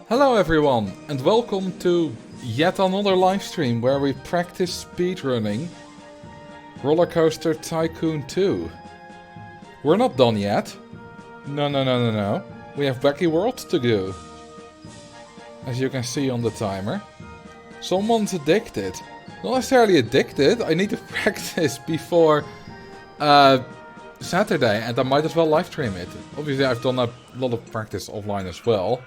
Hello everyone, and welcome to yet another live stream where we practice speedrunning Roller Coaster Tycoon 2. We're not done yet. No. We have Wacky Worlds to do. As you can see on the timer. Someone's addicted. Not necessarily addicted, I need to practice before Saturday, and I might as well live stream it. Obviously I've done a lot of practice offline as well.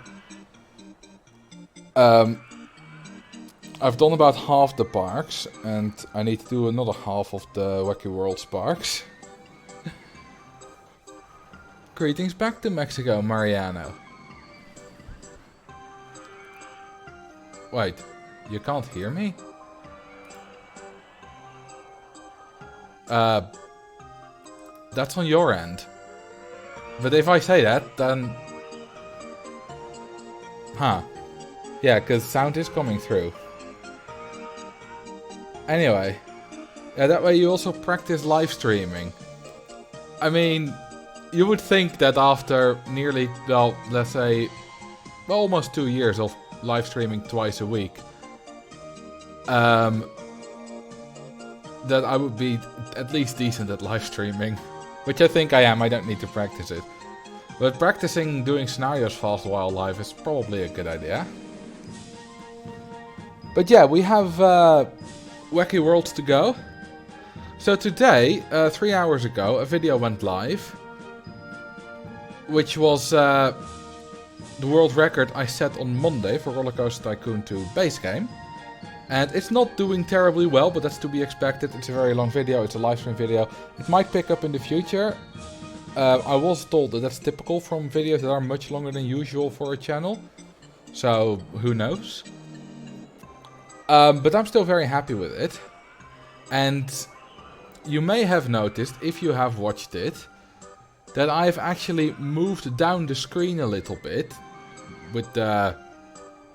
I've done about half the parks, and I need to do another half of the Wacky Worlds parks. Greetings back to Mexico, Mariano. Wait, you can't hear me? That's on your end. But if I say that, then... Huh. Yeah, because sound is coming through. Anyway. Yeah, that way you also practice live streaming. I mean, you would think that after nearly, well, let's say, almost 2 years of live streaming twice a week, that I would be at least decent at live streaming. Which I think I am, I don't need to practice it. But practicing doing scenarios fast while live is probably a good idea. But yeah, we have Wacky Worlds to go. So today, 3 hours ago, a video went live. Which was the world record I set on Monday for Roller Coaster Tycoon 2 base game. And it's not doing terribly well, but that's to be expected. It's a very long video, it's a live stream video. It might pick up in the future. I was told that that's typical from videos that are much longer than usual for a channel. So, who knows? But I'm still very happy with it. And you may have noticed, if you have watched it, that I've actually moved down the screen a little bit. With the,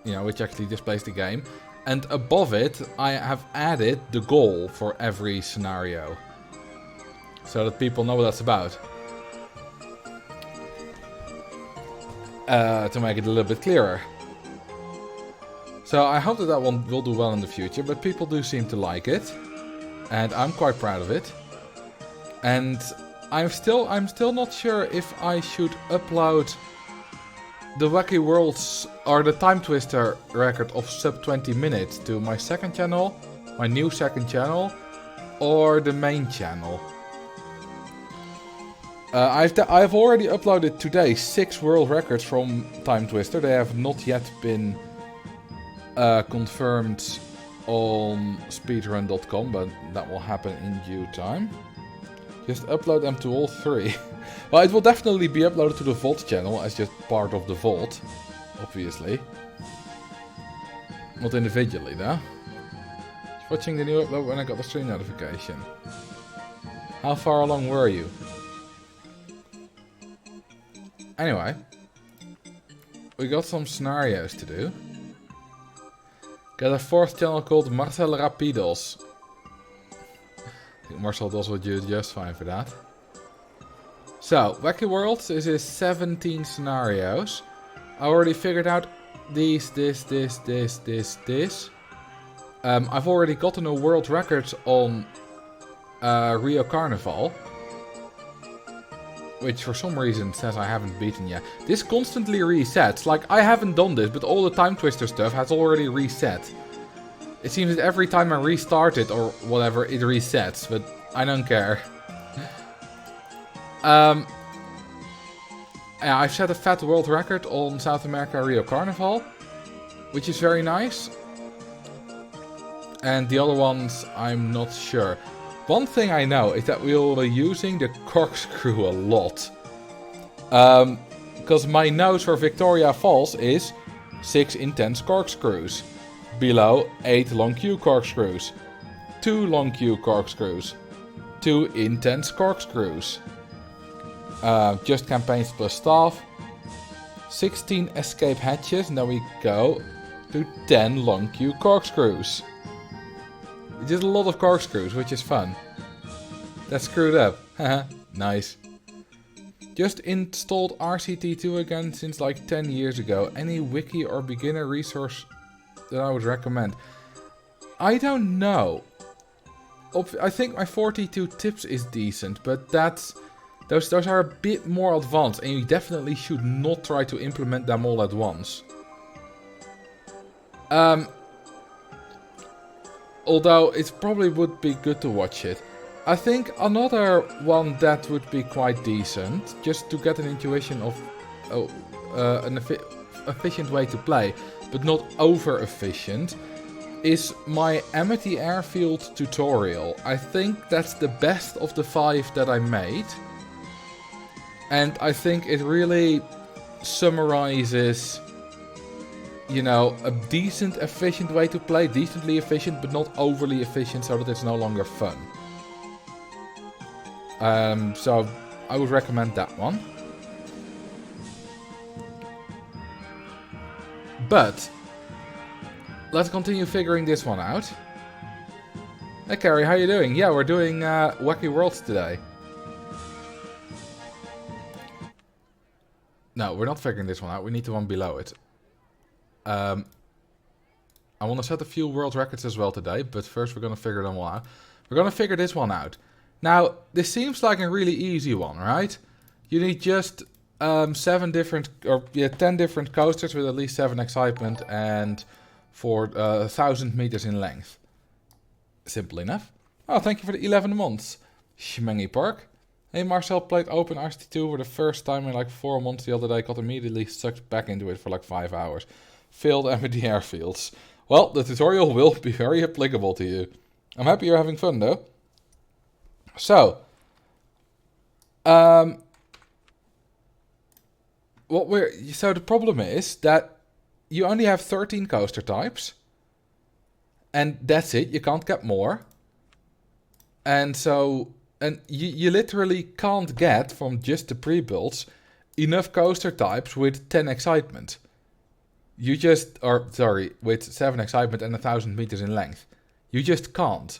which actually displays the game. And above it, I have added the goal for every scenario. So that people know what that's about. To make it a little bit clearer. So I hope that one will do well in the future, but people do seem to like it. And I'm quite proud of it. And I'm still not sure if I should upload the Wacky Worlds or the Time Twister record of sub 20 minutes to my second channel, my new second channel, or the main channel. I've already uploaded today 6 world records from Time Twister. They have not yet been confirmed on speedrun.com, but that will happen in due time. Just upload them to all 3. Well, it will definitely be uploaded to the Vault channel as just part of the Vault, obviously. Not individually, though. Just watching the new upload when I got the stream notification. How far along were you? Anyway, we got some scenarios to do. Got a 4th channel called Marcel Rapidos. I think Marcel does what you just fine for that. So, Wacky Worlds is 17 scenarios. I already figured out this. I've already gotten a world record on Rio Carnival. Which for some reason says I haven't beaten yet. This constantly resets. Like, I haven't done this, but all the Time Twister stuff has already reset. It seems that every time I restart it or whatever, it resets. But I don't care. Yeah, I've set a fat world record on South America Rio Carnival. Which is very nice. And the other ones, I'm not sure. One thing I know is that we will be using the corkscrew a lot. Because my nose for Victoria Falls is 6 intense corkscrews. Below 8 long queue corkscrews. 2 long queue corkscrews. 2 intense corkscrews. Just campaigns plus staff. 16 escape hatches. Now we go to 10 long queue corkscrews. Just a lot of corkscrews, which is fun. That's screwed up. Haha, nice. Just installed RCT2 again since like 10 years ago. Any wiki or beginner resource that I would recommend? I don't know. I think my 42 tips is decent, but those are a bit more advanced, and you definitely should not try to implement them all at once. Although it probably would be good to watch it. I think another one that would be quite decent, just to get an intuition of an efficient way to play, but not over efficient, is my Amity Airfield tutorial. I think that's the best of the 5 that I made. And I think it really summarizes, you know, a decent, efficient way to play. Decently efficient, but not overly efficient, so that it's no longer fun. So I would recommend that one. But let's continue figuring this one out. Hey Carrie, how you doing? Yeah, we're doing Wacky Worlds today. No, we're not figuring this one out. We need the one below it. I want to set a few world records as well today, but first we're going to figure them all out. We're going to figure this one out. Now, this seems like a really easy one, right? You need just 10 different coasters with at least 7 excitement and for 1,000 meters in length. Simple enough. Oh, thank you for the 11 months. Schmengy Park. Hey, Marcel played Open RCT2 for the first time in like 4 months the other day. Got immediately sucked back into it for like 5 hours. Failed Amity Airfields. Well, the tutorial will be very applicable to you. I'm happy you're having fun though. So, the problem is that you only have 13 coaster types, and that's it. You can't get more, and you literally can't get from just the pre-builds enough coaster types with 10 excitement. With 7 excitement and 1,000 meters in length. You just can't.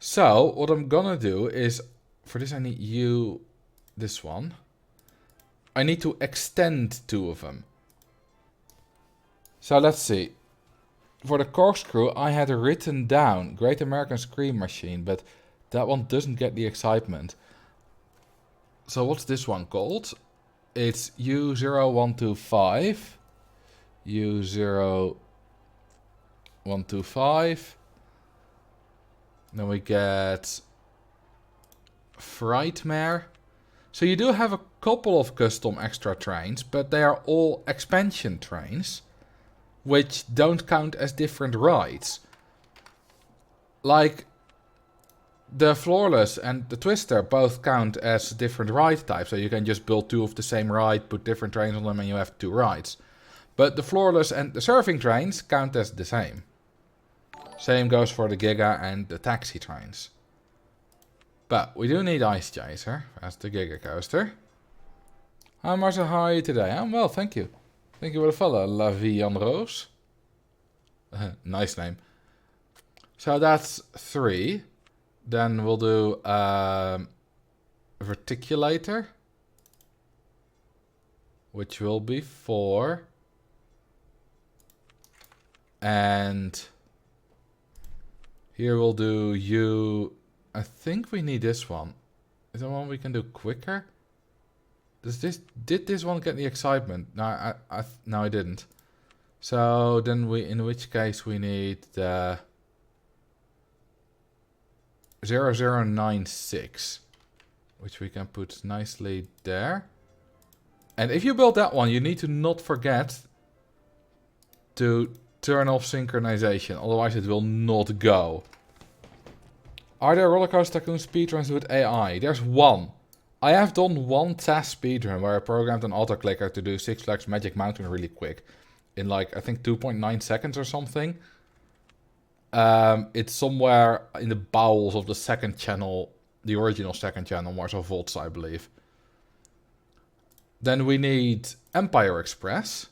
So, what I'm gonna do is, for this I need this one. I need to extend 2 of them. So, let's see. For the corkscrew, I had written down Great American Scream Machine, but that one doesn't get the excitement. So, what's this one called? It's U0125. U0125. Then we get Frightmare. So you do have a couple of custom extra trains, but they are all expansion trains, which don't count as different rides. Like the Floorless and the Twister both count as different ride types, so you can just build 2 of the same ride, put different trains on them, and you have 2 rides. But the Floorless and the Surfing trains count as the same. Same goes for the Giga and the Taxi trains. But we do need Ice Chaser as the Giga Coaster. Hi Marcel, how are you today? I'm well, thank you. Thank you for the follow, La Vie en Rose. Nice name. So that's 3. Then we'll do Verticulator, which will be 4. And here we'll do I think we need this one. Is there one we can do quicker? Did this one get the excitement? No, no, I didn't. So then in which case we need the 0096, which we can put nicely there. And if you build that one, you need to not forget to turn off synchronization, otherwise it will not go. Are there Roller Coaster Tycoon speedruns with AI? There's one. I have done one test speedrun where I programmed an autoclicker to do Six Flags Magic Mountain really quick. In like, I think 2.9 seconds or something. It's somewhere in the bowels of the second channel, the original second channel, Marcel Volts, I believe. Then we need Empire Express.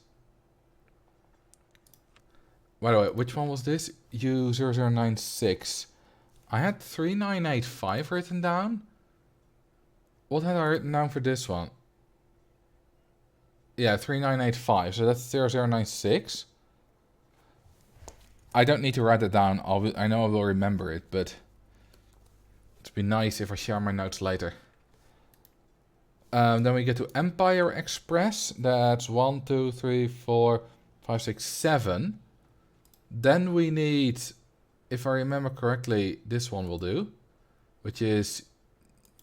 By the way, which one was this? U0096. I had 3985 written down. What had I written down for this one? Yeah, 3985. So that's 0096. I don't need to write it down. I know I will remember it, but it'd be nice if I share my notes later. Then we get to Empire Express. That's 1, 2, 3, 4, 5, 6, 7. Then we need, if I remember correctly, this one will do, which is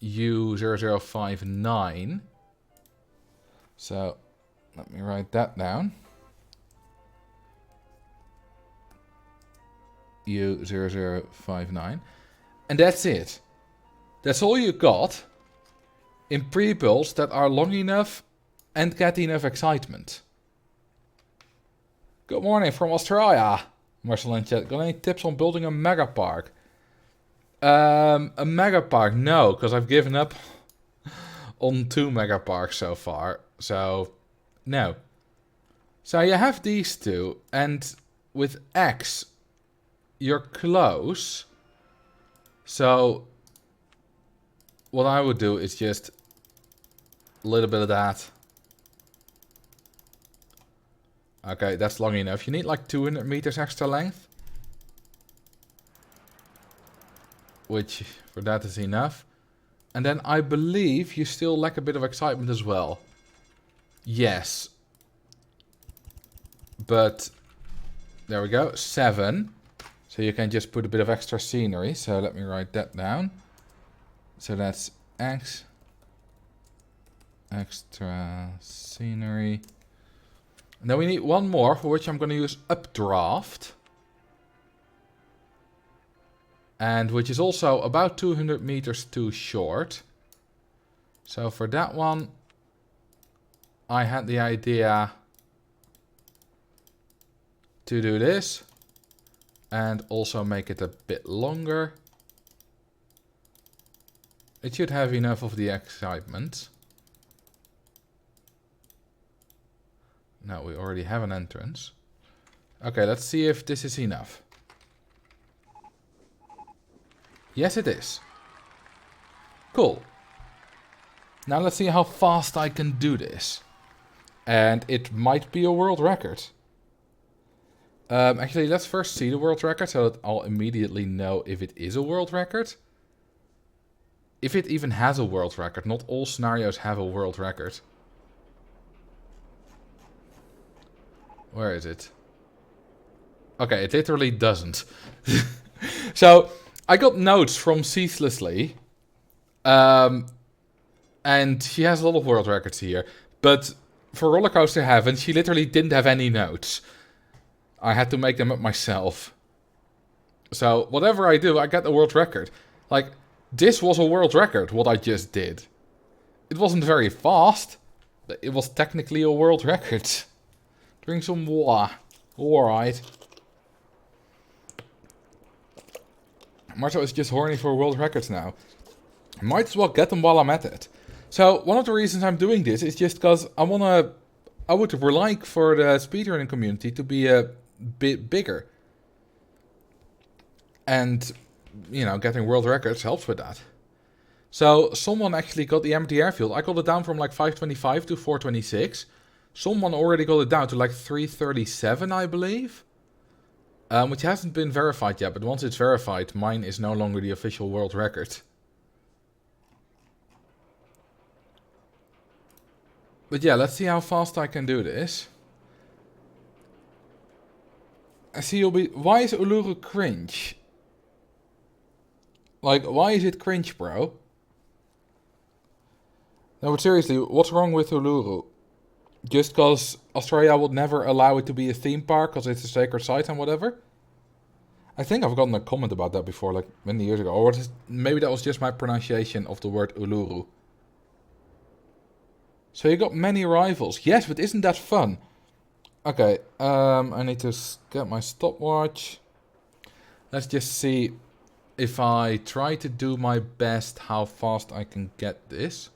U0059. So let me write that down. U0059. And that's it. That's all you got in pre-builds that are long enough and get enough excitement. Good morning from Australia. Marcel in chat. Got any tips on building a mega park? A mega park? No, because I've given up on 2 mega parks so far. So, no. So you have these two, and with X, you're close. So what I would do is just a little bit of that. Okay, that's long enough. You need like 200 meters extra length, which for that is enough. And then I believe you still lack a bit of excitement as well. Yes. But there we go, 7. So you can just put a bit of extra scenery. So let me write that down. So that's X. Extra scenery. And then we need one more, for which I'm going to use Updraft. And which is also about 200 meters too short. So for that one, I had the idea to do this. And also make it a bit longer. It should have enough of the excitement. No, we already have an entrance. Okay, let's see if this is enough. Yes, it is. Cool. Now let's see how fast I can do this. And it might be a world record. Actually, let's first see the world record so that I'll immediately know if it is a world record. If it even has a world record. Not all scenarios have a world record. Where is it? Okay, it literally doesn't. So, I got notes from Ceaselessly. And she has a lot of world records here. But for Rollercoaster Heaven, she literally didn't have any notes. I had to make them up myself. So, whatever I do, I get the world record. Like, this was a world record, what I just did. It wasn't very fast, but it was technically a world record. Drink some water. Alright. Marcel is just horny for world records now. Might as well get them while I'm at it. So, one of the reasons I'm doing this is just because I would like for the speedrunning community to be a bit bigger. And, you know, getting world records helps with that. So, someone actually got the empty airfield. I got it down from like 525 to 426. Someone already got it down to like 337, I believe. Which hasn't been verified yet, but once it's verified, mine is no longer the official world record. But yeah, let's see how fast I can do this. I see you'll be... Why is Uluru cringe? Like, why is it cringe, bro? No, but seriously, what's wrong with Uluru? Just because Australia would never allow it to be a theme park because it's a sacred site and whatever? I think I've gotten a comment about that before, like many years ago. Or maybe that was just my pronunciation of the word Uluru. So you got many rivals. Yes, but isn't that fun? Okay, I need to get my stopwatch. Let's just see if I try to do my best how fast I can get this.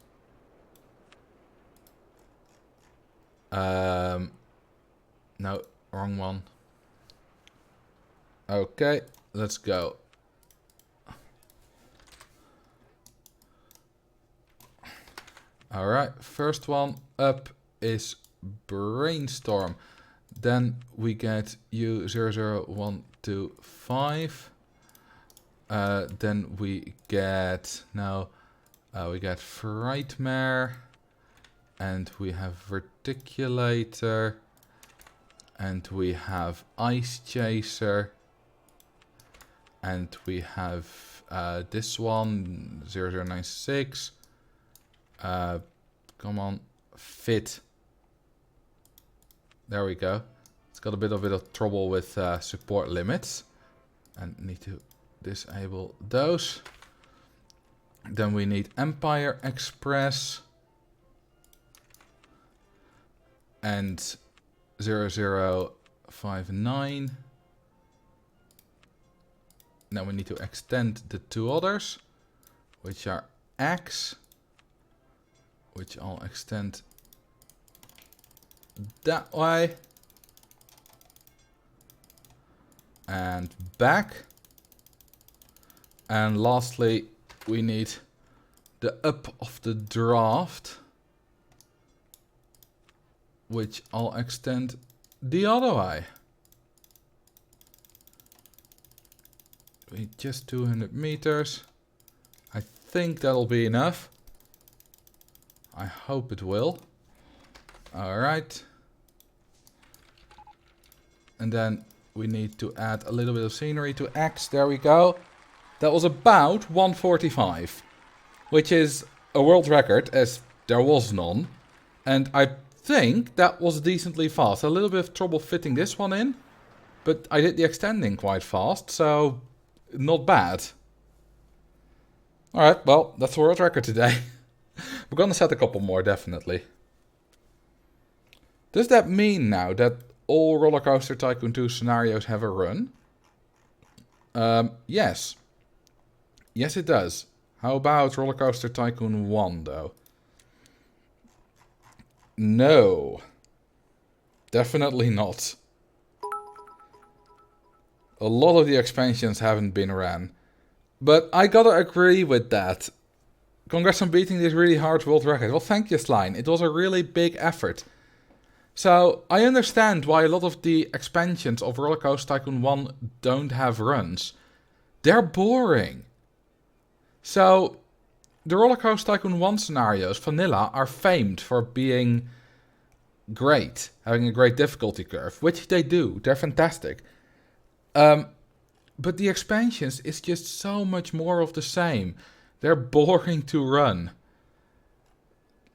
No, wrong one. Okay, let's go. Alright, first one up is Brainstorm. Then we get U00125. Then we get we get Frightmare, and we have Verticulator, and we have Ice Chaser, and we have this one 0096. Come on, Fit. There we go. It's got a bit of trouble with support limits, and need to disable those. Then we need Empire Express and 0059. Now we need to extend the two others, which are X, which I'll extend that way, and back. And lastly, we need the up of the draft, which I'll extend the other way. We just 200 meters. I think that'll be enough. I hope it will. Alright. And then we need to add a little bit of scenery to X. There we go. That was about 145. Which is a world record, as there was none. And I think that was decently fast. A little bit of trouble fitting this one in. But I did the extending quite fast, so not bad. Alright, well, that's the world record today. We're gonna set a couple more, definitely. Does that mean now that all Roller Coaster Tycoon 2 scenarios have a run? Yes. Yes, it does. How about Roller Coaster Tycoon 1, though? No. Definitely not. A lot of the expansions haven't been ran. But I gotta agree with that. Congrats on beating this really hard world record. Well, thank you, Slime. It was a really big effort. So, I understand why a lot of the expansions of Roller Coaster Tycoon 1 don't have runs. They're boring. So, the Roller Coaster Tycoon 1 scenarios, vanilla, are famed for being great. Having a great difficulty curve, which they do. They're fantastic. But the expansions is just so much more of the same. They're boring to run.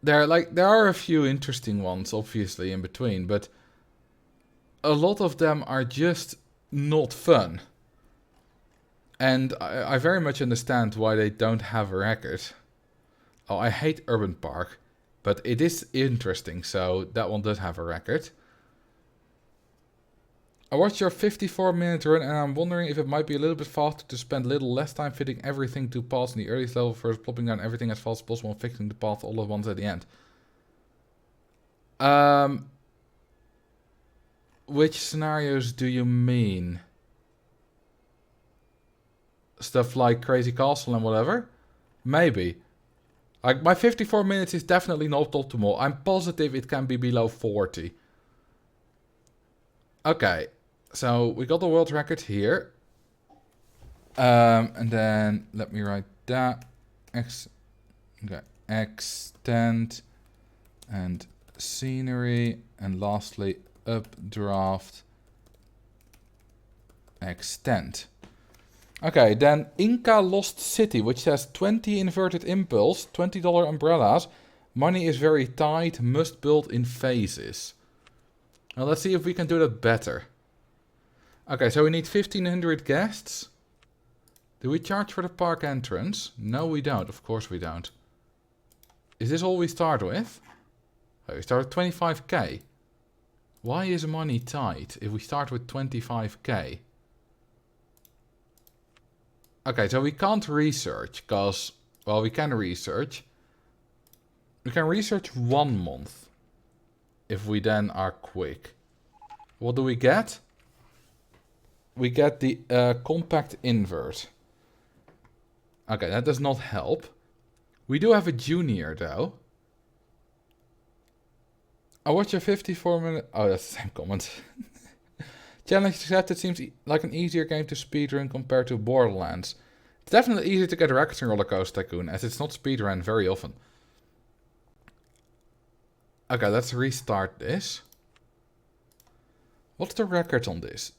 There are a few interesting ones, obviously, in between, but a lot of them are just not fun. And I very much understand why they don't have a record. Oh, I hate Urban Park, but it is interesting, so that one does have a record. I watched your 54-minute run and I'm wondering if it might be a little bit faster to spend a little less time fitting everything to pass in the earliest level versus plopping down everything as fast as possible and fixing the path all at once at the end. Which scenarios do you mean? Stuff like Crazy Castle and whatever? Maybe. Like, my 54 minutes is definitely not optimal. I'm positive it can be below 40. Okay. So, we got the world record here. And then, let me write that. Extend. And scenery. And lastly, updraft. Extend. Okay, then Inca Lost City, which has 20 inverted impulse, $20 umbrellas. Money is very tight, must build in phases. Now, let's see if we can do that better. Okay, so we need 1,500 guests. Do we charge for the park entrance? No, we don't. Of course we don't. Is this all we start with? Oh, we start with 25k. Why is money tight if we start with 25k? Okay, so we can't research, because, well, we can research. We can research 1 month. If we then are quick. What do we get? We get the compact invert. Okay, that does not help. We do have a junior, though. I watched your 54-minute... Oh, that's the same comment. Challenge accepted seems like an easier game to speedrun compared to Borderlands. It's definitely easier to get records in Roller Coaster Tycoon, as it's not speedrun very often. Okay, let's restart this. What's the record on this?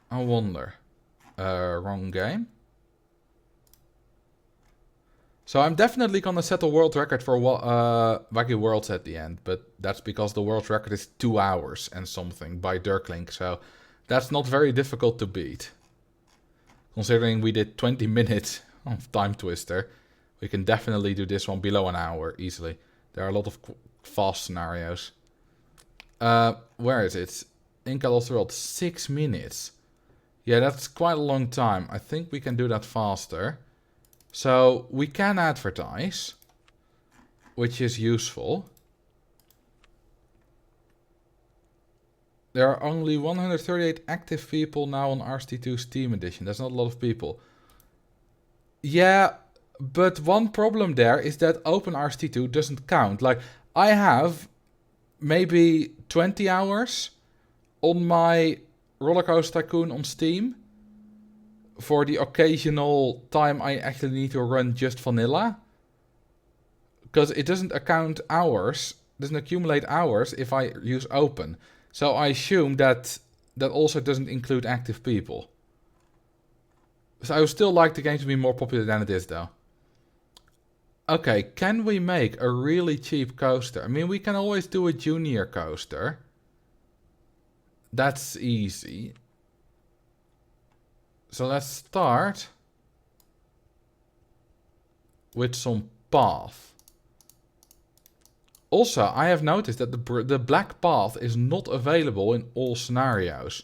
I wonder. Wrong game. So I'm definitely gonna set a world record for Wacky Worlds at the end, but that's because the world record is 2 hours and something by Dirklink, so that's not very difficult to beat. Considering we did 20 minutes of Time Twister, we can definitely do this one below an hour easily. There are a lot of fast scenarios. Where is it? Inca Lost World, 6 minutes. Yeah, that's quite a long time. I think we can do that faster. So we can advertise, which is useful. There are only 138 active people now on RCT2 Steam Edition. That's not a lot of people. Yeah, but one problem there is that Open RCT2 doesn't count. Like, I have maybe 20 hours on my Roller Coaster Tycoon on Steam. For the occasional time I actually need to run just vanilla. Because it doesn't account hours, doesn't accumulate hours if I use open. So I assume that that also doesn't include active people. So I would still like the game to be more popular than it is though. Okay, can we make a really cheap coaster? I mean, we can always do a junior coaster. That's easy. So let's start with some path. Also, I have noticed that the black path is not available in all scenarios.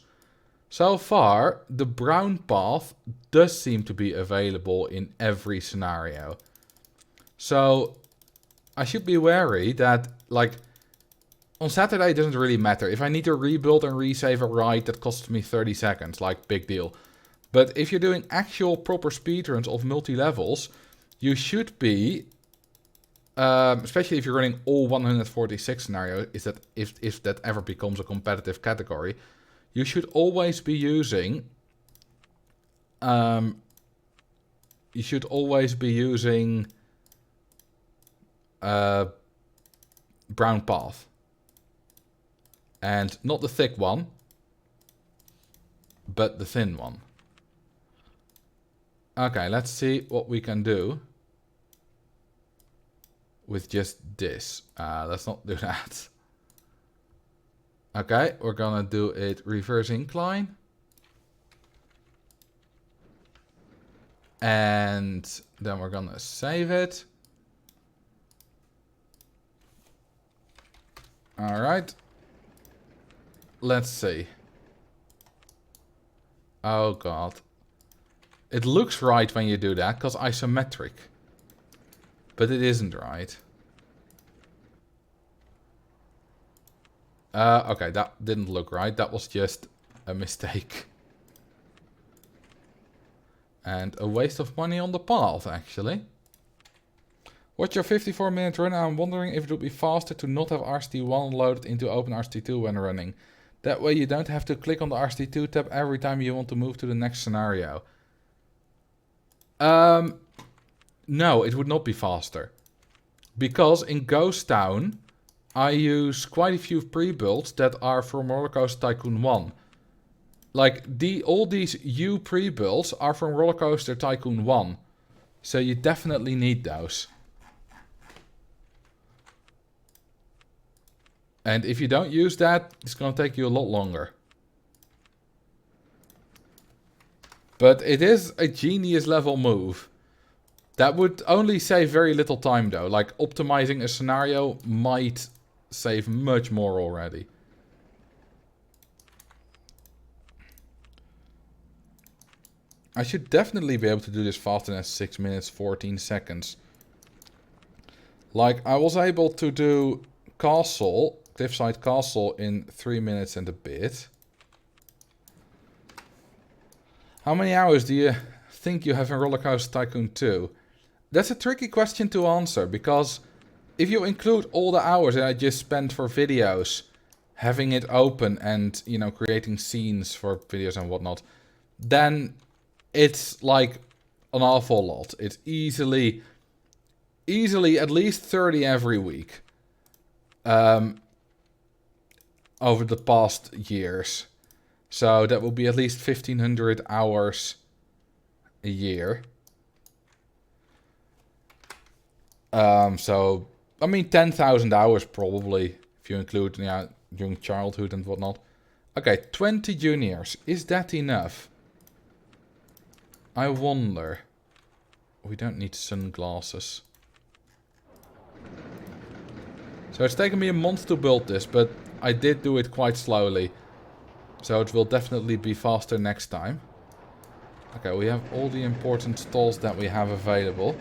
So far, the brown path does seem to be available in every scenario. So I should be wary that, like, on Saturday it doesn't really matter. If I need to rebuild and resave a ride, that costs me 30 seconds, like, big deal. But if you're doing actual proper speedruns of multi-levels, you should be, especially if you're running all 146 scenarios, is that if that ever becomes a competitive category, you should always be using, brown path. And not the thick one, but the thin one. Okay, let's see what we can do with just this. Let's not do that. Okay, we're gonna do it reverse incline. And then we're gonna save it. Alright. Let's see. Oh god. It looks right when you do that, because isometric. But it isn't right. Okay, that didn't look right. That was just a mistake. And a waste of money on the path, actually. What's your 54-minute run? I'm wondering if it would be faster to not have RCT1 loaded into Open RCT2 when running. That way you don't have to click on the RCT2 tab every time you want to move to the next scenario. No, it would not be faster. Because in Ghost Town, I use quite a few pre-builds that are from Roller Coaster Tycoon 1. Like, all these U pre-builds are from Roller Coaster Tycoon 1. So you definitely need those. And if you don't use that, it's going to take you a lot longer. But it is a genius level move. That would only save very little time though. Like, optimizing a scenario might save much more already. I should definitely be able to do this faster than 6 minutes 14 seconds. Like, I was able to do Castle, Cliffside Castle in 3 minutes and a bit. How many hours do you think you have in Roller Coaster Tycoon 2? That's a tricky question to answer, because if you include all the hours that I just spent for videos, having it open and, you know, creating scenes for videos and whatnot, then it's like an awful lot. It's easily at least 30 every week. Over the past years. So that will be at least 1,500 hours a year. So, I mean, 10,000 hours probably, if you include, yeah, during childhood and whatnot. Okay, 20 juniors. Is that enough? I wonder. We don't need sunglasses. So it's taken me a month to build this, but I did do it quite slowly. So it will definitely be faster next time. Okay, we have all the important stalls that we have available.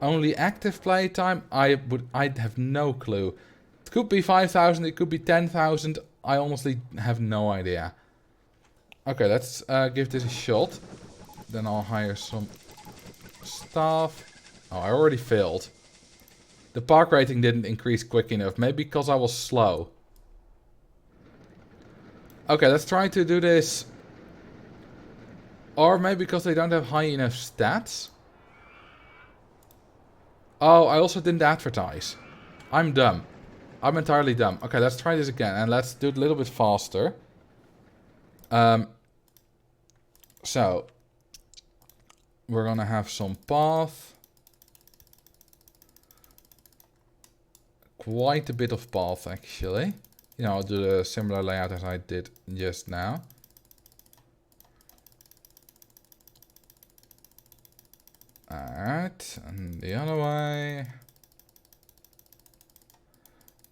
Only active playtime? I'd have no clue. It could be 5,000, it could be 10,000. I honestly have no idea. Okay, let's give this a shot. Then I'll hire some staff. Oh, I already failed. The park rating didn't increase quick enough. Maybe because I was slow. Okay, let's try to do this. Or maybe because they don't have high enough stats. Oh, I also didn't advertise. I'm dumb. I'm entirely dumb. Okay, let's try this again. And let's do it a little bit faster. So, we're gonna have some path. Quite a bit of path, actually. You know, I'll do a similar layout as I did just now. Alright, and the other way.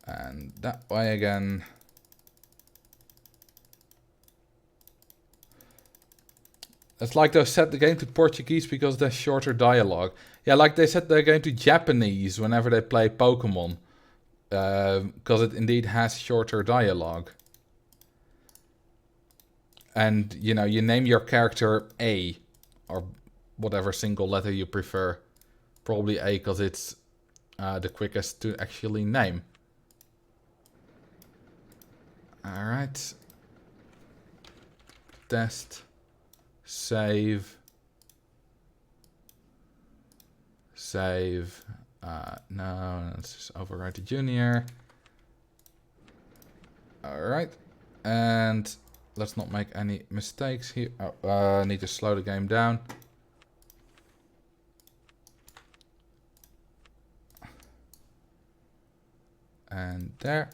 And that way again. It's like they set the game to Portuguese because there's shorter dialogue. Yeah, like they set the game to Japanese whenever they play Pokemon. Because it indeed has shorter dialogue. And, you know, you name your character A. Or whatever single letter you prefer. Probably A because it's the quickest to actually name. Alright. Test. Save. Save. No, let's just overwrite the junior. Alright. And let's not make any mistakes here. Oh, I need to slow the game down. And there.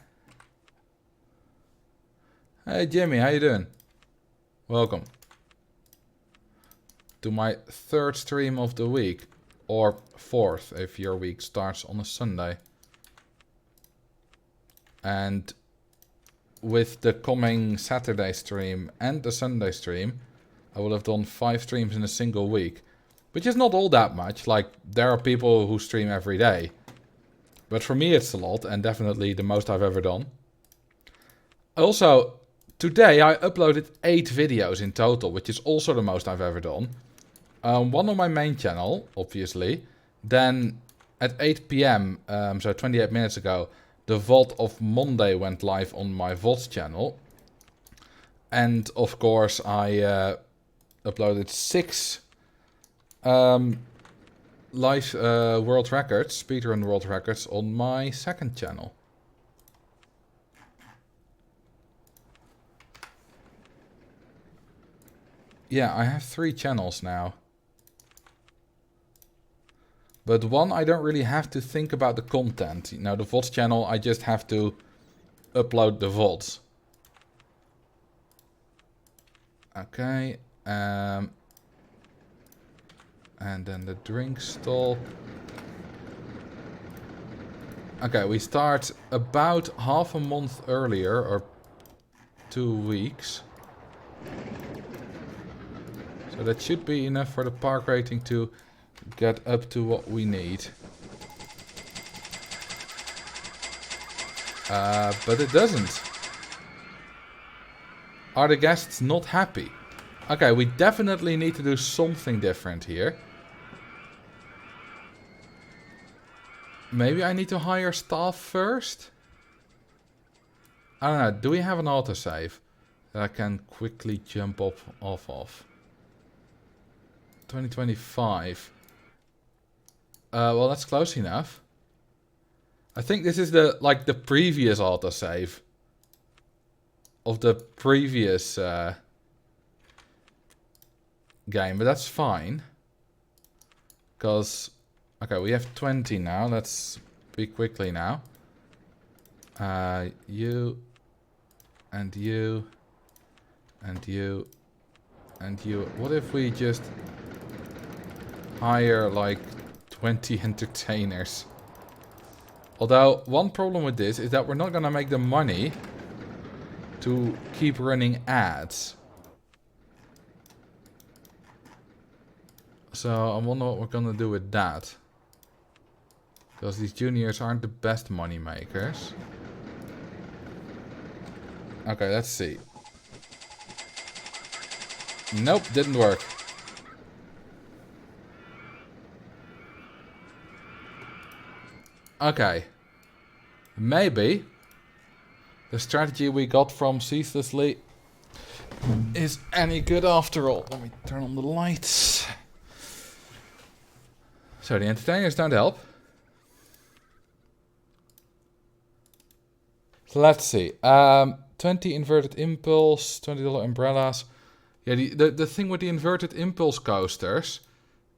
Hey Jimmy, how you doing? Welcome to my third stream of the week. Or fourth, if your week starts on a Sunday. And with the coming Saturday stream and the Sunday stream, I will have done 5 streams in a single week. Which is not all that much. Like, there are people who stream every day. But for me it's a lot, and definitely the most I've ever done. Also, today I uploaded 8 videos in total, which is also the most I've ever done. One on my main channel, obviously. Then at 8 PM, so 28 minutes ago, the VOD of Monday went live on my VODs channel. And of course I uploaded 6 live world records, speedrun world records, on my second channel. Yeah, I have 3 channels now. But one, I don't really have to think about the content. You know, the VODs channel, I just have to upload the VODs. Okay. And then the drink stall. Okay, we start about half a month earlier, or 2 weeks. So that should be enough for the park rating to get up to what we need. But it doesn't. Are the guests not happy? Okay, we definitely need to do something different here. Maybe I need to hire staff first? I don't know. Do we have an autosave that I can quickly jump off of? 2025. Well, that's close enough. I think this is the previous autosave of the previous game, but that's fine. Because, okay, we have 20 now. Let's be quickly now. You, and you, and you, and you. What if we just hire like 20 entertainers? Although, one problem with this is that we're not gonna make the money to keep running ads. So, I wonder what we're gonna do with that. Because these juniors aren't the best money makers. Okay, let's see. Nope, didn't work. Okay. Maybe the strategy we got from Ceaselessly is any good after all. Let me turn on the lights. So the entertainers don't help. So let's see. 20 inverted impulse, $20 umbrellas. Yeah, the thing with the inverted impulse coasters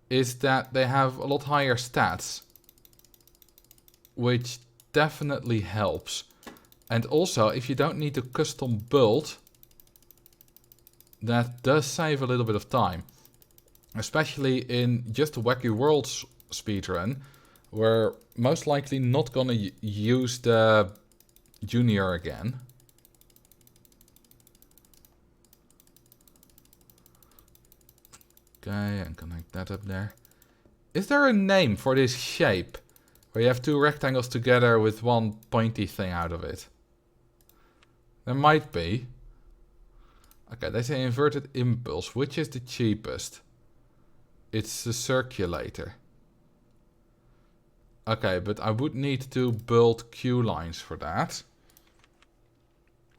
is that they have a lot higher stats, which definitely helps. And also, if you don't need to custom build, that does save a little bit of time. Especially in just the Wacky Worlds speedrun, we're most likely not gonna use the junior again. Okay, and connect that up there. Is there a name for this shape? Where you have two rectangles together with one pointy thing out of it? There might be. Okay, they say inverted impulse. Which is the cheapest? It's the circulator. Okay, but I would need to build queue lines for that.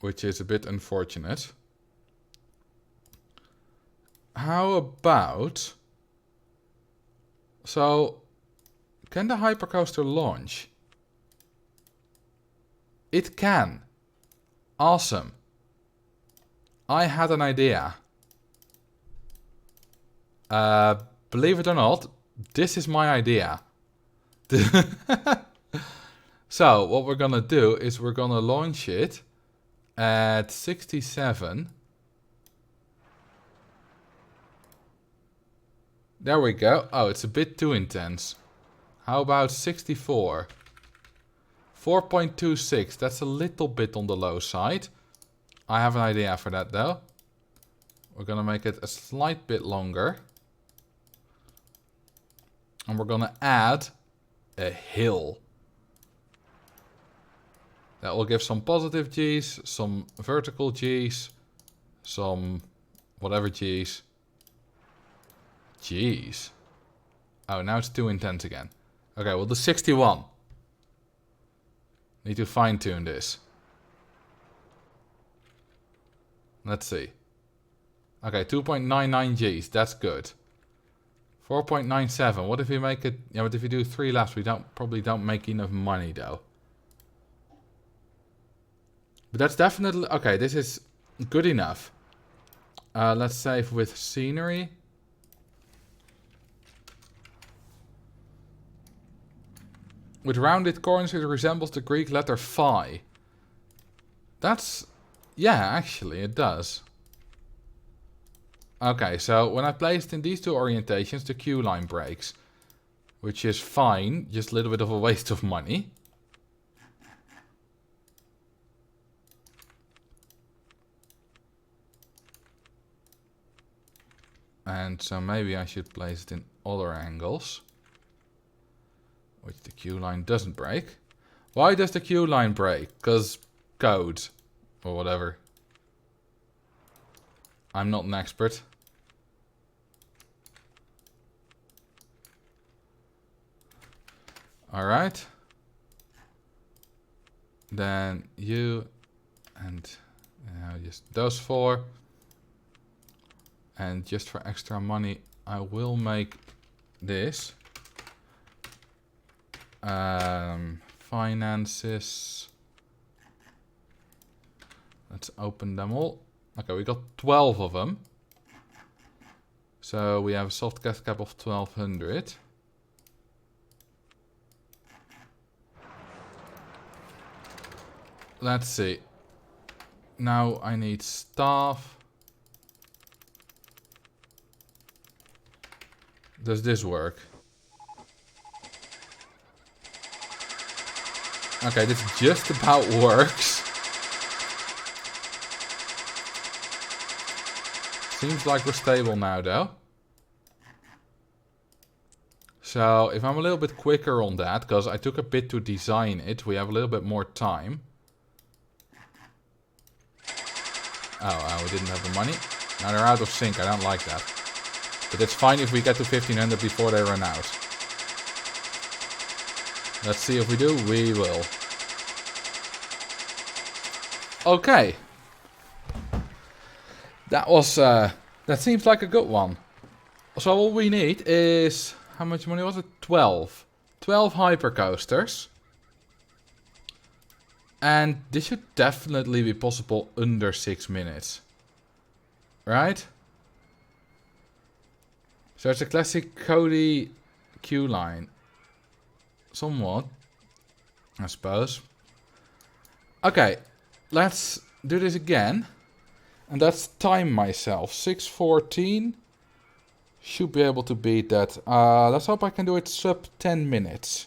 Which is a bit unfortunate. How about... So, can the hypercoaster launch? It can. Awesome. I had an idea. Believe it or not, this is my idea. So, what we're gonna do is we're gonna launch it at 67. There we go. Oh, it's a bit too intense. How about 64? 4.26. That's a little bit on the low side. I have an idea for that though. We're gonna make it a slight bit longer. And we're gonna add a hill. That will give some positive G's, some vertical G's, some whatever G's. Jeez. Oh, now it's too intense again. Okay, we'll do 61. Need to fine tune this. Let's see. Okay, 2.99 G's. That's good. 4.97. What if we make it... Yeah, but if we do 3 laps, we probably don't make enough money, though. But that's definitely... Okay, this is good enough. Let's save with scenery. With rounded corners, it resembles the Greek letter phi. That's... Yeah, actually, it does. Okay, so when I placed in these two orientations, the queue line breaks. Which is fine, just a little bit of a waste of money. And so maybe I should place it in other angles. Which the queue line doesn't break. Why does the queue line break? Because code. Or whatever. I'm not an expert. Alright. Then you, and just those 4. And just for extra money, I will make this. Finances. Let's open them all. Okay, we got 12 of them. So we have a soft cash cap of 1200. Let's see. Now I need staff. Does this work? Okay, this just about works. Seems like we're stable now though. So if I'm a little bit quicker on that, because I took a bit to design it, we have a little bit more time. Oh, we didn't have the money. Now they're out of sync, I don't like that. But it's fine if we get to 1500 before they run out. Let's see if we do. We will. Okay. That was, that seems like a good one. So all we need is, how much money was it? 12. 12 hypercoasters. And this should definitely be possible under 6 minutes. Right? So it's a classic Cody queue line. Somewhat, I suppose. Okay, let's do this again. And let's time myself. 6:14. Should be able to beat that. Let's hope I can do it sub 10 minutes.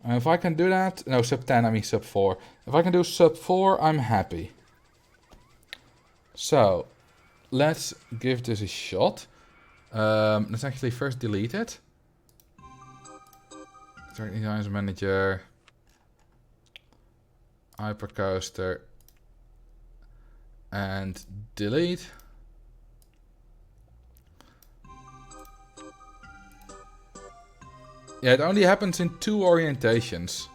And if I can do that... No, sub 10, I mean sub 4. If I can do sub 4, I'm happy. So, let's give this a shot. Let's actually first delete it. Start Designs Manager. Hypercoaster. And delete. Yeah, it only happens in 2 orientations.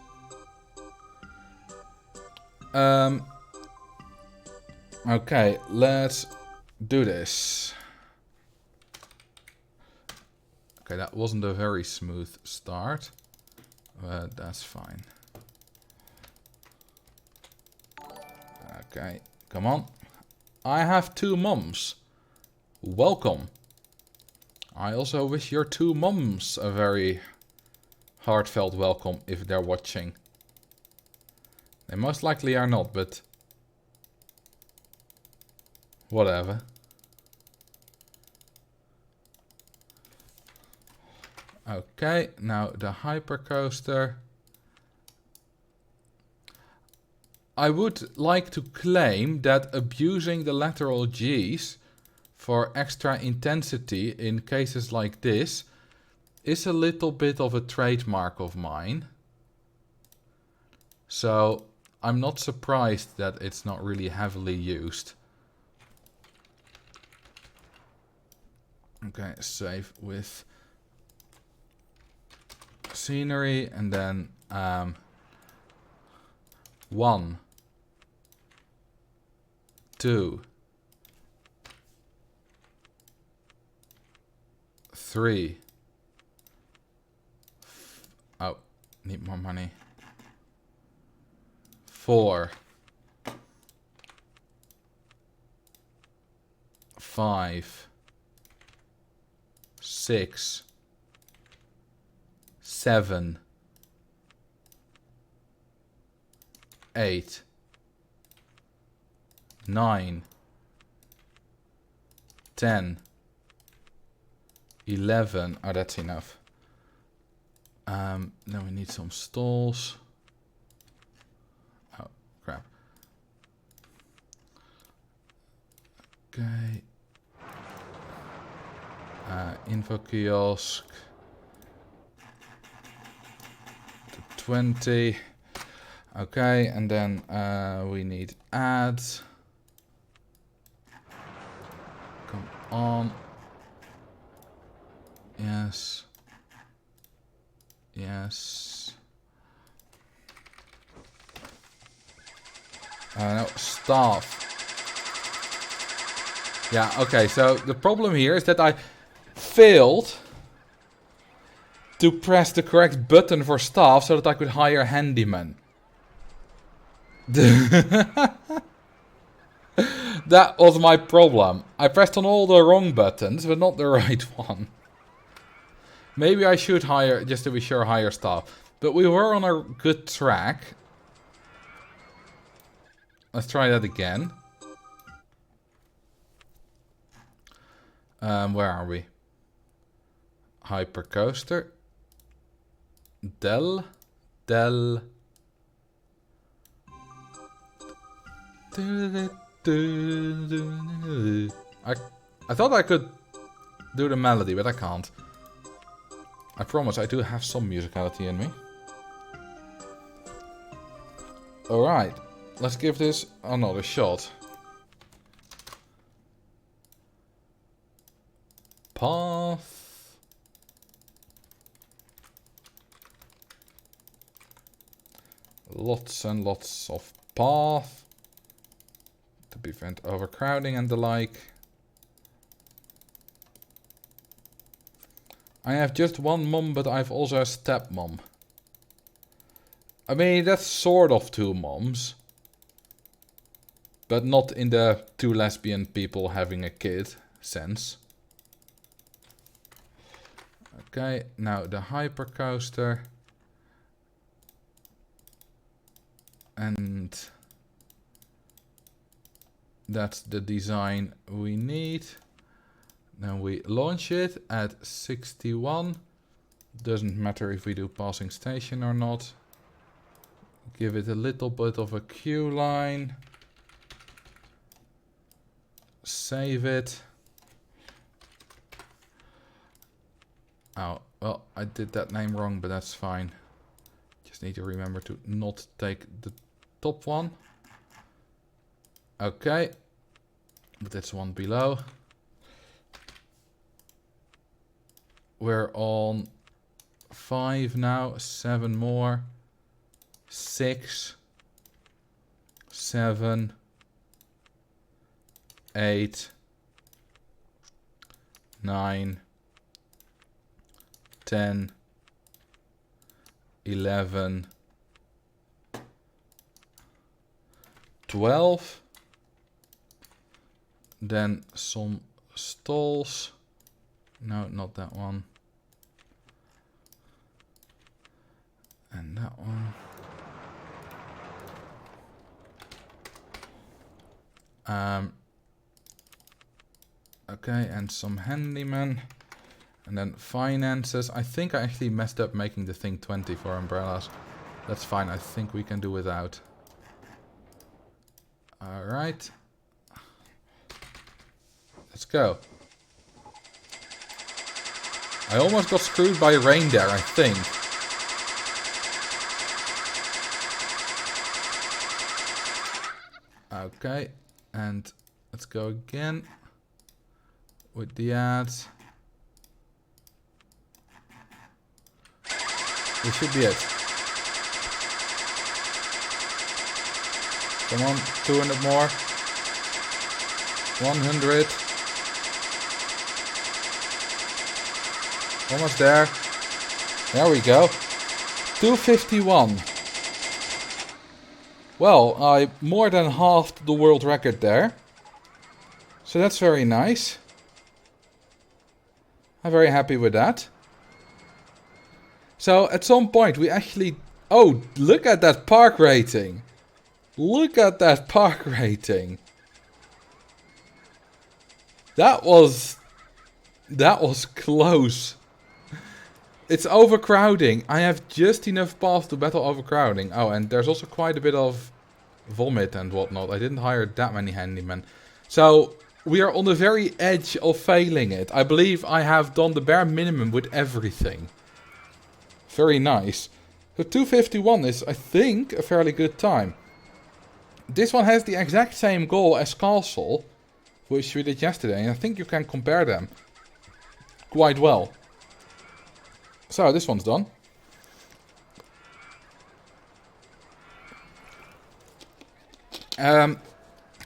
Okay, let's do this. Okay, that wasn't a very smooth start, but that's fine. Okay, come on. I have 2 moms. Welcome. I also wish your 2 moms a very heartfelt welcome if they're watching. They most likely are not, but whatever. Okay, now the hypercoaster. I would like to claim that abusing the lateral G's for extra intensity in cases like this is a little bit of a trademark of mine. So I'm not surprised that it's not really heavily used. Okay, save with scenery and then 1, 2, 3. Oh, need more money. 4, 5, 6, 7, 8, 9, 10, 11. Oh, that's enough. Then we need some stalls. Oh, crap. Okay. Info kiosk. To 20. Okay, and then we need ads. Come on. Yes. Yes. No, staff. Yeah, okay, so the problem here is that I failed to press the correct button for staff so that I could hire handyman. That was my problem. I pressed on all the wrong buttons, but not the right one. Maybe I should hire, just to be sure, hire staff. But we were on a good track. Let's try that again. Where are we? Hypercoaster. Del. I thought I could do the melody, but I can't. I promise I do have some musicality in me. Alright, let's give this another shot. Path. Lots and lots of path. To prevent overcrowding and the like. I have just one mom, but I've also a stepmom. I mean, that's sort of two moms. But not in the two lesbian people having a kid sense. Okay, now the hypercoaster. And that's the design we need. Then we launch it at 61. Doesn't matter if we do passing station or not. Give it a little bit of a queue line. Save it. Oh, well, I did that name wrong, but that's fine. Just need to remember to not take the top one. Okay. But that's one below. We're on 5 now. 7 more. 6. 7. 8. 9. 10. 11. 12. Then some stalls. No, not that one. And that one. Okay, and some handyman. And then finances. I think I actually messed up making the thing 20 for umbrellas. That's fine, I think we can do without. Alright. Let's go. I almost got screwed by rain there, I think. Okay, and let's go again with the ads. This should be it. Come on, 200 more. 100. Almost there. There we go. 251. Well, I more than halved the world record there. So that's very nice. I'm very happy with that. So at some point we actually... Oh, look at that park rating. Look at that park rating. That was close. It's overcrowding. I have just enough paths to battle overcrowding. Oh, and there's also quite a bit of vomit and whatnot. I didn't hire that many handymen. So we are on the very edge of failing it. I believe I have done the bare minimum with everything. Very nice. So 251 is, I think, a fairly good time. This one has the exact same goal as Castle, which we did yesterday. And I think you can compare them quite well. So, this one's done.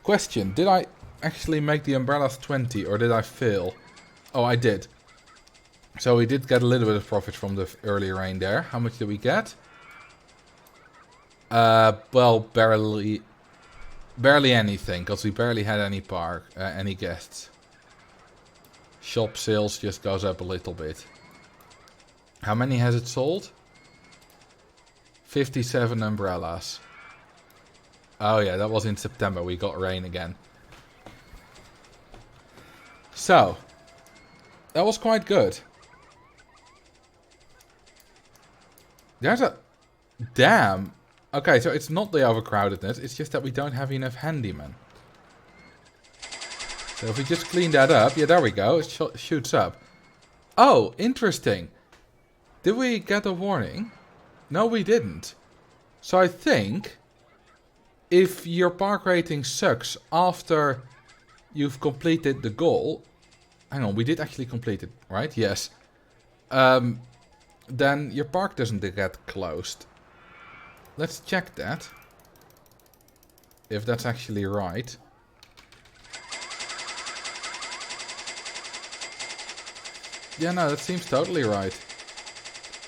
Question, did I actually make the umbrellas 20 or did I fail? Oh, I did. So we did get a little bit of profit from the early rain there. How much did we get? Well, barely anything, because we barely had any guests. Shop sales just goes up a little bit. How many has it sold? 57 umbrellas. Oh yeah, that was in September. We got rain again. So, that was quite good. There's a... Damn. Okay, so it's not the overcrowdedness. It's just that we don't have enough handymen. So if we just clean that up... Yeah, there we go. It shoots up. Oh, interesting. Did we get a warning? No, we didn't. So I think... if your park rating sucks after you've completed the goal... Hang on, we did actually complete it, right? Yes. Then your park doesn't get closed. Let's check that. If that's actually right. Yeah, no, that seems totally right.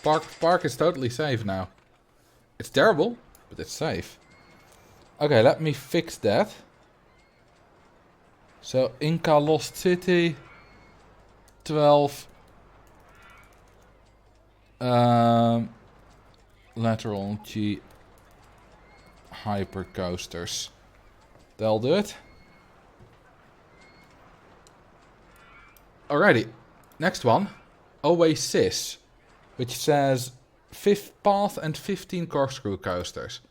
Park is totally safe now. It's terrible, but it's safe. Okay, let me fix that. So, Inca Lost City. 12. Lateral G hyper coasters. That'll do it. Alrighty. Next one. Oasis. Which says 5th path and 15 corkscrew coasters.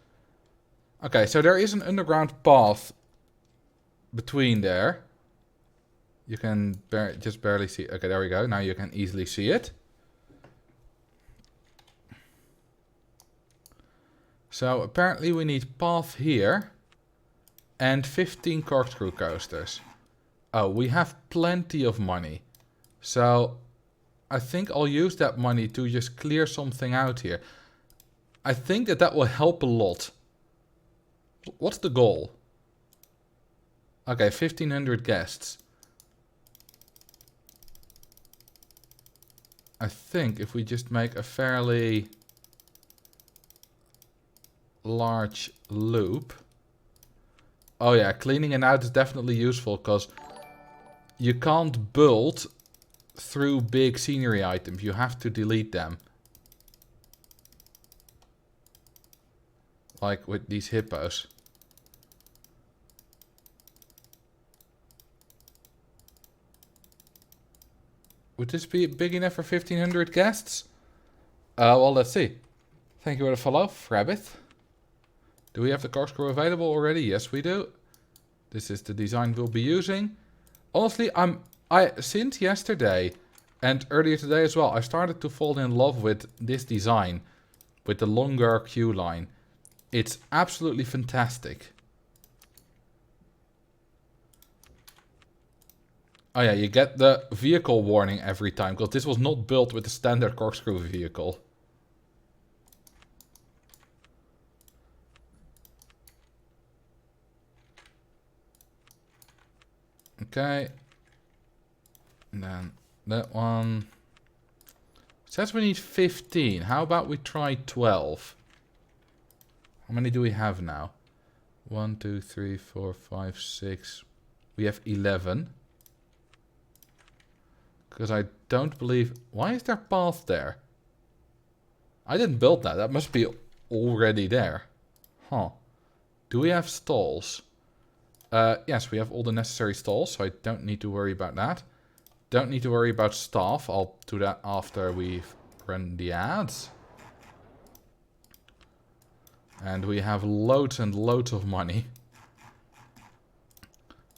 Okay, so there is an underground path between there. You can just barely see. Okay, there we go. Now you can easily see it. So apparently we need path here and 15 corkscrew coasters. Oh, we have plenty of money. So I think I'll use that money to just clear something out here. I think that will help a lot. What's the goal? Okay, 1500 guests. I think if we just make a fairly large loop. Oh yeah, cleaning it out is definitely useful because you can't build through big scenery items. You have to delete them. Like with these hippos. Would this be big enough for 1500 guests? Well, let's see. Thank you for the follow, Rabbit. Do we have the corkscrew available already? Yes, we do. This is the design we'll be using. Honestly, since yesterday and earlier today as well, I started to fall in love with this design. With the longer queue line. It's absolutely fantastic. Oh yeah, you get the vehicle warning every time, because this was not built with the standard corkscrew vehicle. Okay. And then that one. It says we need 15. How about we try 12? How many do we have now? 1, 2, 3, 4, 5, 6. We have 11. Because I don't believe... Why is there path there? I didn't build that. That must be already there. Huh. Do we have stalls? Yes, we have all the necessary stalls, so I don't need to worry about that. Don't need to worry about staff. I'll do that after we've run the ads. And we have loads and loads of money.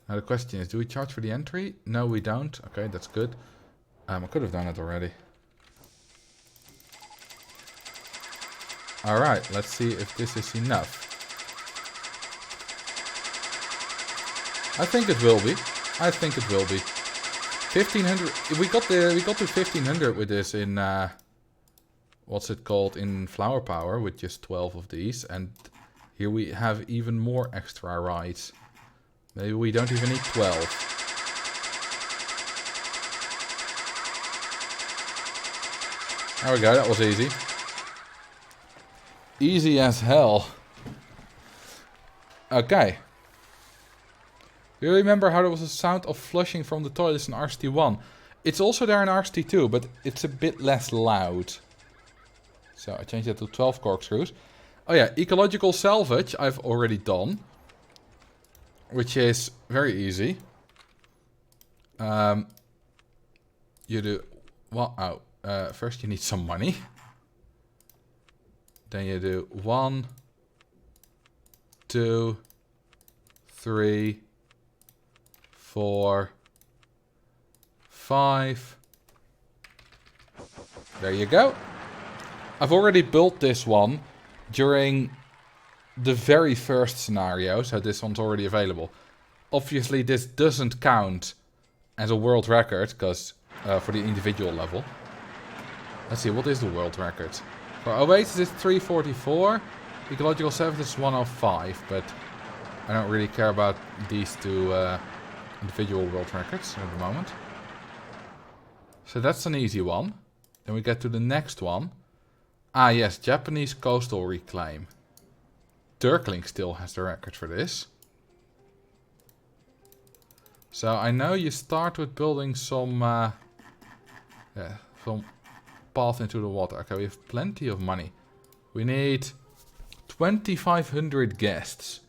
Now the question is, do we charge for the entry? No, we don't. Okay, that's good. I could have done it already. Alright, let's see if this is enough. I think it will be. I think it will be. 1500. We got to 1500 with this in what's it called, in Flower Power with just 12 of these, and Here we have even more extra rides. Maybe we don't even need 12. There we go, that was easy. Easy as hell. Okay. Do you remember how there was a sound of flushing from the toilets in RCT1? It's also there in RCT2, but it's a bit less loud. So I changed that to 12 corkscrews. Oh yeah, ecological salvage I've already done. Which is very easy. You do... Well, first you need some money. Then you do 1, 2, 3, 4, 5. There you go. I've already built this one during the very first scenario, so this one's already available. Obviously this doesn't count as a world record, because for the individual level. Let's see, what is the world record? For Oasis it's 344, Ecological Salvage is 105, but I don't really care about these two individual world records at the moment. So that's an easy one. Then we get to the next one. Ah yes, Japanese coastal reclaim. Turkling still has the record for this. So I know you start with building some path into the water. Okay, we have plenty of money. We need 2,500 guests.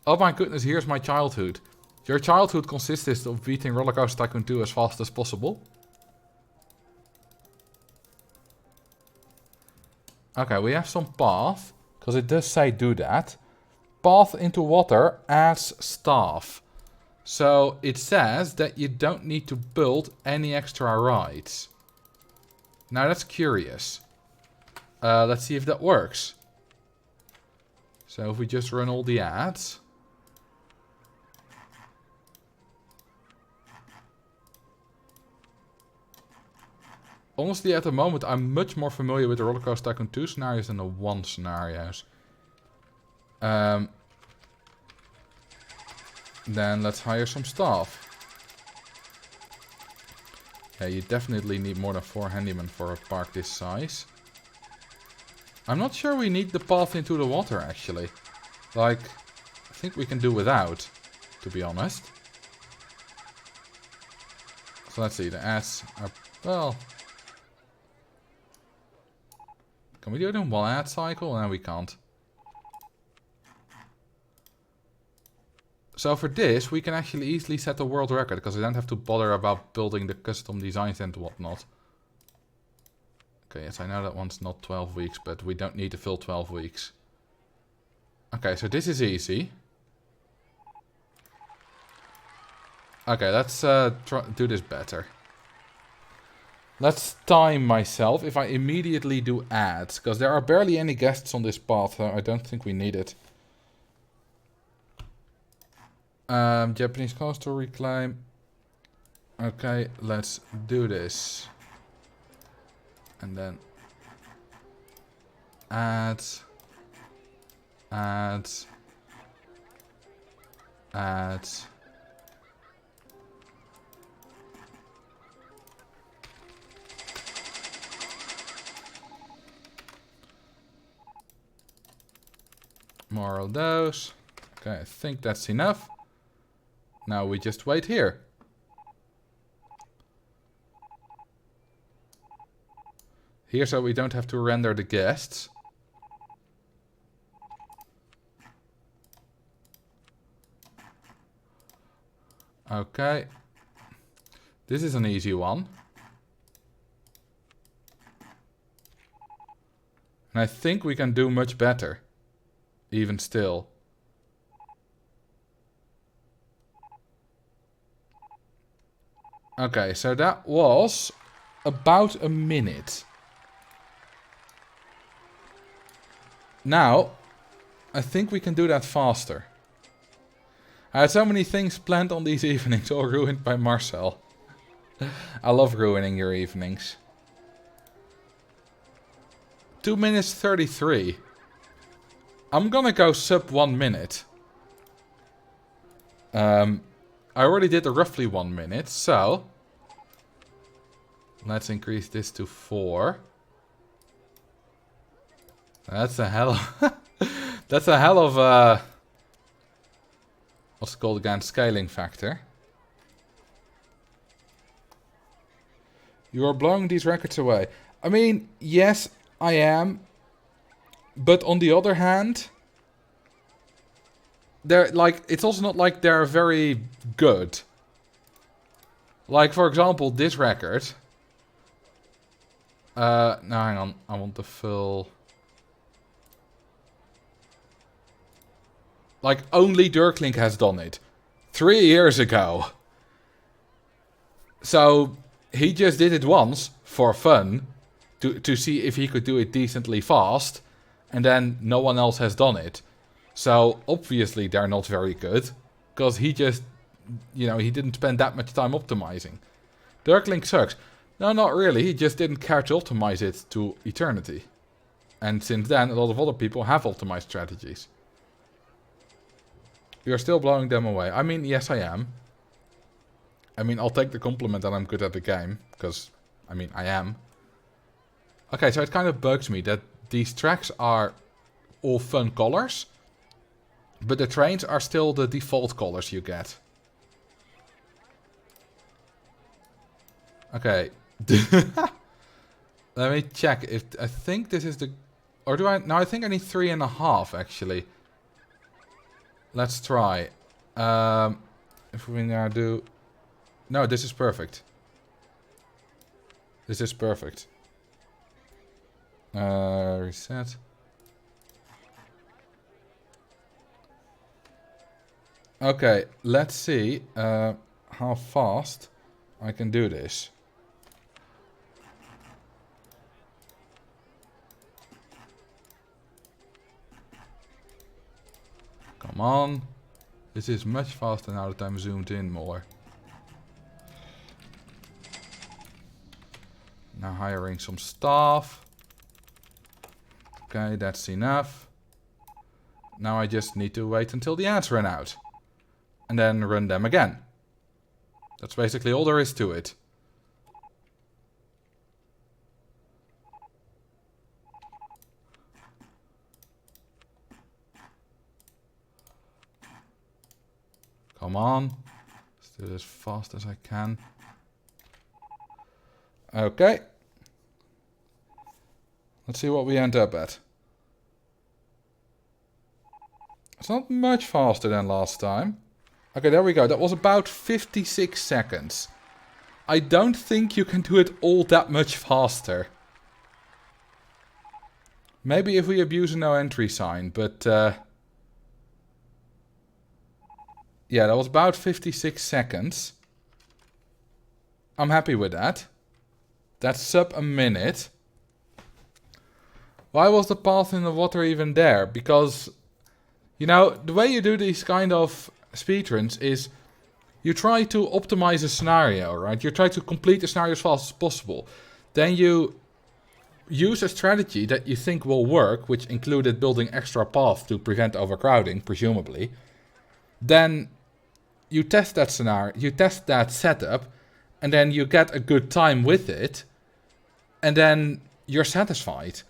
Oh my goodness, here's my childhood. Your childhood consisted of beating Roller Coaster Tycoon 2 as fast as possible. Okay, we have some path, because it does say do that. Path into water adds staff. So it says that you don't need to build any extra rides. Now that's curious. Let's see if that works. So if we just run all the ads. Honestly, at the moment, I'm much more familiar with the Roller Coaster Tycoon 2 scenarios than the 1 scenarios. Then let's hire some staff. Yeah, you definitely need more than 4 handymen for a park this size. I'm not sure we need the path into the water, actually. Like, I think we can do without, to be honest. So let's see, the ads are, well... Can we do it in one ad cycle? No, we can't. So for this, we can actually easily set a world record, because we don't have to bother about building the custom designs and whatnot. Okay, yes, I know that one's not 12 weeks, but we don't need to fill 12 weeks. Okay, so this is easy. Okay, let's do this better. Let's time myself if I immediately do ads, because there are barely any guests on this path, so I don't think we need it. Japanese coastal reclaim. Okay, let's do this. And then ads, ads, ads. More of those. Okay, I think that's enough. Now we just wait here. Here, so we don't have to render the guests. Okay. This is an easy one. And I think we can do much better. Even still. Okay, so that was about a minute. Now, I think we can do that faster. I had so many things planned on these evenings, all ruined by Marcel. I love ruining your evenings. 2 minutes 33. I'm gonna go sub 1 minute. I already did a roughly 1 minute, so let's increase this to 4. That's a hell of that's a hell of what's it called again? Scaling factor. You are blowing these records away. I mean, yes, I am. But on the other hand, they're like, it's also not like they're very good. Like, for example, this record. No, hang on. I want the full. Like, only Dirklink has done it. 3 years ago. So, he just did it once for fun. To see if he could do it decently fast. And then no one else has done it. So, obviously they're not very good. Because he just, you know, he didn't spend that much time optimizing. Dirklink sucks. No, not really. He just didn't care to optimize it to eternity. And since then, a lot of other people have optimized strategies. You're still blowing them away. I mean, yes, I am. I mean, I'll take the compliment that I'm good at the game. Because, I mean, I am. Okay, so it kind of bugs me that these tracks are all fun colors. But the trains are still the default colors you get. Okay. Let me check if I think this is the, or do I? No, I think I need 3.5 actually. Let's try. If we now do, no, this is perfect. This is perfect. Reset. Okay, let's see how fast I can do this. Come on. This is much faster now that I'm zoomed in more. Now hiring some staff. Okay, that's enough. Now I just need to wait until the ads run out. And then run them again. That's basically all there is to it. Come on. Let's do it as fast as I can. Okay. Let's see what we end up at. It's not much faster than last time. Okay, there we go. That was about 56 seconds. I don't think you can do it all that much faster. Maybe if we abuse a no entry sign, but yeah, that was about 56 seconds. I'm happy with that. That's sub a minute. Why was the path in the water even there? Because, you know, the way you do these kind of speedruns is you try to optimize a scenario, right? You try to complete the scenario as fast as possible. Then you use a strategy that you think will work, which included building extra paths to prevent overcrowding, presumably. Then you test that scenario, you test that setup, and then you get a good time with it, and then you're satisfied.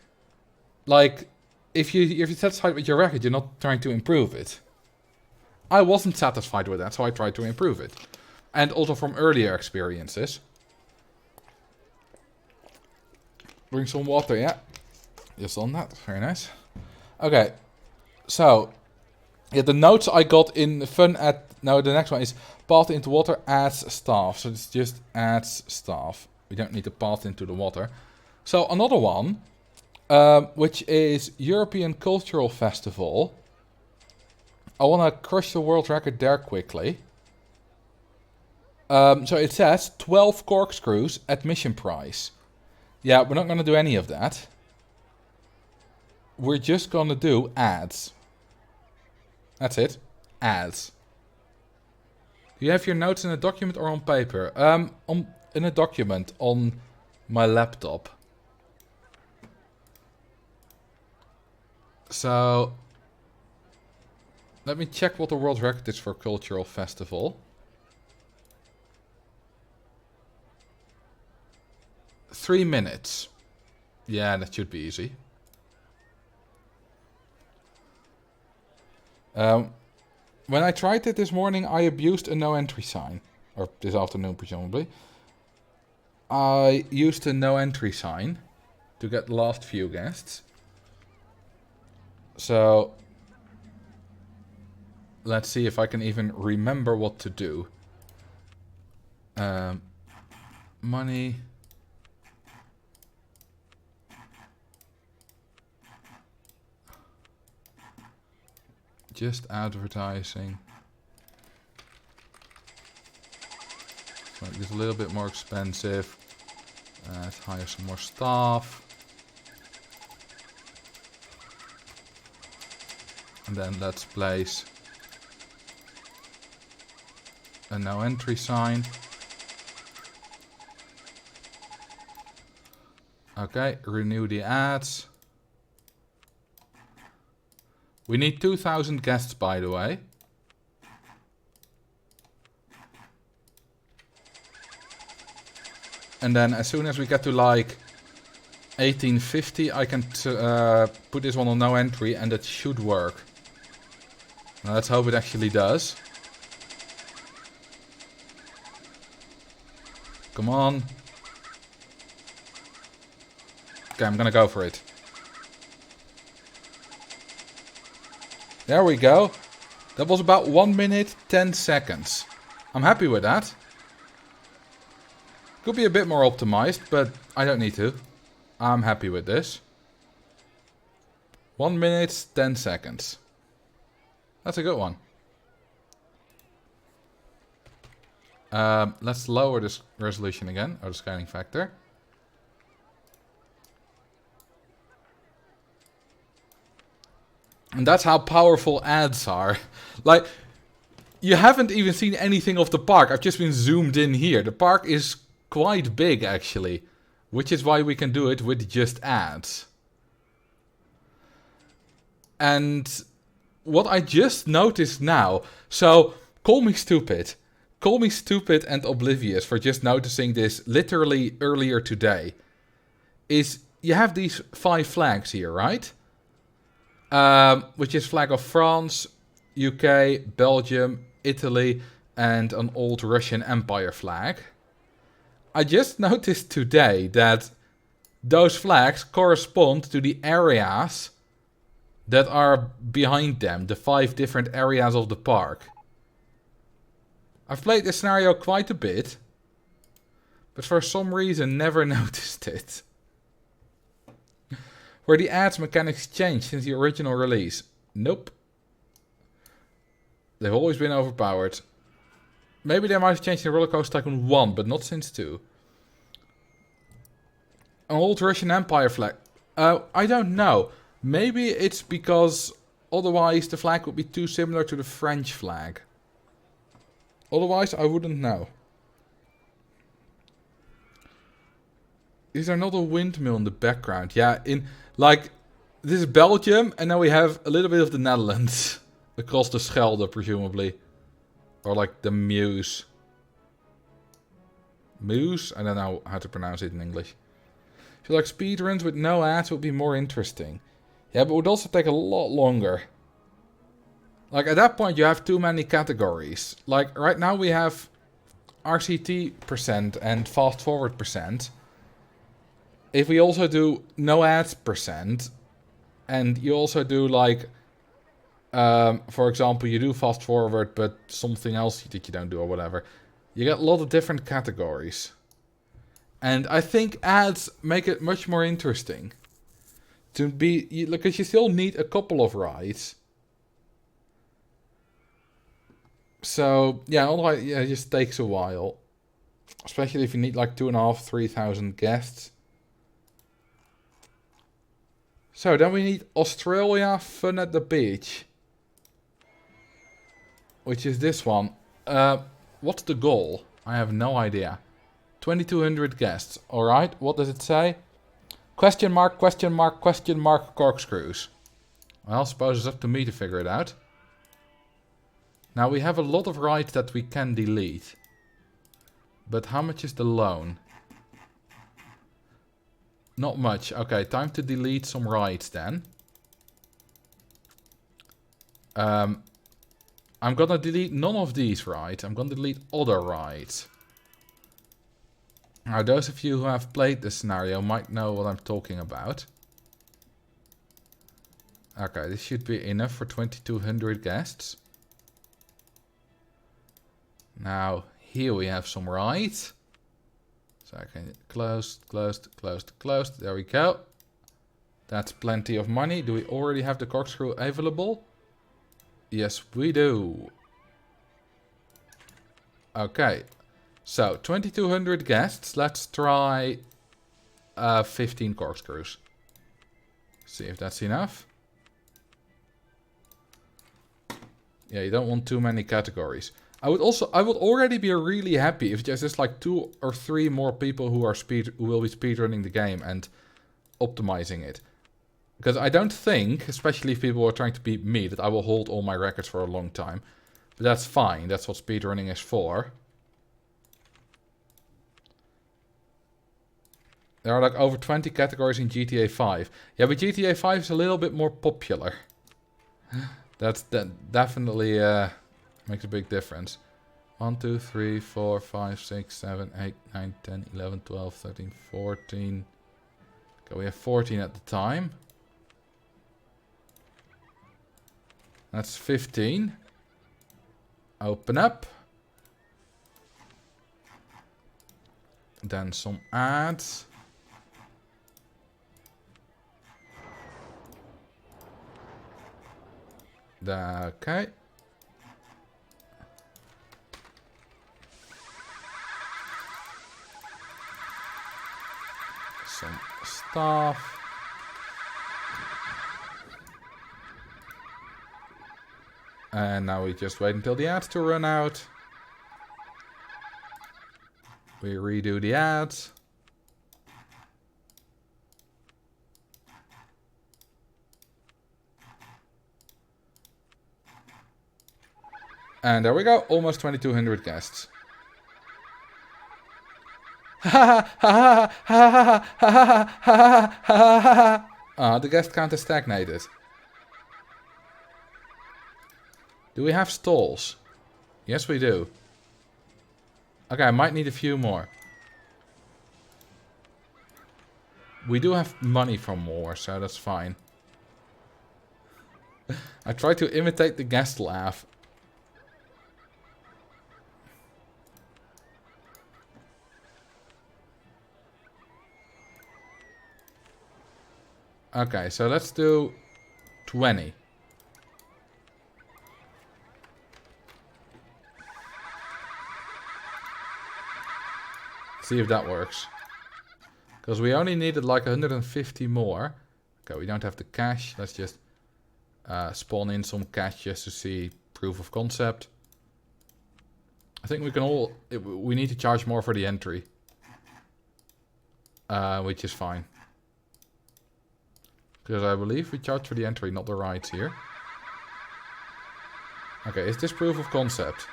Like, if you're satisfied with your record, you're not trying to improve it. I wasn't satisfied with that, so I tried to improve it. And also from earlier experiences. Bring some water, yeah. Just on that, very nice. Okay, so yeah, the notes I got in fun at, now the next one is path into water adds staff. So it's just adds staff. We don't need to path into the water. So another one, which is European Cultural Festival. I want to crush the world record there quickly. So it says 12 corkscrews admission price. Yeah, we're not going to do any of that. We're just going to do ads. That's it. Ads. Do you have your notes in a document or on paper? In a document on my laptop. So, let me check what the world record is for cultural festival. 3 minutes. Yeah, that should be easy. When I tried it this morning, I abused a no entry sign. Or this afternoon, presumably. I used a no entry sign to get the last few guests. So, let's see if I can even remember what to do. Money. Just advertising. Make this a little bit more expensive. Let's hire some more staff. And then let's place a no entry sign. Okay, renew the ads. We need 2,000 guests, by the way. And then as soon as we get to like 1850, I can put this one on no entry and it should work. Now let's hope it actually does. Come on. Okay, I'm gonna go for it. There we go. That was about 1 minute, 10 seconds. I'm happy with that. Could be a bit more optimized, but I don't need to. I'm happy with this. 1 minute, 10 seconds. That's a good one. Let's lower this resolution again, or the scaling factor. And that's how powerful ads are. Like, you haven't even seen anything of the park. I've just been zoomed in here. The park is quite big, actually. Which is why we can do it with just ads. And what I just noticed now... So, call me stupid. Call me stupid and oblivious for just noticing this literally earlier today. Is, you have these 5 flags here, right? Which is flag of France, UK, Belgium, Italy, and an old Russian Empire flag. I just noticed today that those flags correspond to the areas that are behind them, the 5 different areas of the park. I've played this scenario quite a bit, but for some reason never noticed it. Were the ads mechanics changed since the original release? Nope. They've always been overpowered. Maybe they might have changed in Roller Coaster Tycoon 1, but not since 2. An old Russian Empire flag. I don't know. Maybe it's because otherwise the flag would be too similar to the French flag. Otherwise, I wouldn't know. Is there not a windmill in the background? Yeah, like, this is Belgium, and then we have a little bit of the Netherlands. Across the Schelde, presumably. Or like the Meuse. Meuse? I don't know how to pronounce it in English. I feel like speedruns with no ads would be more interesting. Yeah, but it would also take a lot longer. Like, at that point, you have too many categories. Like, right now we have RCT% and fast forward %. If we also do no ads %, and you also do like, for example, you do fast forward, but something else that you don't do or whatever, you get a lot of different categories. And I think ads make it much more interesting. To be, because you still need a couple of rides. So, yeah, otherwise, yeah, it just takes a while. Especially if you need like 2,500, 3,000 guests. So, then we need Australia Fun at the Beach. Which is this one. What's the goal? I have no idea. 2,200 guests. Alright, what does it say? Question mark, question mark, question mark, corkscrews. Well, I suppose it's up to me to figure it out. Now we have a lot of rides that we can delete. But how much is the loan? Not much. Okay, time to delete some rides then. I'm gonna delete none of these rides. I'm gonna delete other rides. Now, those of you who have played this scenario might know what I'm talking about. Okay, this should be enough for 2200 guests. Now, here we have some rides. So I can closed. There we go. That's plenty of money. Do we already have the corkscrew available? Yes, we do. Okay. So, 2200 guests. Let's try 15 corkscrews. See if that's enough. Yeah, you don't want too many categories. I would already be really happy if there's just like 2 or 3 more people who will be speedrunning the game and optimizing it. Because I don't think, especially if people are trying to beat me, that I will hold all my records for a long time. But that's fine, that's what speedrunning is for. There are like over 20 categories in GTA 5. Yeah, but GTA 5 is a little bit more popular. That definitely makes a big difference. 1, 2, 3, 4, 5, 6, 7, 8, 9, 10, 11, 12, 13, 14. Okay, we have 14 at the time. That's 15. Open up. Then some ads. Okay. Some stuff. And now we just wait until the ads to run out. We redo the ads. And there we go, almost 2200 guests. The guest count is stagnated. Do we have stalls? Yes, we do. Okay, I might need a few more. We do have money for more, so that's fine. I tried to imitate the guest laugh. Okay, so let's do 20. See if that works. Because we only needed like 150 more. Okay, we don't have the cash. Let's just spawn in some cash just to see proof of concept. I think we can all... we need to charge more for the entry. Which is fine. Because I believe we charge for the entry, not the rides here. Okay, is this proof of concept?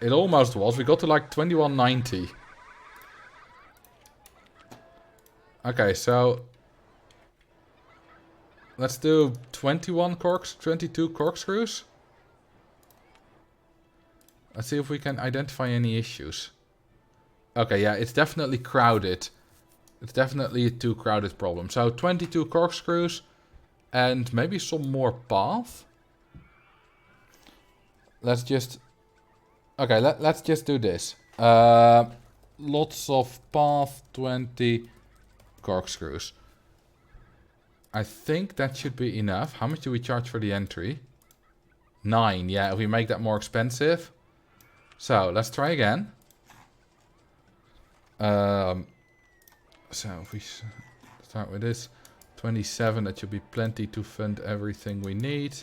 It almost was. We got to like 2190. Okay, so... let's do 22 corkscrews. Let's see if we can identify any issues. Okay, yeah, it's definitely crowded. It's definitely a too crowded problem. So 22 corkscrews and maybe some more path. Let's just... okay, let's just do this. Lots of path, 20 corkscrews. I think that should be enough. How much do we charge for the entry? 9, yeah, if we make that more expensive. So, let's try again. So, if we start with this. 27, that should be plenty to fund everything we need.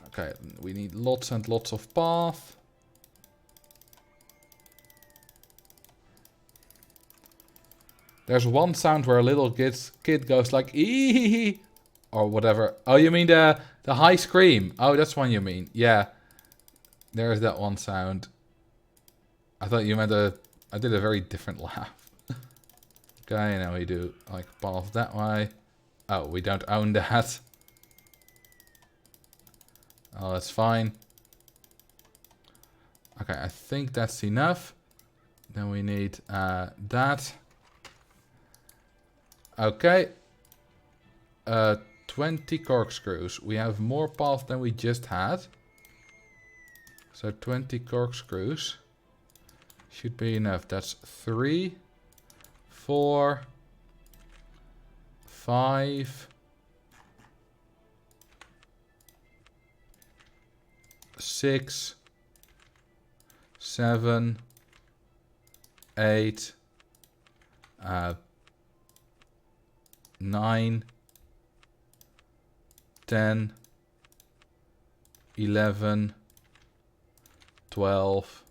Okay, we need lots and lots of path. There's one sound where a little kid goes like ee or whatever. Oh, you mean the high scream? Oh, that's one you mean. Yeah. There's that one sound. I thought you meant I did a very different laugh. Okay, now we do like path that way. Oh, we don't own that. Oh, that's fine. Okay, I think that's enough. Then we need that. Okay. 20 corkscrews. We have more paths than we just had. So 20 corkscrews should be enough. That's 3, 4, 5, 6, 7, 8, 9, 10, 11, 12,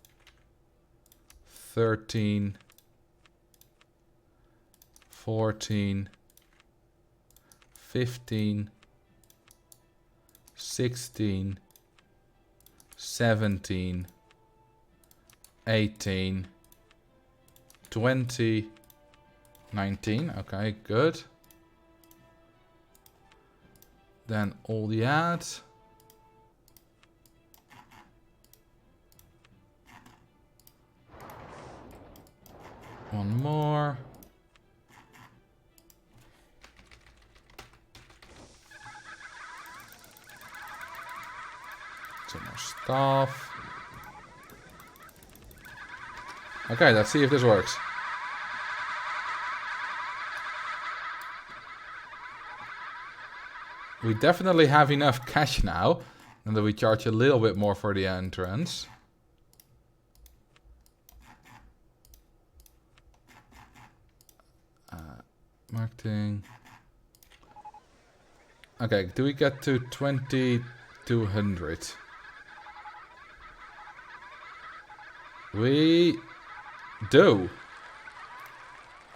13, 14, 15, 16, 17, 18, 20, 19. Okay, good. Then all the ads. One more. Some more stuff. Okay, let's see if this works. We definitely have enough cash now, and that we charge a little bit more for the entrance. Marketing. Okay, do we get to 2200? We do.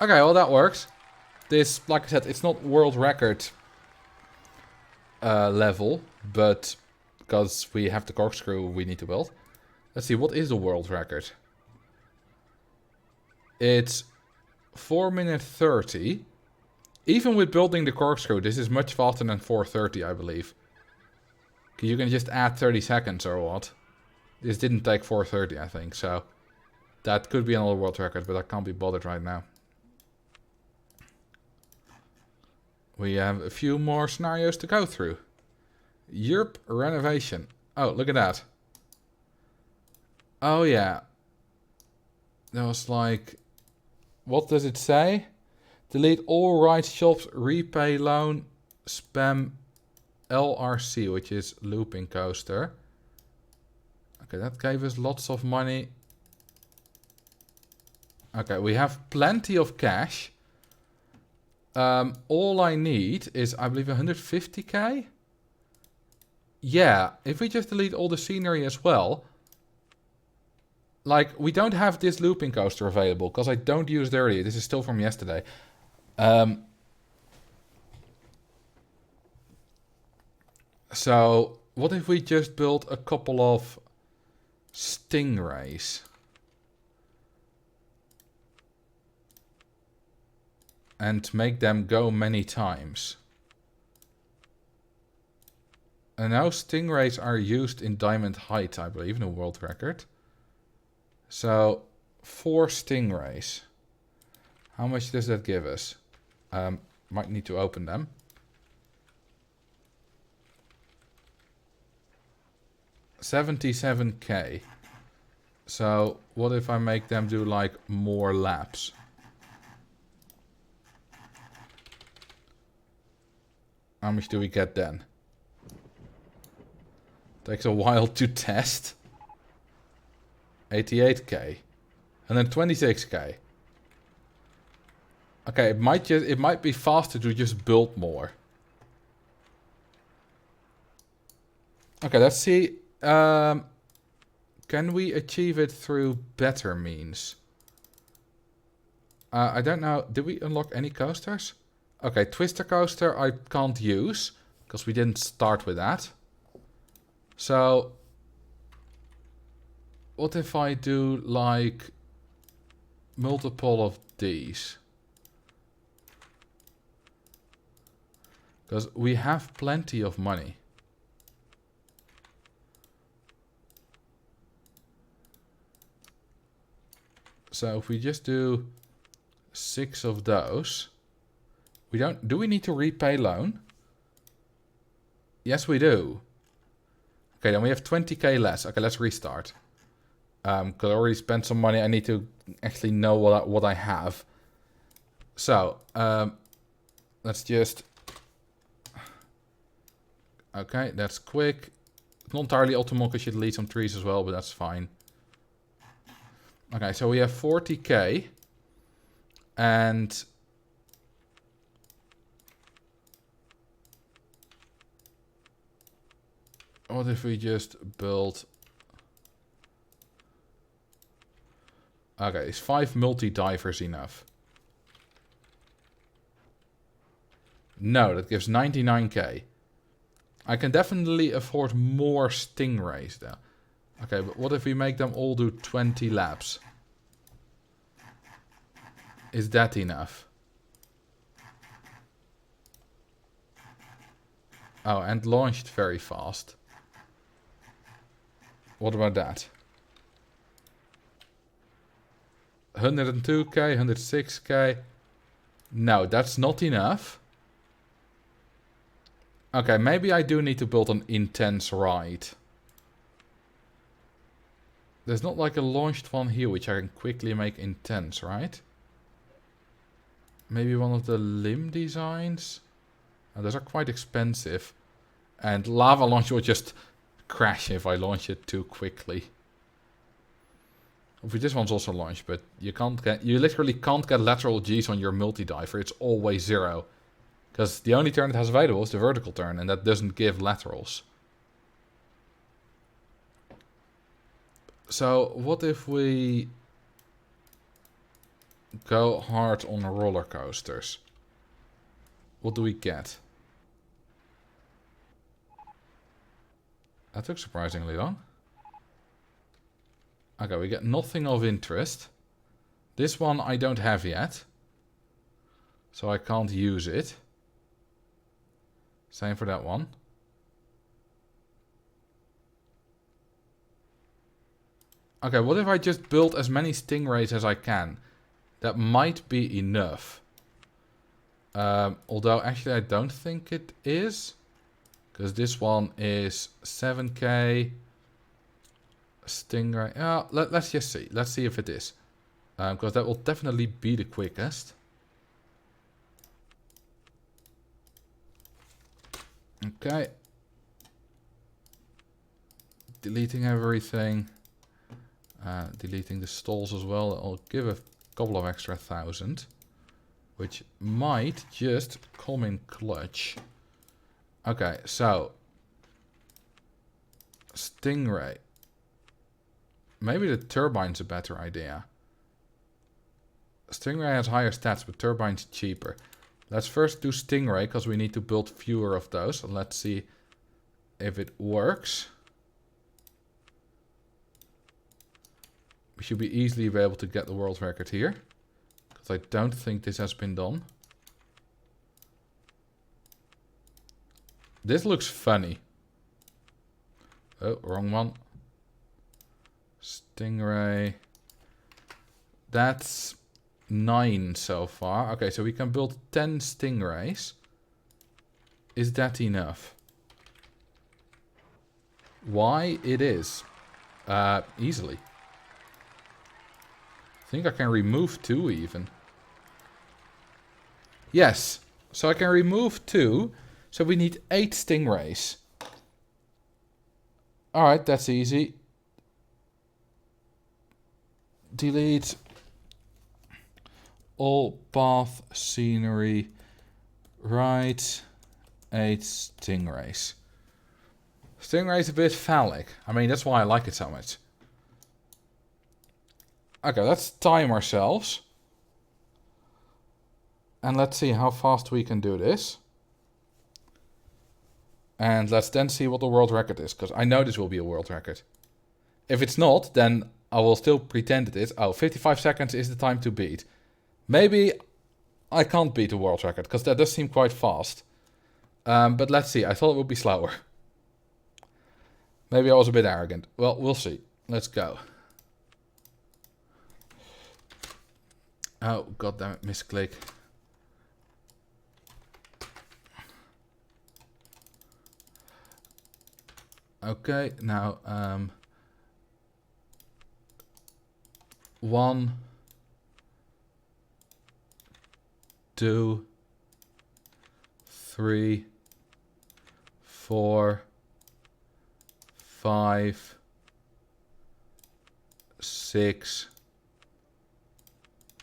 Okay, well that works. This, like I said, it's not world record level, but because we have the corkscrew we need to build. Let's see, what is the world record? It's 4 minutes 30. Even with building the corkscrew, this is much faster than 4:30, I believe. You can just add 30 seconds or what. This didn't take 4:30, I think, so that could be another world record, but I can't be bothered right now. We have a few more scenarios to go through. Europe renovation. Oh, look at that. Oh yeah. That was like... What does it say? Delete all rights shops, repay loan, spam LRC, which is looping coaster. Okay, that gave us lots of money. Okay, we have plenty of cash. All I need is, I believe, 150k? Yeah, if we just delete all the scenery as well. Like, we don't have this looping coaster available, because I don't use it earlier. This is still from yesterday. So, what if we just build a couple of stingrays? And make them go many times. And now stingrays are used in Diamond Height, I believe, in a world record. So, 4 stingrays. How much does that give us? Might need to open them. $77k. So, what if I make them do like more laps? How much do we get then? Takes a while to test. 88k. And then 26k. Okay, it might be faster to just build more. Okay, let's see. Can we achieve it through better means? I don't know. Did we unlock any coasters? Okay, Twister Coaster I can't use. Because we didn't start with that. So... what if I do, like... multiple of these? Because we have plenty of money. So if we just do 6 of those, we don't. Do we need to repay loan? Yes, we do. Okay, then we have 20k less. Okay, let's restart. Because I already spent some money. I need to actually know what I have. So let's just. Okay, that's quick. Not entirely optimal because you delete some trees as well, but that's fine. Okay, so we have 40k. And... what if we just build... okay, is 5 multi-divers enough? No, that gives 99k. I can definitely afford more stingrays though. Okay, but what if we make them all do 20 laps? Is that enough? Oh, and launched very fast. What about that? 102k, 106k. No, that's not enough. Okay, maybe I do need to build an intense ride. There's not like a launched one here, which I can quickly make intense, right? Maybe one of the limb designs? Oh, those are quite expensive. And lava launch will just crash if I launch it too quickly. Obviously, this one's also launched, but you literally can't get lateral G's on your multi-diver. It's always 0. Because the only turn it has available is the vertical turn, and that doesn't give laterals. So, what if we go hard on roller coasters? What do we get? That took surprisingly long. Okay, we get nothing of interest. This one I don't have yet. So I can't use it. Same for that one. Okay, what if I just build as many stingrays as I can? That might be enough. Although actually I don't think it is. Because this one is 7k. Stingray. Let's just see. Let's see if it is. Because that will definitely be the quickest. Okay. Deleting everything. Deleting the stalls as well. I'll give a couple of extra 1,000. Which might just come in clutch. Okay, so. Stingray. Maybe the turbine's a better idea. Stingray has higher stats, but turbine's cheaper. Let's first do Stingray, because we need to build fewer of those. And let's see if it works. We should be easily able to get the world record here. Because I don't think this has been done. This looks funny. Oh, wrong one. Stingray. That's 9 so far. Okay, so we can build 10 stingrays. Is that enough? Why? It is. Easily. I think I can remove 2 even. Yes. So I can remove 2. So we need 8 stingrays. Alright, that's easy. Delete all path scenery. Right. 8 stingrays. Stingray's a bit phallic. I mean, that's why I like it so much. Okay, let's time ourselves. And let's see how fast we can do this. And let's then see what the world record is, because I know this will be a world record. If it's not, then I will still pretend it is. Oh, 55 seconds is the time to beat. Maybe I can't beat the world record, because that does seem quite fast. But let's see, I thought it would be slower. Maybe I was a bit arrogant. Well, we'll see. Let's go. Oh, goddammit, misclick. Okay, now, 1, 2, 3, 4, 5, 6,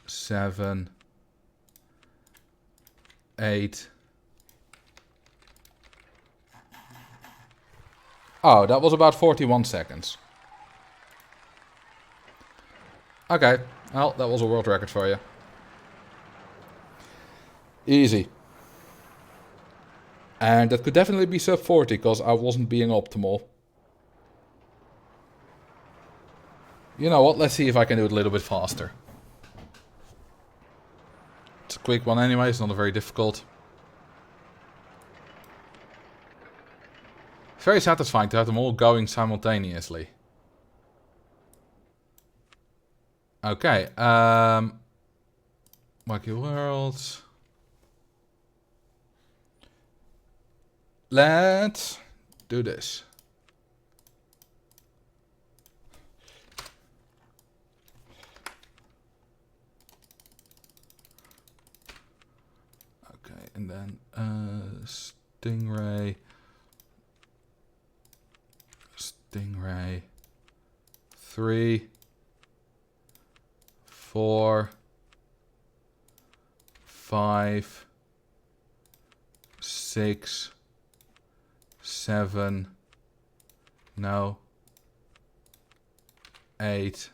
7, 8. Oh, that was about 41 seconds. Okay, well, that was a world record for you. Easy. And that could definitely be sub 40, because I wasn't being optimal. You know what, let's see if I can do it a little bit faster. It's a quick one anyway, it's not very difficult. It's very satisfying to have them all going simultaneously. Okay, Wacky Worlds. Let's do this. Okay, and then Stingray. Stingray. 3, 4, 5, 6, 7, no, 8.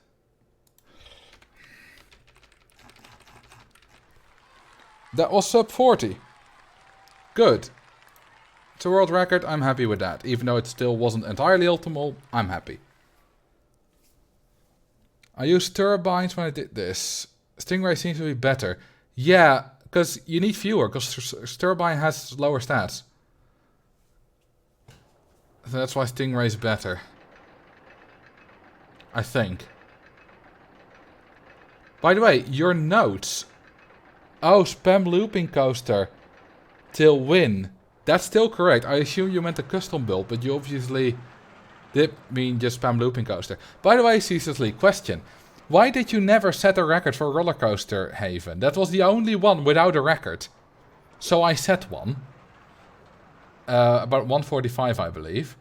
That was sub 40. Good. It's a world record, I'm happy with that. Even though it still wasn't entirely optimal, I'm happy. I used turbines when I did this. Stingray seems to be better. Yeah, because you need fewer, because turbine has lower stats. So that's why Stingray is better. I think. By the way, your notes. Oh, spam looping coaster. Till win. That's still correct. I assume you meant a custom build, but you obviously did mean just spam looping coaster. By the way, Ceaselessly, question. Why did you never set a record for Roller Coaster Haven? That was the only one without a record. So I set one. About 145, I believe.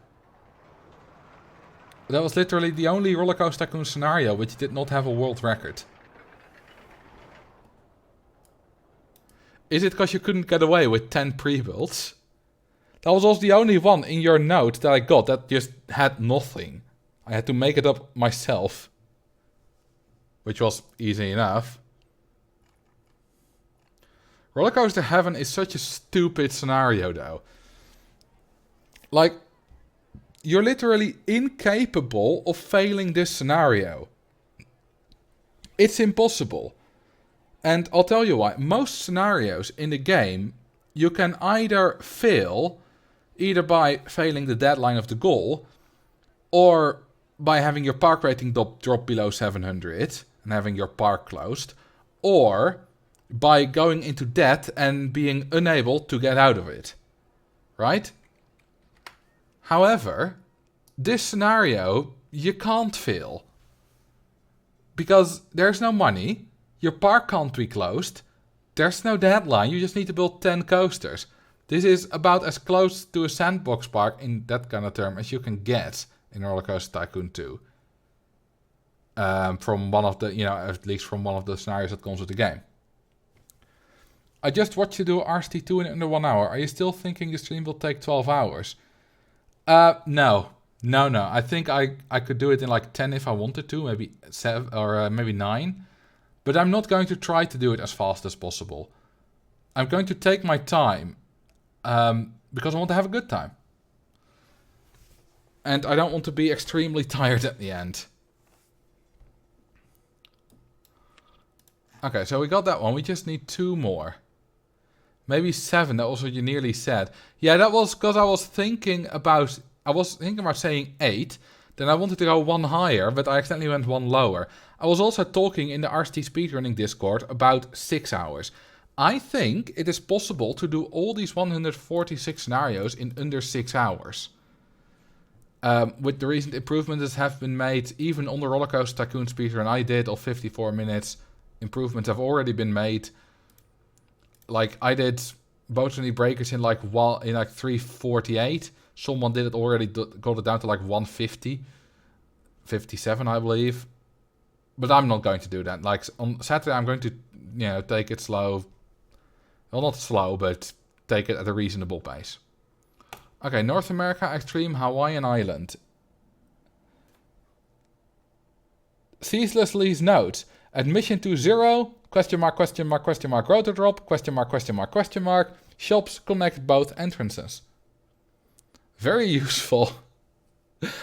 That was literally the only Roller Coaster Tycoon scenario which did not have a world record. Is it because you couldn't get away with 10 pre-builds? That was also the only one in your note that I got that just had nothing. I had to make it up myself. Which was easy enough. Roller Coaster Heaven is such a stupid scenario though. Like, you're literally incapable of failing this scenario. It's impossible. And I'll tell you why. Most scenarios in the game, you can either fail, either by failing the deadline of the goal, or by having your park rating drop below 700 and having your park closed, or by going into debt and being unable to get out of it. Right? However, this scenario, you can't fail. Because there's no money, your park can't be closed, there's no deadline, you just need to build 10 coasters. This is about as close to a sandbox park in that kind of term as you can get in Roller Coaster Tycoon 2. From one of the, at least from one of the scenarios that comes with the game. I just watched you do RCT2 in under 1 hour. Are you still thinking the stream will take 12 hours? No. I think I could do it in like 10 if I wanted to, maybe 7 or maybe 9. But I'm not going to try to do it as fast as possible. I'm going to take my time. Because I want to have a good time. And I don't want to be extremely tired at the end. Okay, so we got that one. We just need 2 more. Maybe 7, that was what you nearly said. Yeah, that was because I was thinking about saying 8. Then I wanted to go 1 higher, but I accidentally went 1 lower. I was also talking in the RCT Speedrunning Discord about 6 hours. I think it is possible to do all these 146 scenarios in under 6 hours. With the recent improvements that have been made, even on the Rollercoaster Tycoon speedrun I did of 54 minutes, improvements have already been made. Like, I did Botany Breakers in like 3:48. Someone did it already, got it down to like 1:50. 57, I believe. But I'm not going to do that. Like, on Saturday, I'm going to, take it slow. Well, not slow, but take it at a reasonable pace. Okay, North America Extreme Hawaiian Island. Ceaselessly's notes. Admission to 0, question mark, rotor drop, question mark. Shops connect both entrances. Very useful.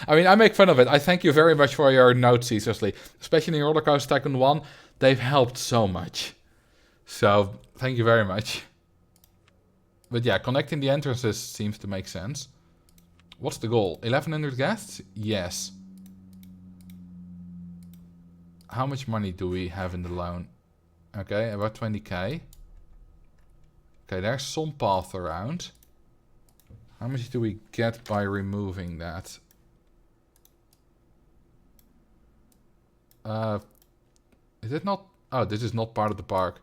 I mean, I make fun of it. I thank you very much for your notes, Ceaselessly. Especially in Rollercoaster Tycoon 1. They've helped so much. So, thank you very much. But yeah, connecting the entrances seems to make sense. What's the goal? 1,100 guests? Yes. How much money do we have in the loan? Okay, about 20k. Okay, there's some path around. How much do we get by removing that? Is it not? Oh, this is not part of the park.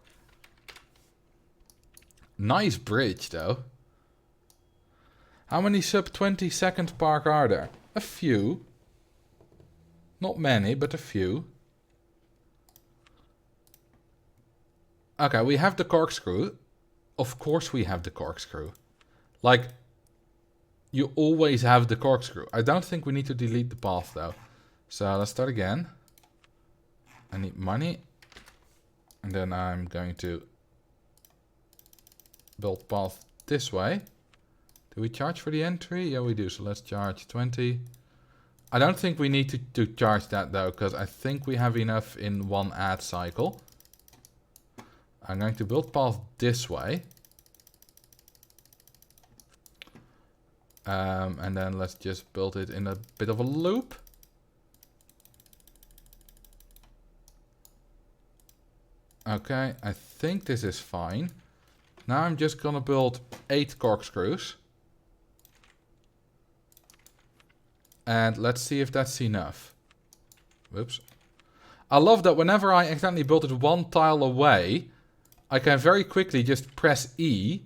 Nice bridge, though. How many sub 20 second park are there? A few. Not many, but a few. Okay, we have the corkscrew. Of course we have the corkscrew. Like, you always have the corkscrew. I don't think we need to delete the path, though. So let's start again. I need money. And then I'm going to build path this way. Do we charge for the entry? Yeah, we do. So let's charge 20. I don't think we need to charge that, though, because I think we have enough in one ad cycle. I'm going to build path this way. And then let's just build it in a bit of a loop. Okay, I think this is fine. Now I'm just gonna build 8 corkscrews. And let's see if that's enough. Whoops. I love that whenever I accidentally build it 1 tile away, I can very quickly just press E,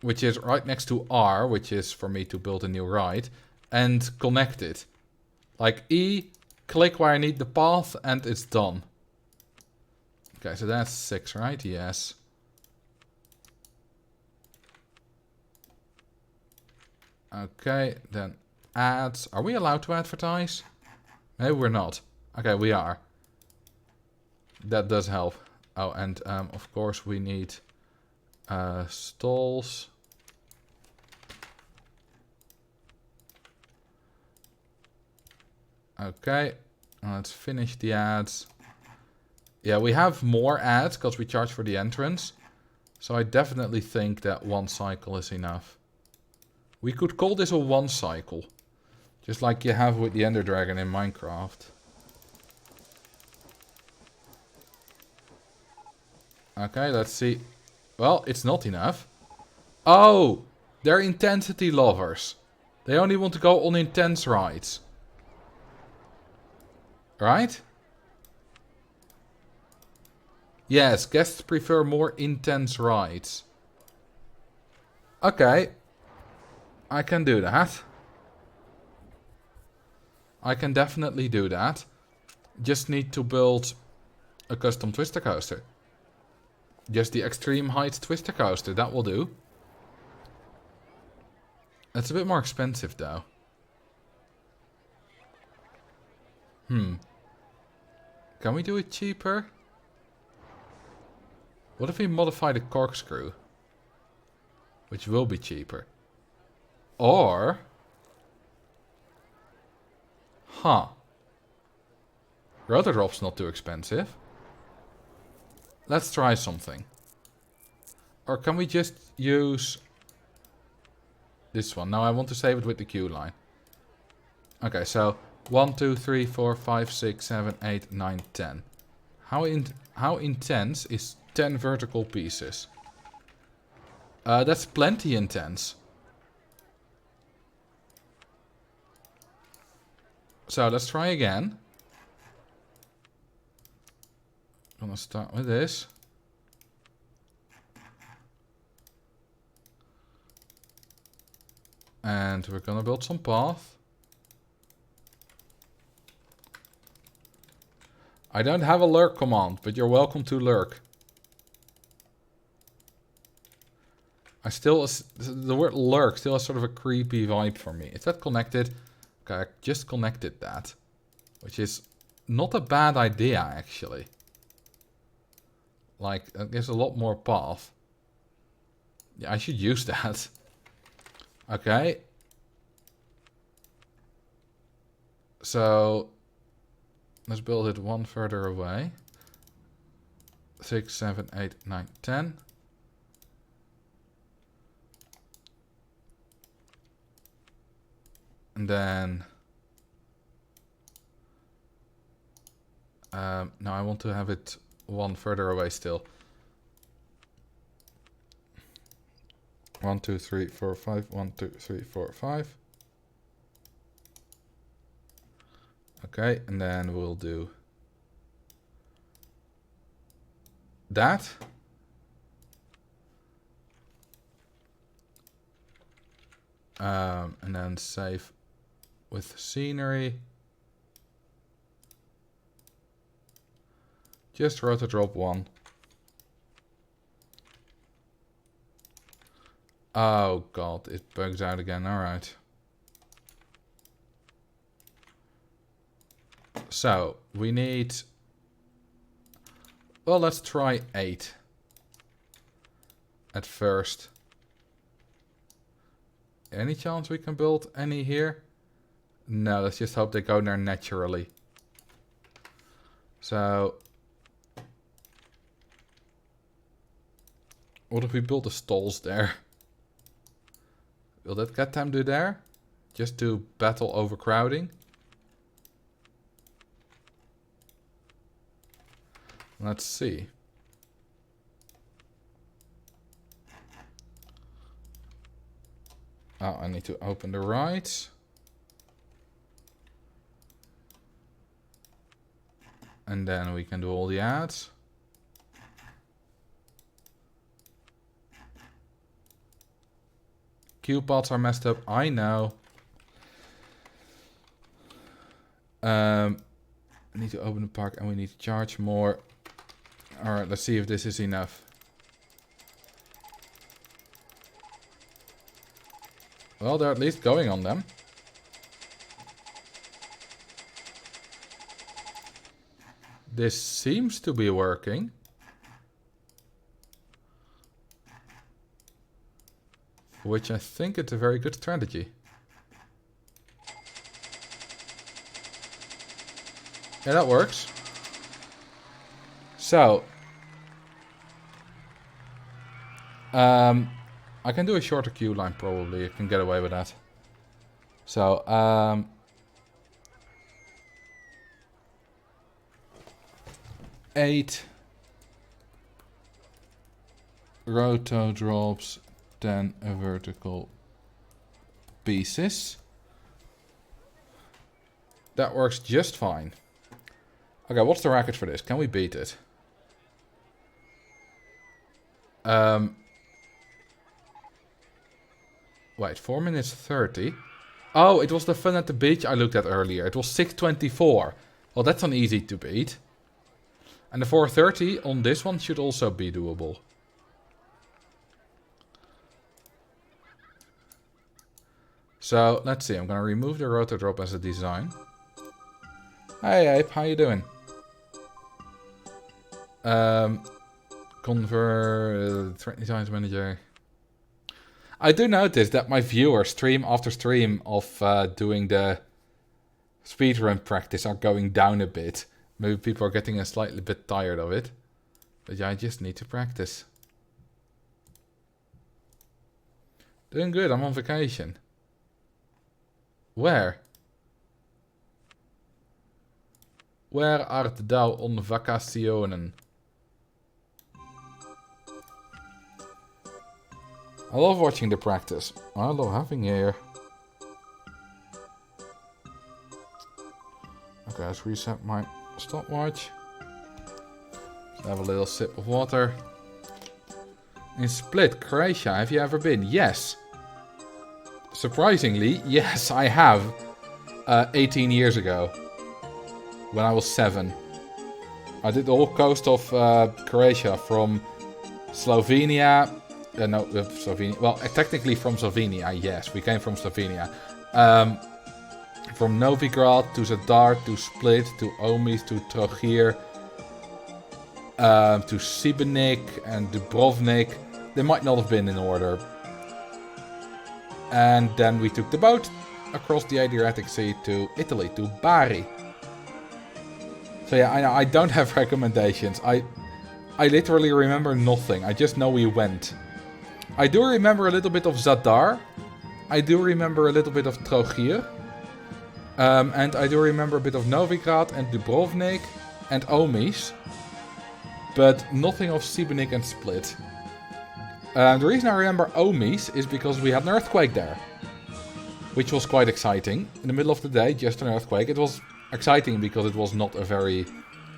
which is right next to R, which is for me to build a new ride, and connect it. Like E, click where I need the path, and it's done. Okay, so that's 6, right? Yes. Okay, then ads. Are we allowed to advertise? Maybe we're not. Okay, we are. That does help. Oh, and of course we need stalls. Okay, let's finish the ads. Yeah, we have more ads because we charge for the entrance. So I definitely think that 1 cycle is enough. We could call this a 1 cycle. Just like you have with the Ender Dragon in Minecraft. Okay, let's see. Well, it's not enough. Oh, they're intensity lovers. They only want to go on intense rides. Right? Yes, guests prefer more intense rides. Okay. I can do that. I can definitely do that. Just need to build a custom twister coaster. Just the extreme height twister coaster, that will do. It's a bit more expensive though. Can we do it cheaper? What if we modify the corkscrew? Which will be cheaper. Or... Huh. Rotor drop's not too expensive. Let's try something. Or can we just use... this one? No, I want to save it with the queue line. Okay, so 1, 2, 3, 4, 5, 6, 7, 8, 9, 10. How intense is 10 vertical pieces? That's plenty intense. So let's try again. I'm gonna start with this. And we're gonna build some path. I don't have a lurk command, but you're welcome to lurk. The word lurk still has sort of a creepy vibe for me. Is that connected? Okay, I just connected that. Which is not a bad idea, actually. Like, that gives a lot more path. Yeah, I should use that. Okay. So, let's build it one further away. 6, 7, 8, 9, 10. And then... no, I want to have it one further away still. 1, 2, 3, 4, 5. 1, 2, 3, 4, 5. Okay, and then we'll do that. And then save with scenery. Just rotor drop 1. Oh god, it bugs out again. Alright. So, we need... well, let's try 8. At first. Any chance we can build any here? No, let's just hope they go there naturally. So... what if we build the stalls there? Will that get them to there? Just to battle overcrowding? Let's see. Oh, I need to open the rights. And then we can do all the ads. Queue pods are messed up, I know. I need to open the park and we need to charge more. Alright, let's see if this is enough. Well, they're at least going on them. This seems to be working. Which I think it's a very good strategy. Yeah, that works. So. I can do a shorter queue line probably. I can get away with that. So, 8 roto drops, 10 vertical pieces. That works just fine. Okay, what's the racket for this? Can we beat it? Wait, 4 minutes 30. Oh, it was the fun at the beach I looked at earlier. It was 6:24. Well, that's not easy to beat. And the 4:30 on this one should also be doable. So, let's see. I'm gonna remove the rotor drop as a design. Hey Ape, how you doing? Threat Design Manager. I do notice that my viewers, stream after stream of doing the speedrun practice, are going down a bit. Maybe people are getting a slightly bit tired of it. But yeah, I just need to practice. Doing good, I'm on vacation. Where? Where art thou on vacationen? I love watching the practice. I love having here. Okay, let's reset my stopwatch. Let's have a little sip of water. In Split, Croatia, have you ever been? Yes. Surprisingly, yes, I have. 18 years ago. When I was 7. I did the whole coast of Croatia from Slovenia. Slovenia. Well, technically from Slovenia, yes. We came from Slovenia. From Novigrad to Zadar to Split to Omis to Trogir to Šibenik and Dubrovnik. They might not have been in order. And then we took the boat across the Adriatic Sea to Italy, to Bari. So yeah, I don't have recommendations. I literally remember nothing. I just know we went. I do remember a little bit of Zadar. I do remember a little bit of Trogir. And I do remember a bit of Novigrad and Dubrovnik and Omis. But nothing of Šibenik and Split. The reason I remember Omis is because we had an earthquake there. Which was quite exciting. In the middle of the day, just an earthquake. It was exciting because it was not a very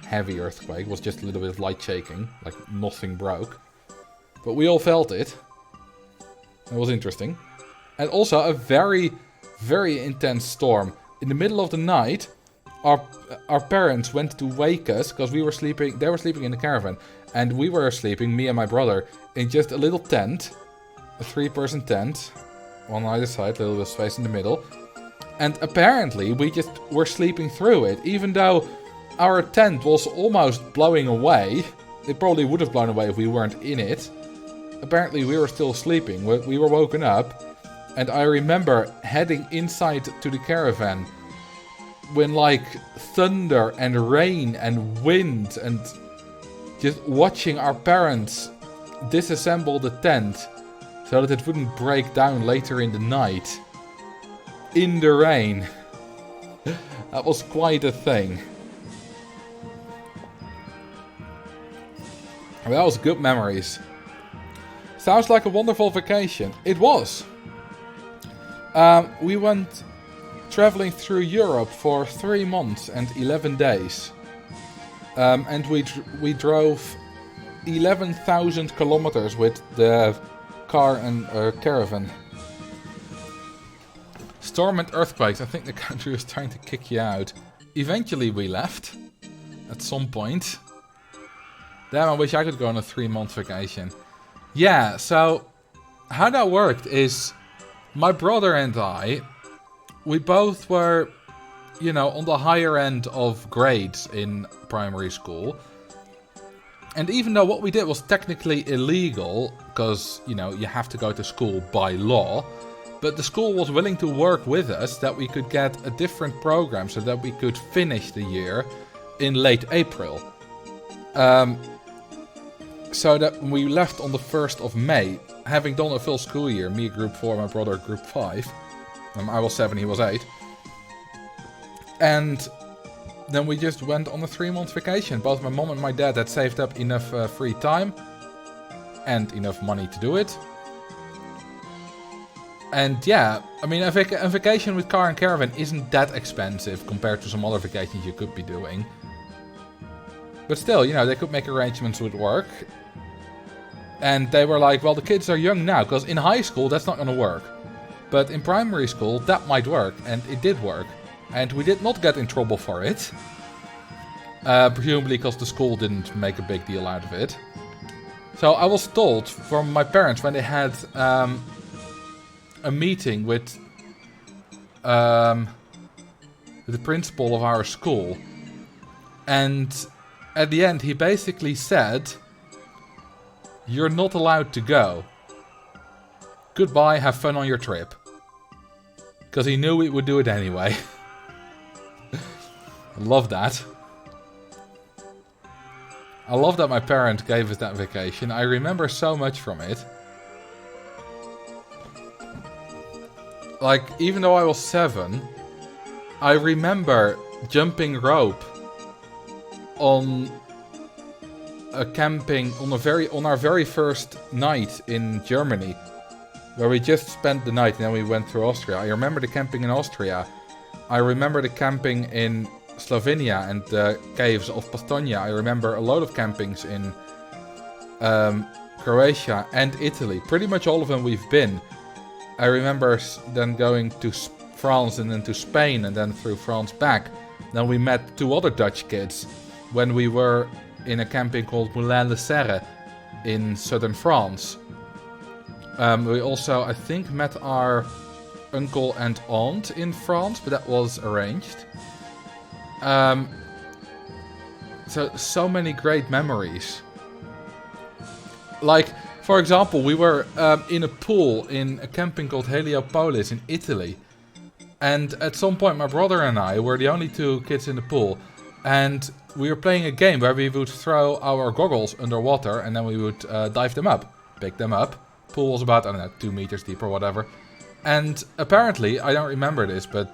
heavy earthquake. It was just a little bit of light shaking. Like nothing broke. But we all felt it. It was interesting. And also a very, very intense storm. In the middle of the night, our parents went to wake us because we were sleeping. They were sleeping in the caravan. And we were sleeping, me and my brother, in just a little tent. A 3-person tent. One on either side, a little bit of space in the middle. And apparently we just were sleeping through it. Even though our tent was almost blowing away. It probably would have blown away if we weren't in it. Apparently we were still sleeping. We were woken up. And I remember heading inside to the caravan. When like thunder and rain and wind. And just watching our parents disassemble the tent. So that it wouldn't break down later in the night. In the rain. That was quite a thing. That was good memories. Sounds like a wonderful vacation. It was. We went traveling through Europe for 3 months and 11 days. And we drove 11,000 kilometers with the car and caravan. Storm and earthquakes. I think the country was trying to kick you out. Eventually we left. At some point. Damn, I wish I could go on a 3-month vacation. Yeah, so how that worked is my brother and I, we both were, you know, on the higher end of grades in primary school. And even though what we did was technically illegal, because, you know, you have to go to school by law, but the school was willing to work with us that we could get a different program so that we could finish the year in late April. So that we left on the 1st of May, having done a full school year, me group 4, my brother group 5. I was 7, he was 8. And then we just went on a 3-month vacation. Both my mom and my dad had saved up enough free time and enough money to do it. And yeah, I mean, a vacation with car and caravan isn't that expensive compared to some other vacations you could be doing. But still, you know, they could make arrangements with work. And they were like, well, the kids are young now, because in high school that's not going to work. But in primary school, that might work, and it did work. And we did not get in trouble for it. Presumably because the school didn't make a big deal out of it. So I was told from my parents when they had a meeting with the principal of our school. And at the end he basically said, You're not allowed to go. Goodbye, have fun on your trip. Because he knew we would do it anyway. I love that. I love that my parents gave us that vacation. I remember so much from it. Like, even though I was 7, I remember jumping rope on a camping on our very first night in Germany, where we just spent the night and then we went through Austria. I remember the camping in Austria. I remember the camping in Slovenia and the caves of Pastonia. I remember a lot of campings in Croatia and Italy. Pretty much all of them we've been. I remember then going to France and then to Spain and then through France back. Then we met 2 other Dutch kids when we were in a camping called Moulins-le-Serre in southern France. We also, I think, met our uncle and aunt in France, but that was arranged. So many great memories. Like, for example, we were in a pool in a camping called Heliopolis in Italy. And at some point my brother and I were the only 2 kids in the pool. And we were playing a game where we would throw our goggles underwater and then we would dive them up, pick them up. Pool was about, I don't know, 2 meters deep or whatever. And apparently, I don't remember this, but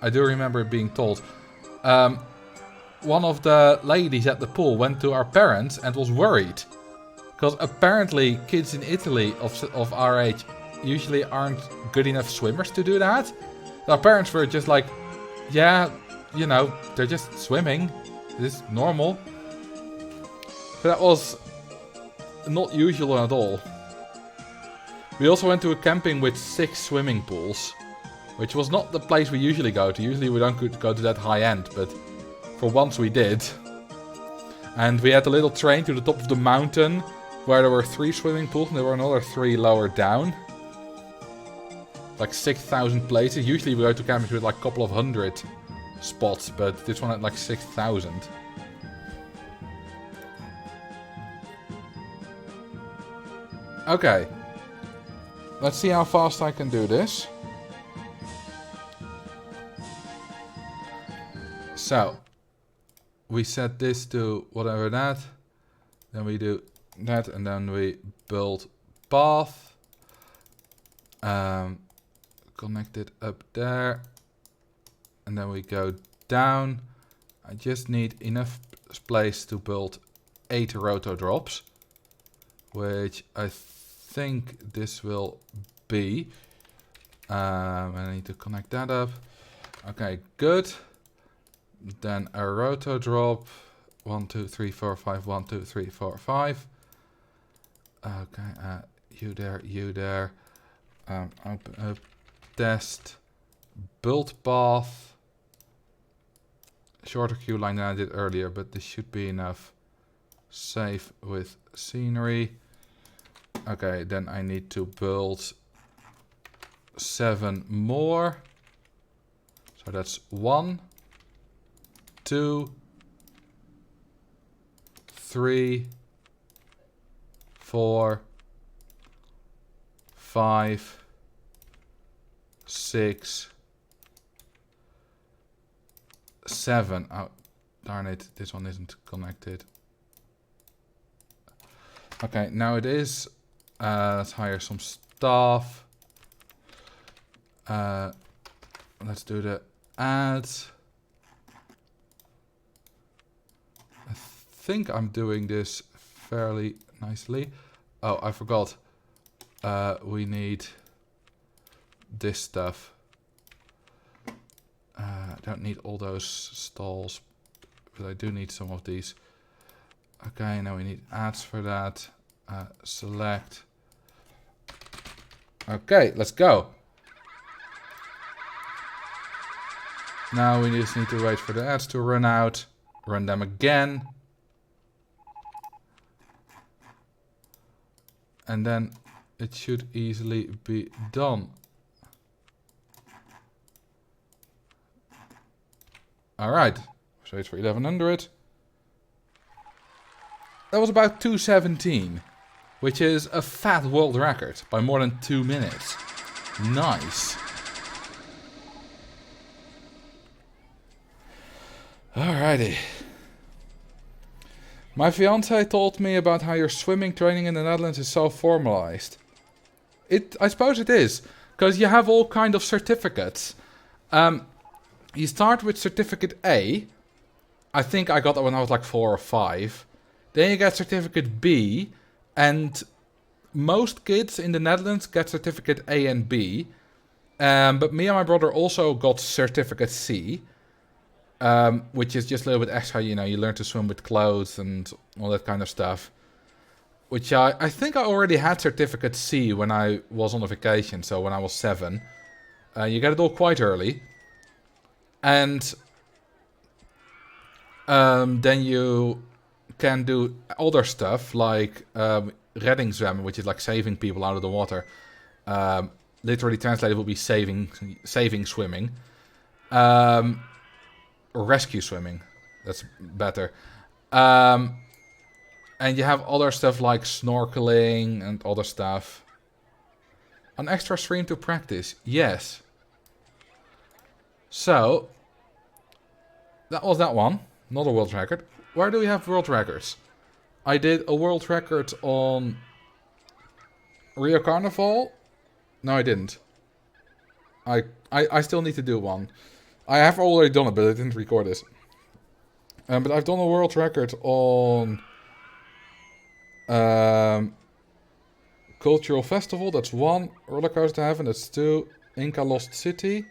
I do remember it being told. One of the ladies at the pool went to our parents and was worried. Because apparently kids in Italy of our age usually aren't good enough swimmers to do that. Our parents were just like, yeah, you know, they're just swimming. This is normal. But that was not usual at all. We also went to a camping with 6 swimming pools. Which was not the place we usually go to. Usually we don't go to that high end, but for once we did. And we had a little train to the top of the mountain where there were 3 swimming pools and there were another 3 lower down. Like 6,000 places. Usually we go to campings with like a couple of hundred spots, but this one had like 6,000. Okay. Let's see how fast I can do this. So, we set this to whatever that. Then we do that and then we build path. Connect it up there. And then we go down. I just need enough place to build 8 roto drops. Which I think this will be. I need to connect that up. Okay, good. Then a roto drop. 1, 2, 3, 4, 5. 1, 2, 3, 4, 5. Okay, you there. Open up. Test. Build path. Shorter queue line than I did earlier, but this should be enough. Save with scenery. Okay, then I need to build 7 more. So that's 1, 2, 3, 4, 5, 6, 7. Oh, darn it, this one isn't connected. Okay, now it is. Let's hire some staff. Let's do the ads. I think I'm doing this fairly nicely. Oh, I forgot. We need this stuff. Don't need all those stalls, but I do need some of these. Okay, now we need ads for that. Select. Okay, let's go. Now we just need to wait for the ads to run out. Run them again. And then it should easily be done. Alright. So it's for 1100. That was about 217. which is a fat world record by more than 2 minutes. Nice. Alrighty. My fiance told me about how your swimming training in the Netherlands is so formalized. I suppose it is, because you have all kind of certificates. You start with certificate A. I think I got that when I was like 4 or 5. Then you get certificate B, and most kids in the Netherlands get certificate A and B. But me and my brother also got certificate C. Which is just a little bit extra, you know, you learn to swim with clothes and all that kind of stuff. Which I think I already had certificate C when I was on a vacation, so when I was 7. You get it all quite early. And then you can do other stuff like reddingszwemmen, which is like saving people out of the water. Literally translated would be saving swimming. Or rescue swimming. That's better. And you have other stuff like snorkeling and other stuff. An extra stream to practice. Yes. So, that was that one. Not a world record. Where do we have world records? I did a world record on Rio Carnival. No, I didn't. I still need to do one. I have already done it, but I didn't record this. But I've done a world record on Cultural Festival. That's 1. Roller Coaster Heaven. That's 2. Inca Lost City.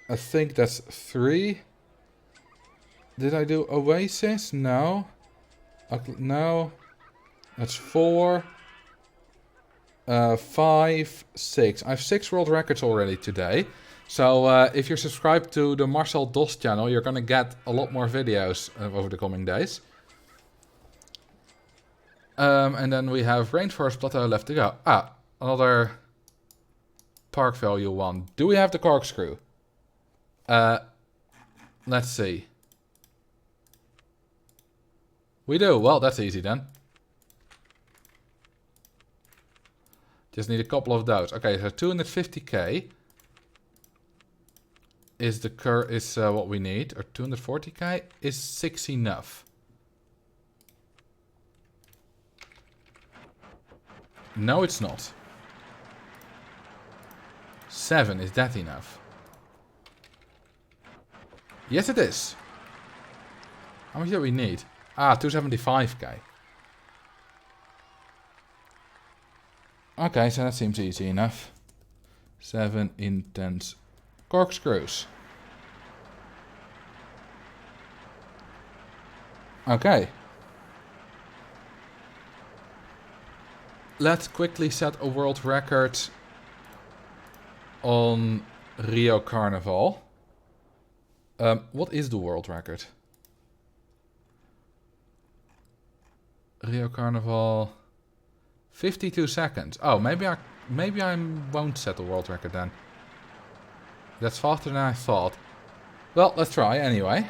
I think that's 3. Did I do Oasis? No. No. That's 4. 5, 6. I have 6 world records already today. So if you're subscribed to the Marcel DOS channel, you're gonna get a lot more videos over the coming days. And then we have Rainforest Plateau left to go. Ah, another park value one. Do we have the corkscrew? Let's see. We do. Well, that's easy then. Just need a couple of those. Okay, so 250k is what we need. Or 240k. Is 6 enough? No, it's not. 7, is that enough? Yes, it is. How much do we need? Ah, 275k. Okay, so that seems easy enough. 7 intense corkscrews. Okay. Let's quickly set a world record on Rio Carnival. What is the world record? Rio Carnival, 52 seconds. Oh, maybe I won't set the world record then. That's faster than I thought. Well, let's try anyway.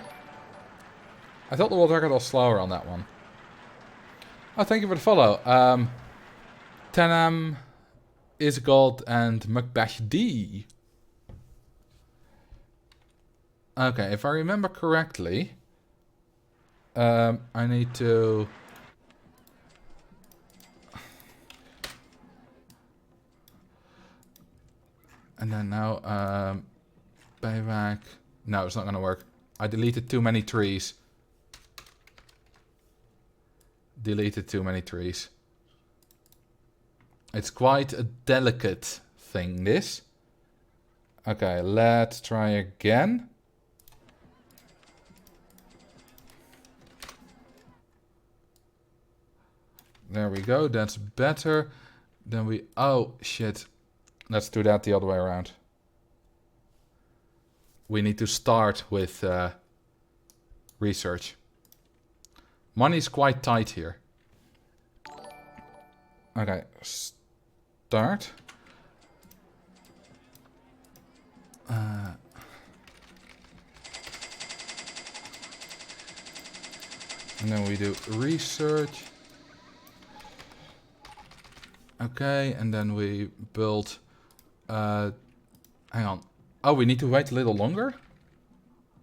I thought the world record was slower on that one. Oh, thank you for the follow. Tenam, Isgold, and Macbeth D. Okay, if I remember correctly, I need to... And then now, payback. No, it's not gonna work. I deleted too many trees. Deleted too many trees. It's quite a delicate thing, this. Okay, let's try again. There we go, that's better. Then we... Oh, shit. Let's do that the other way around. We need to start with research. Money's quite tight here. Okay, start. And then we do research. Okay, and then we build... hang on. Oh, we need to wait a little longer?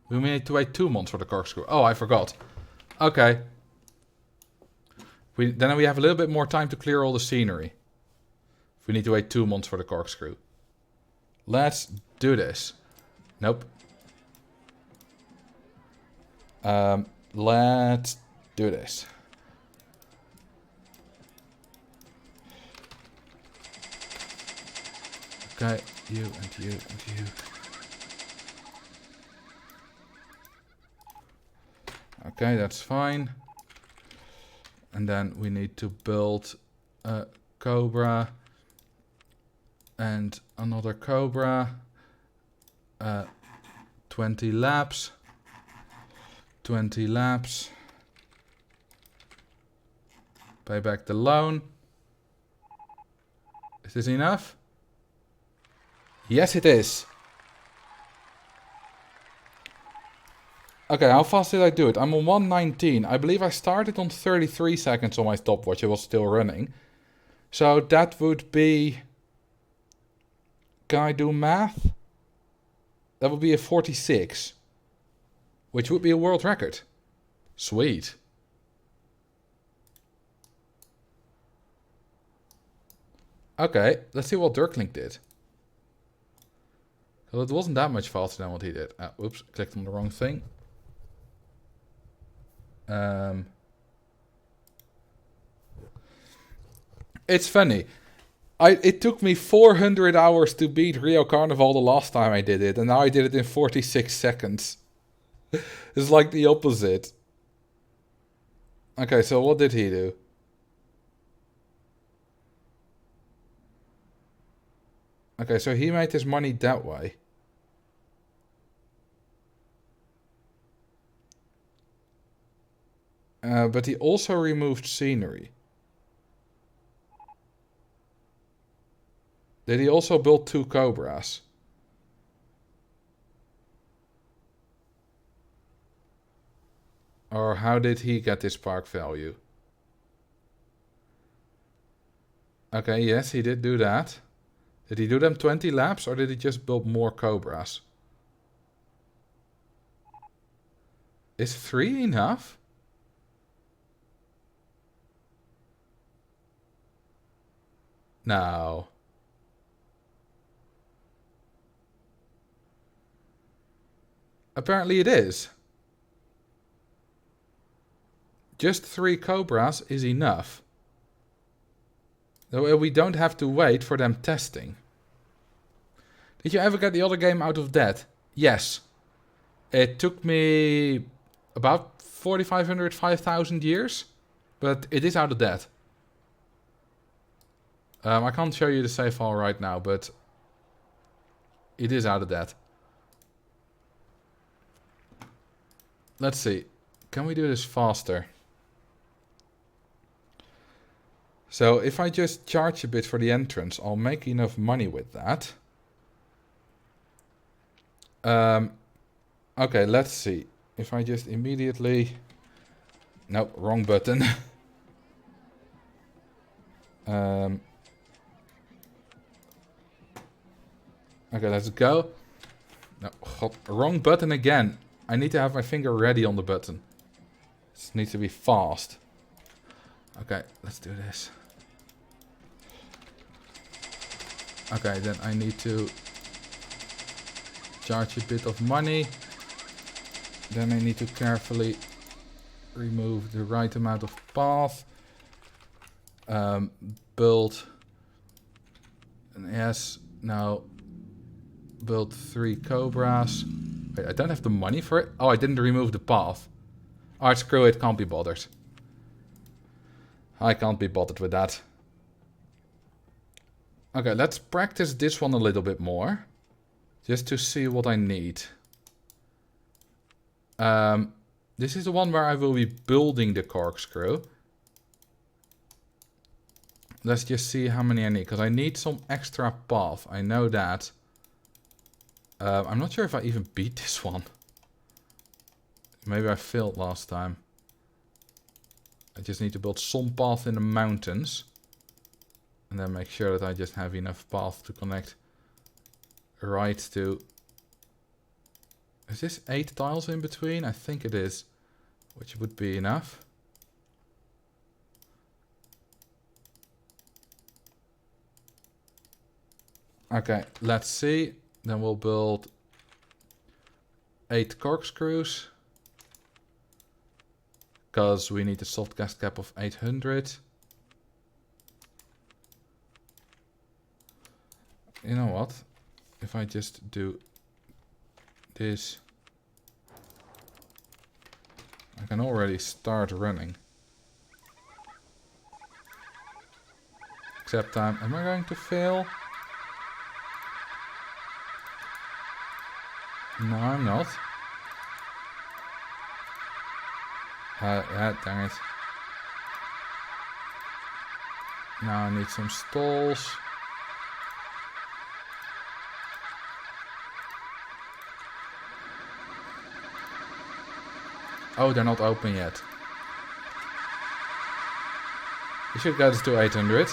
We need to wait 2 months for the corkscrew. Oh, I forgot. Okay. Then we have a little bit more time to clear all the scenery. We need to wait 2 months for the corkscrew. Let's do this. Nope. Let's do this. Okay, you and you and you. Okay, that's fine. And then we need to build a cobra and another cobra. 20 laps. 20 laps. Pay back the loan. Is this enough? Yes, it is. Okay, how fast did I do it? I'm on 119. I believe I started on 33 seconds on my stopwatch. It was still running. So that would be... Can I do math? That would be a 46. Which would be a world record. Sweet. Okay, let's see what Dirklink did. Well, it wasn't that much faster than what he did. Oops, clicked on the wrong thing. It's funny. It took me 400 hours to beat Rio Carnival the last time I did it, and now I did it in 46 seconds. It's like the opposite. Okay, so what did he do? Okay, so he made his money that way. But he also removed scenery. Did he also build 2 cobras? Or how did he get this park value? Okay, yes, he did do that. Did he do them 20 laps or did he just build more cobras? Is 3 enough? No. Apparently it is. Just 3 cobras is enough. We don't have to wait for them testing. Did you ever get the other game out of debt? Yes. It took me about 4,500, 5,000 years. But it is out of debt. I can't show you the save file right now, but it is out of debt. Let's see. Can we do this faster? So if I just charge a bit for the entrance, I'll make enough money with that. Okay, let's see. If I just immediately... No, wrong button. Okay, let's go. No, God, wrong button again. I need to have my finger ready on the button. This needs to be fast. Okay, let's do this. Okay, then I need to charge a bit of money. Then I need to carefully remove the right amount of path. Build. Yes, now build 3 cobras. Wait, I don't have the money for it. Oh, I didn't remove the path. Alright, screw it, can't be bothered. I can't be bothered with that. Okay, let's practice this one a little bit more. Just to see what I need. This is the one where I will be building the corkscrew. Let's just see how many I need, because I need some extra path. I know that. I'm not sure if I even beat this one. Maybe I failed last time. I just need to build some path in the mountains. And And then make sure that I just have enough path to connect right to... Is this 8 tiles in between? I think it is. Which would be enough. Okay, let's see. Then we'll build 8 corkscrews. Because we need a soft gas cap of 800. You know what? If I just do this, I can already start running. Except am I going to fail? No, I'm not. Dang it. Now I need some stalls. Oh, they're not open yet. We should get this to 800.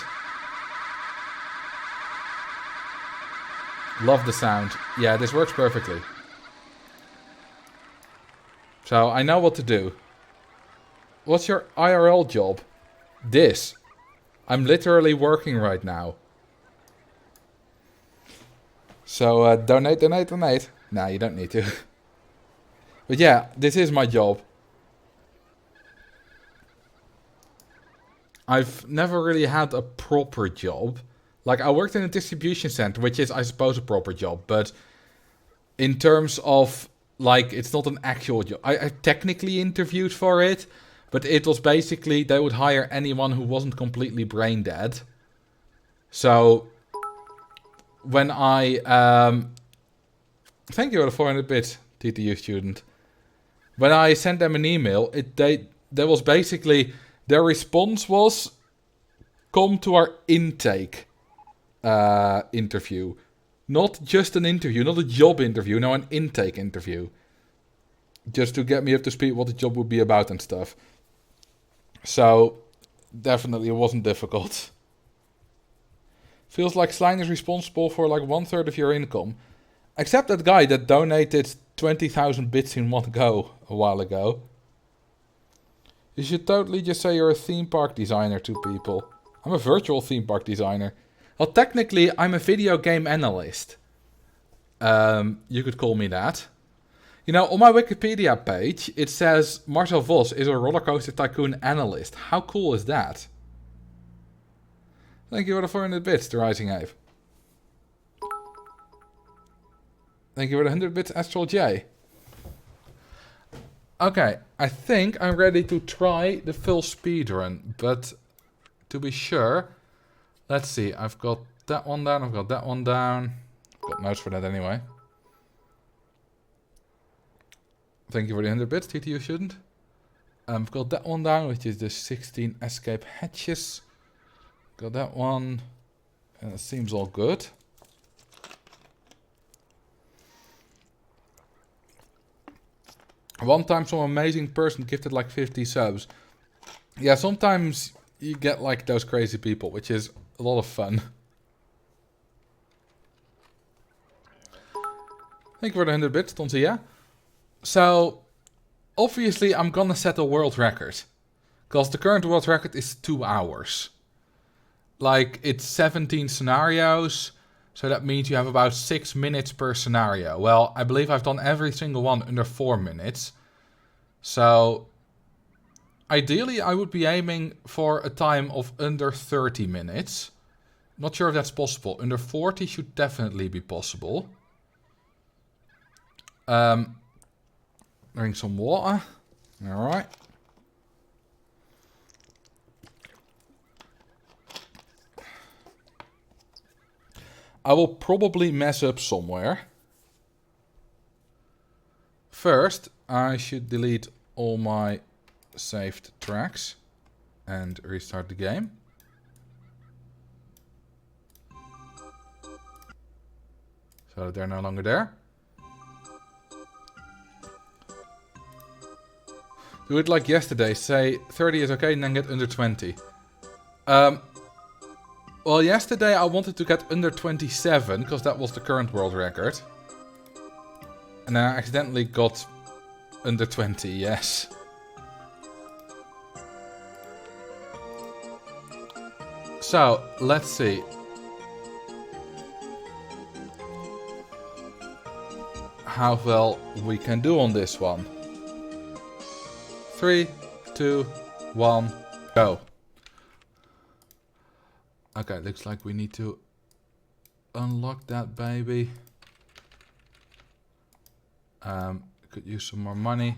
Love the sound. Yeah, this works perfectly. So, I know what to do. What's your IRL job? This. I'm literally working right now. So, donate. Nah, you don't need to. But yeah, this is my job. I've never really had a proper job. Like, I worked in a distribution center, which is, I suppose, a proper job. But in terms of, like, it's not an actual job. I technically interviewed for it. But it was basically, they would hire anyone who wasn't completely brain dead. So, when I... thank you for the 400 bits, TTU student. When I sent them an email, there was basically... Their response was, come to our intake interview. Not just an interview, not a job interview, no, an intake interview. Just to get me up to speed what the job would be about and stuff. So, definitely it wasn't difficult. Feels like Slime is responsible for like 1/3 of your income. Except that guy that donated 20,000 bits in one go a while ago. You should totally just say you're a theme park designer to people. I'm a virtual theme park designer. Well, technically, I'm a video game analyst. You could call me that. You know, on my Wikipedia page, it says Marcel Vos is a roller coaster tycoon analyst. How cool is that? Thank you for the 400 bits, The Rising Ave. Thank you for the 100 bits, Astral J. Okay, I think I'm ready to try the full speedrun, but to be sure, let's see, I've got that one down, I've got that one down. I've got notes for that anyway. Thank you for the 100 bits, TTU student. I've got that one down, which is the 16 escape hatches. Got that one, and it seems all good. One time some amazing person gifted like 50 subs. Yeah, sometimes you get like those crazy people, which is a lot of fun. Thank you for the 100 bits, Tonsia. So, obviously I'm gonna set a world record. Because the current world record is 2 hours. Like, it's 17 scenarios. So that means you have about 6 minutes per scenario. Well, I believe I've done every single one under 4 minutes. So, ideally I would be aiming for a time of under 30 minutes. Not sure if that's possible. Under 40 should definitely be possible. Drink some water. Alright. I will probably mess up somewhere. First, I should delete all my saved tracks and restart the game. So they're no longer there. Do it like yesterday. Say 30 is okay and then get under 20. Well, yesterday I wanted to get under 27, because that was the current world record. And I accidentally got under 20, yes. So, let's see. How well we can do on this one. 3, 2, 1, go. Okay, looks like we need to unlock that baby. Could use some more money.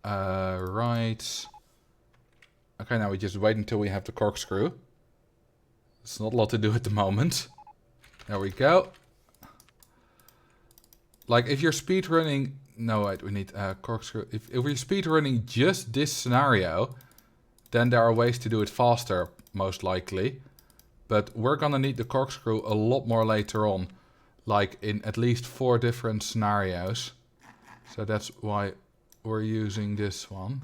Right. Okay, now we just wait until we have the corkscrew. There's not a lot to do at the moment. There we go. Like, if you're speedrunning... No, wait, we need a corkscrew. If we're speedrunning just this scenario, then there are ways to do it faster, most likely. But we're gonna need the corkscrew a lot more later on. Like, in at least 4 different scenarios. So that's why we're using this one.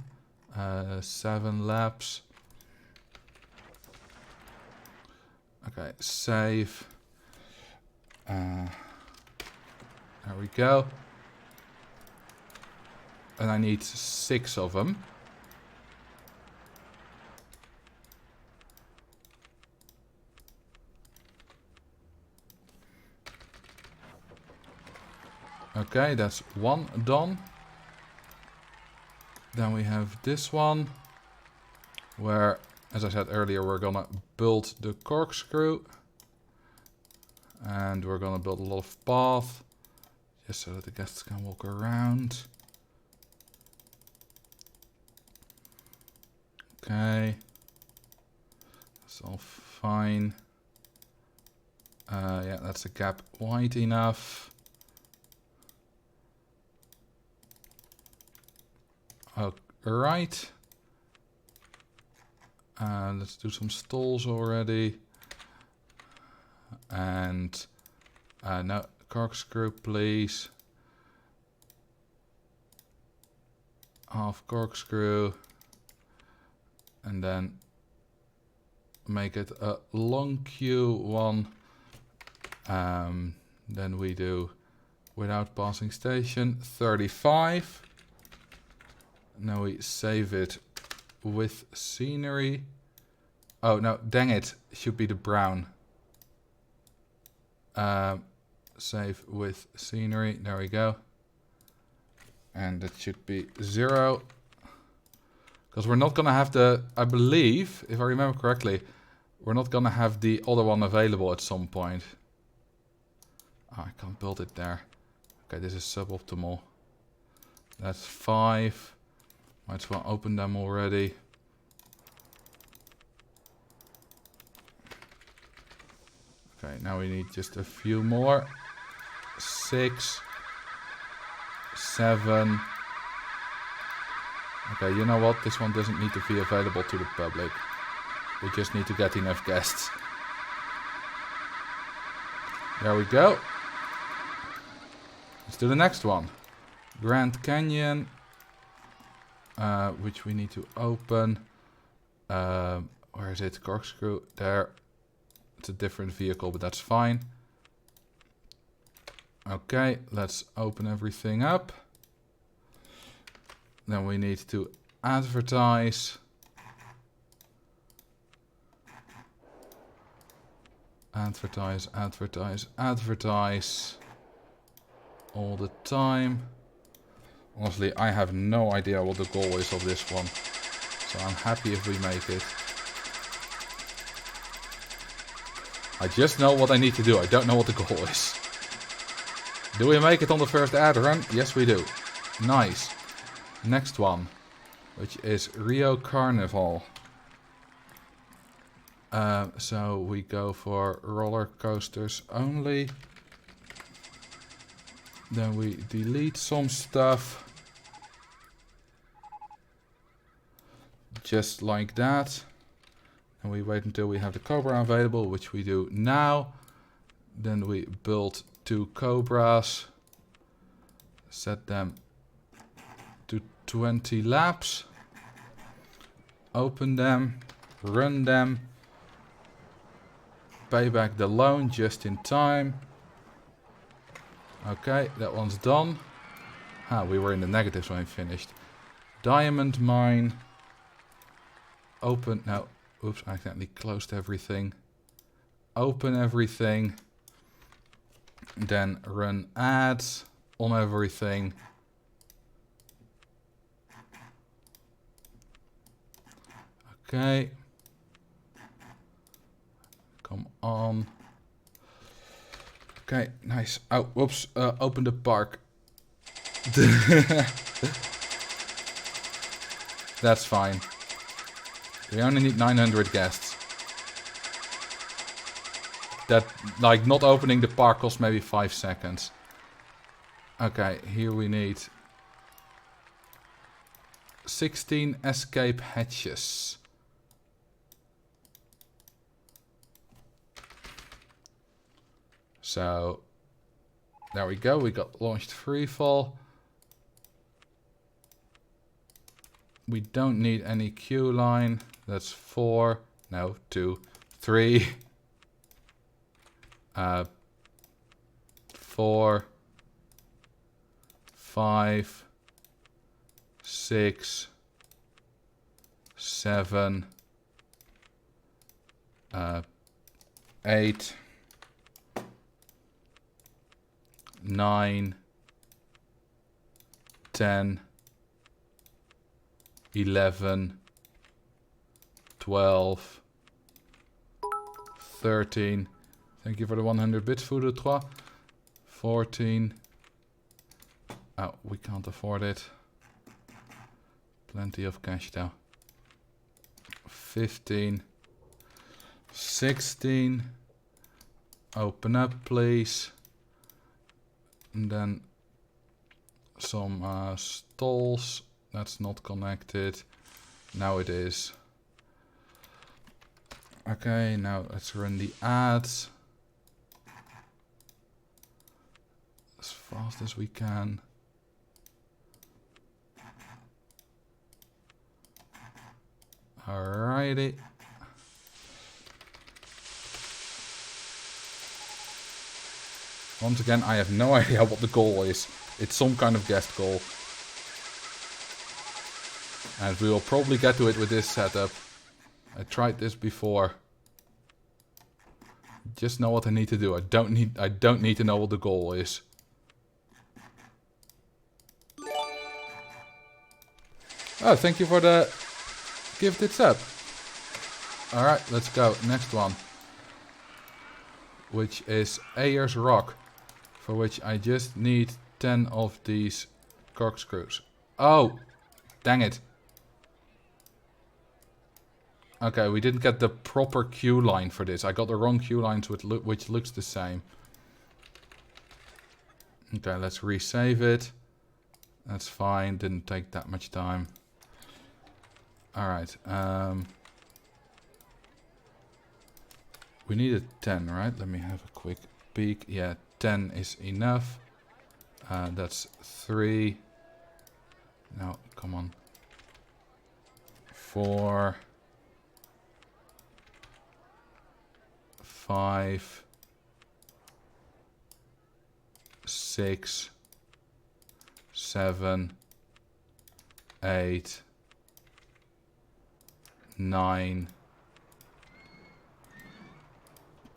7 laps. Okay, save. There we go. And I need 6 of them. Okay, that's 1 done. Then we have this one, where, as I said earlier, we're gonna build the corkscrew. And we're gonna build a lot of path, just so that the guests can walk around. Okay. That's all fine. Yeah, that's a gap wide enough. Alright. Let's do some stalls already. And no, corkscrew, please. Half corkscrew. And then make it a long queue one. Then we do without passing station 35. Now we save it with scenery. Oh no, dang it, should be the brown. Save with scenery, there we go. And that should be 0. Because we're not gonna have the, I believe, if I remember correctly, we're not gonna have the other one available at some point. Oh, I can't build it there. Okay, this is suboptimal. That's 5. Might as well open them already. Okay, now we need just a few more. 6, 7. Okay, you know what? This one doesn't need to be available to the public. We just need to get enough guests. There we go. Let's do the next one. Grand Canyon. Which we need to open. Where is it? Corkscrew. There. It's a different vehicle, but that's fine. Okay, let's open everything up. Then we need to advertise. Advertise, advertise, advertise. All the time. Honestly, I have no idea what the goal is of this one. So I'm happy if we make it. I just know what I need to do. I don't know what the goal is. Do we make it on the first ad run? Yes, we do. Nice. Next one, which is Rio Carnival. So we go for roller coasters only. Then we delete some stuff. Just like that. And we wait until we have the Cobra available, which we do now. Then we build 2 Cobras. Set them to 20 laps. Open them. Run them. Pay back the loan just in time. Okay, that one's done. Ah, we were in the negatives when we finished. Diamond mine. Open. No. Oops, I accidentally closed everything. Open everything. Then run ads on everything. Okay. Come on. Okay, nice. Oh, whoops. Open the park. That's fine. We only need 900 guests. That, like, not opening the park costs maybe 5 seconds. Okay, here we need 16 escape hatches. So, there we go. We got launched freefall. We don't need any queue line. That's 4. No, 2. 3. 4. 5. 6. 7. 8. 9. 10. 11. 12. 13. Thank you for the 100 bits, Foudre3. 14. Oh, we can't afford it. Plenty of cash though. 15. 16. Open up, please. And then some stalls. That's not connected. Now it is. Okay, now let's run the ads. As fast as we can. Alrighty. Once again, I have no idea what the goal is. It's some kind of guest goal. And we will probably get to it with this setup. I tried this before. Just know what I need to do. I don't need to know what the goal is. Oh, thank you for the gifted sub. Alright, let's go. Next one. Which is Ayers Rock. For which I just need 10 of these corkscrews. Oh! Dang it. Okay, we didn't get the proper queue line for this. I got the wrong queue lines which looks the same. Okay, let's resave it. That's fine. Didn't take that much time. Alright. We needed 10, right? Let me have a quick peek. Yeah, 10 is enough. That's 3. No, come on. 4. 5. 6. 7. 8. 9.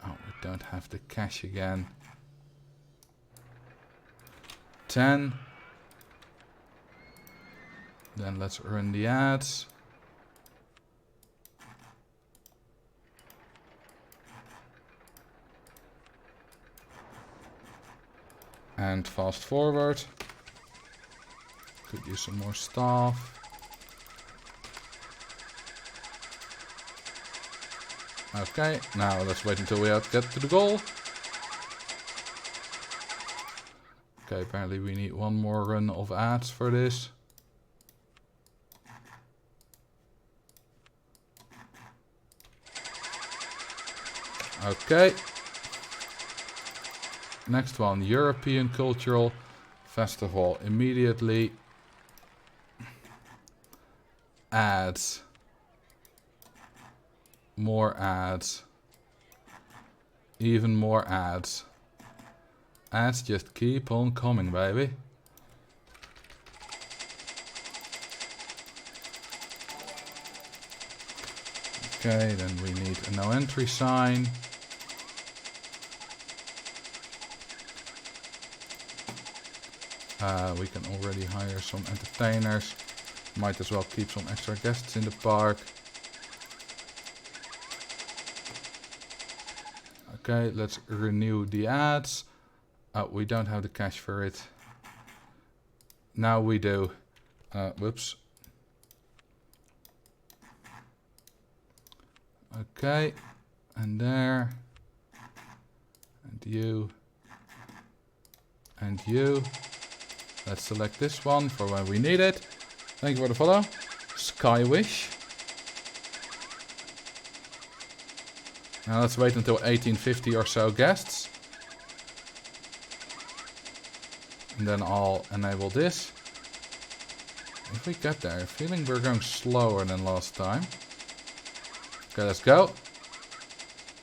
Oh, we don't have the cash again. 10. Then let's run the ads. And fast forward. Could use some more staff. Okay, now let's wait until we get to the goal. Okay, apparently we need one more run of ads for this. Okay. Next one, European Cultural Festival. Immediately. Ads. More ads. Even more ads. Ads just keep on coming, baby. Okay, then we need a no entry sign. We can already hire some entertainers. Might as well keep some extra guests in the park. Okay, let's renew the ads. We don't have the cash for it. Now we do. Whoops. Okay, and there. And you. And you. Let's select this one for when we need it. Thank you for the follow. Skywish. Now let's wait until 1850 or so guests. And then I'll enable this. If we get there, feeling we're going slower than last time. Okay, let's go.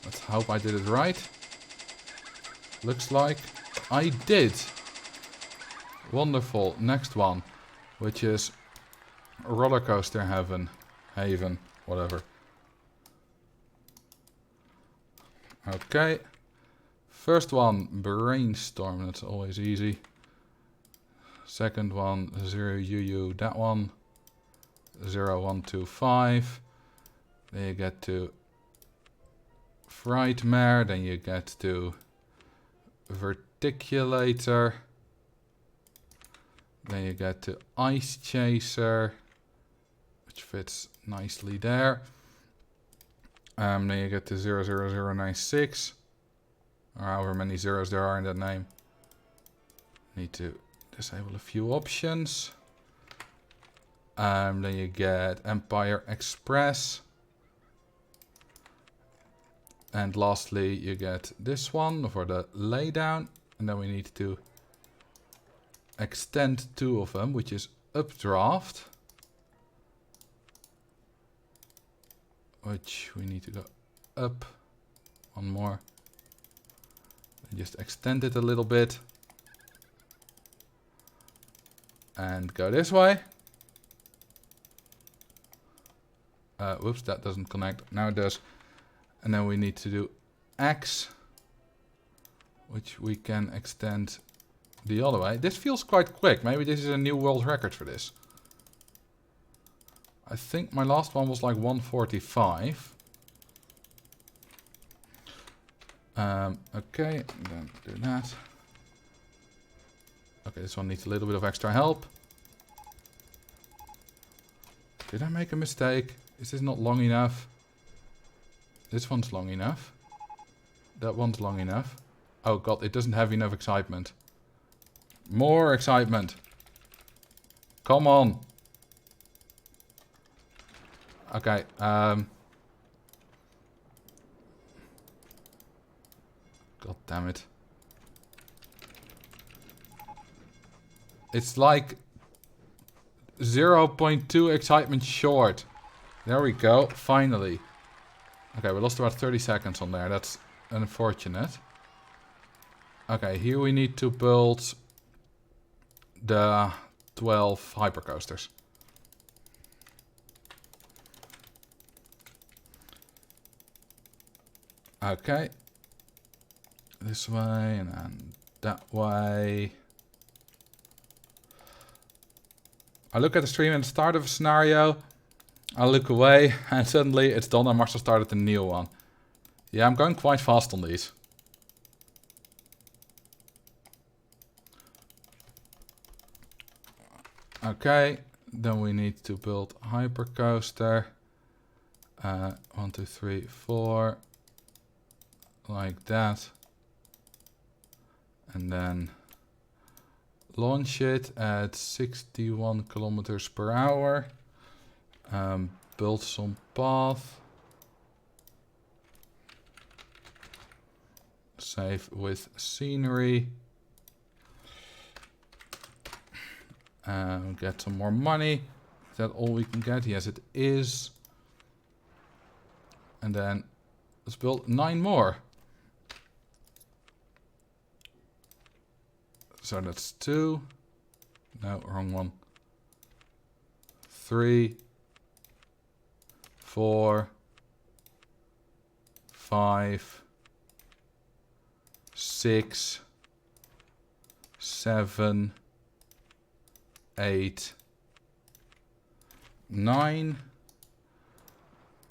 Let's hope I did it right. Looks like I did. Wonderful. Next one, which is roller coaster haven, whatever. Okay. First one, brainstorm. That's always easy. Second one, 0UU. That one, 0125. Then you get to Frightmare. Then you get to Verticulator. Then you get to Ice Chaser, which fits nicely there. Then you get to 00096, or however many zeros there are in that name. Need to disable a few options. Then you get Empire Express. And lastly, you get this one for the laydown. And then we need to extend two of them, which is updraft, which we need to go up one more and just extend it a little bit and go this way. Whoops, that doesn't connect. Now it does. And then we need to do X, which we can extend the other way. This feels quite quick. Maybe this is a new world record for this. I think my last one was like 145. Okay, then do that. Okay, this one needs a little bit of extra help. Did I make a mistake? Is this not long enough? This one's long enough. That one's long enough. Oh god, it doesn't have enough excitement. More excitement. Come on. Okay, god damn it. It's like 0.2 excitement short. There we go, finally. Okay, we lost about 30 seconds on there. That's unfortunate. Okay, here we need to build the 12 hypercoasters. Okay. This way and then that way. I look at the stream at the start of a scenario. I look away and suddenly it's done and Marcel started a new one. Yeah, I'm going quite fast on these. Okay, then we need to build hypercoaster. 1, 2, 3, 4. Like that. And then launch it at 61 kilometers per hour. Build some path. Save with scenery. Get some more money. Is that all we can get? Yes, it is. And then let's build 9 more. So that's 2. No, wrong one. 3, 4, 5, 6, 7, 8, 9.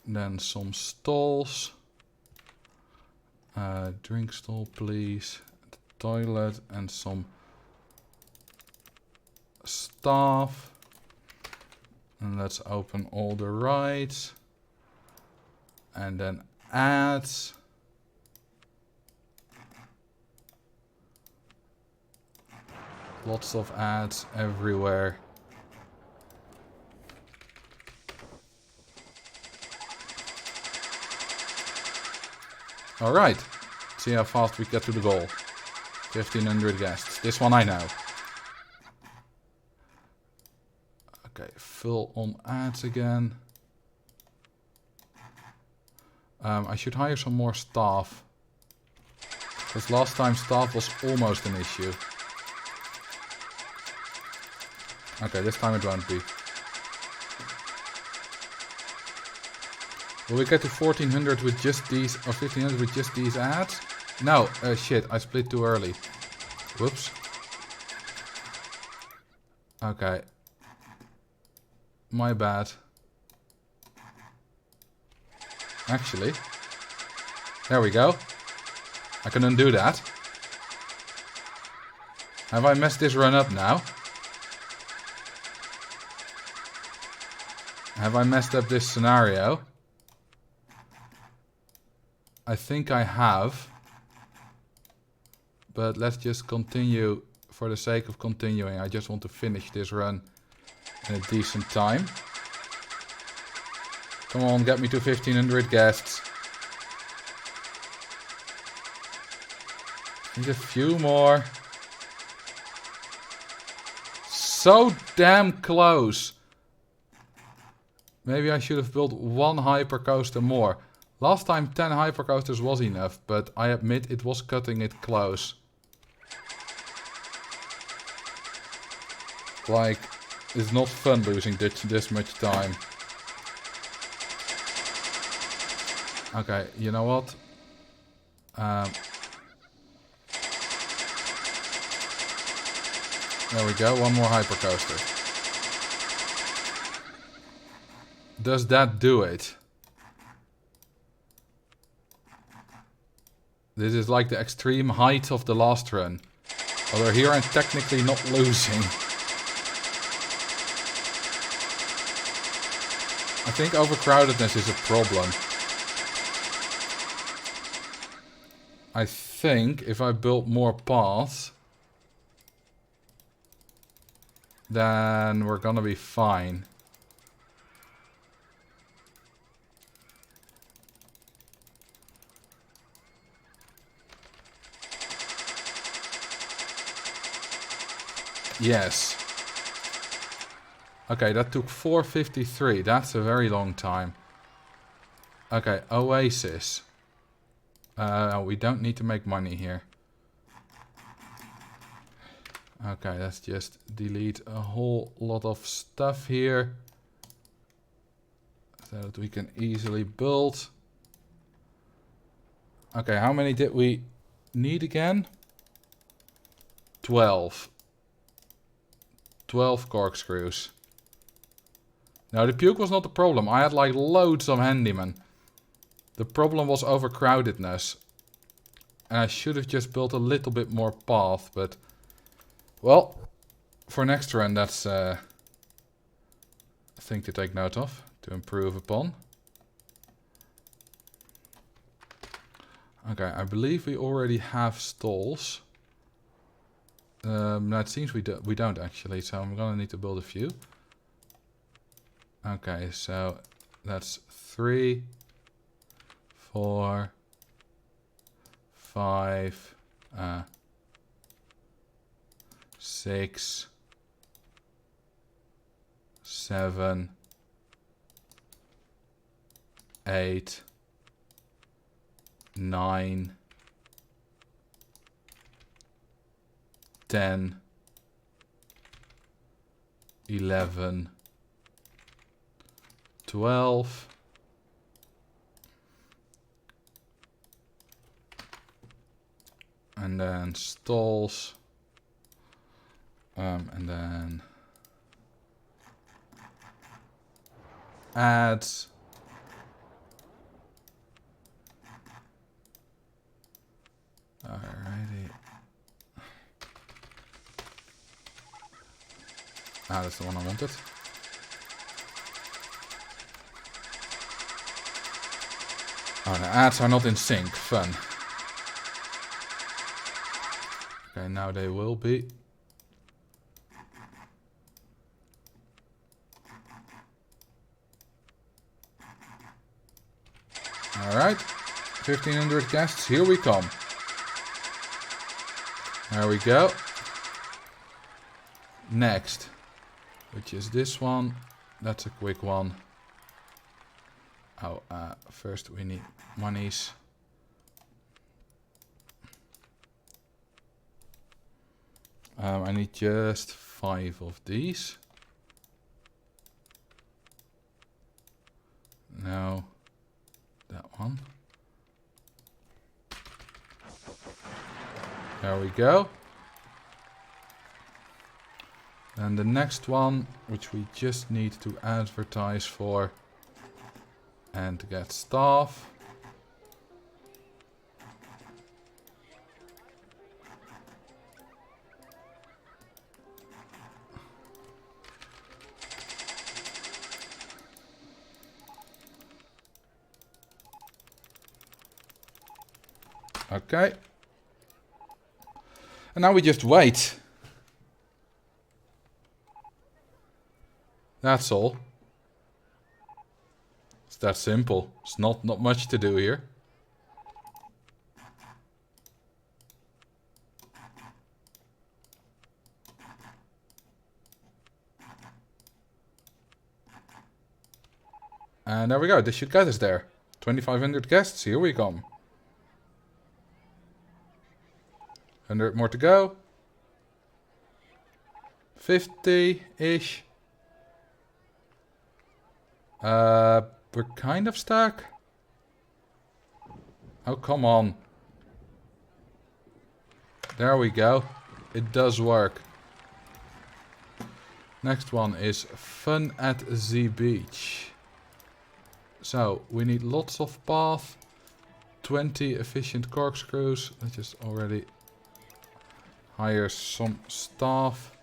Then some stalls. Drink stall, please. The toilet and some staff. And let's open all the rides. And then ads. Lots of ads everywhere. Alright, see how fast we get to the goal. 1500 guests. This one I know. Okay, full on ads again. I should hire some more staff. Because last time staff was almost an issue. Okay, this time it won't be. Will we get to 1400 with just these, or 1500 with just these ads? No, shit, I split too early. Whoops. Okay. My bad. Actually. There we go. I can undo that. Have I messed this run up now? Have I messed up this scenario? I think I have. But let's just continue for the sake of continuing. I just want to finish this run in a decent time. Come on, get me to 1500 guests. Need a few more. So damn close. Maybe I should have built 1 hypercoaster more. Last time 10 hypercoasters was enough, but I admit it was cutting it close. Like, it's not fun losing this much time. Okay, you know what? There we go, 1 more hypercoaster. Does that do it? This is like the extreme height of the last run. Although here I'm technically not losing. I think overcrowdedness is a problem. I think if I build more paths, then we're gonna be fine. Yes. Okay, that took 453. That's a very long time. Okay, Oasis. We don't need to make money here. Okay, let's just delete a whole lot of stuff here. So that we can easily build. Okay, how many did we need again? 12. 12 corkscrews. Now the puke was not the problem. I had like loads of handymen. The problem was overcrowdedness. And I should have just built a little bit more path, but... Well, for next run that's a thing to take note of, to improve upon. Okay, I believe we already have stalls. No, it seems we don't actually, so I'm gonna need to build a few. Okay, so that's 3, 4, 5, 6, 7, 8, 9, 10, 11, 12, and then stalls, and then ads, alrighty. Ah, that's the one I wanted. Oh, the ads are not in sync. Fun. Okay, now they will be. Alright. 1,500 guests. Here we come. There we go. Next. Which is this one. That's a quick one. Oh, first we need monies. I need just 5 of these. No, that one. There we go. And the next one, which we just need to advertise for and get staff. Okay. And now we just wait. That's all. It's that simple. It's not much to do here. And there we go. This should get us there. 2,500 guests. Here we come. 100 more to go. 50-ish. We're kind of stuck. Oh, come on. There we go. It does work. Next one is fun at the beach. So, we need lots of path. 20 efficient corkscrews. Let's just already hire some staff.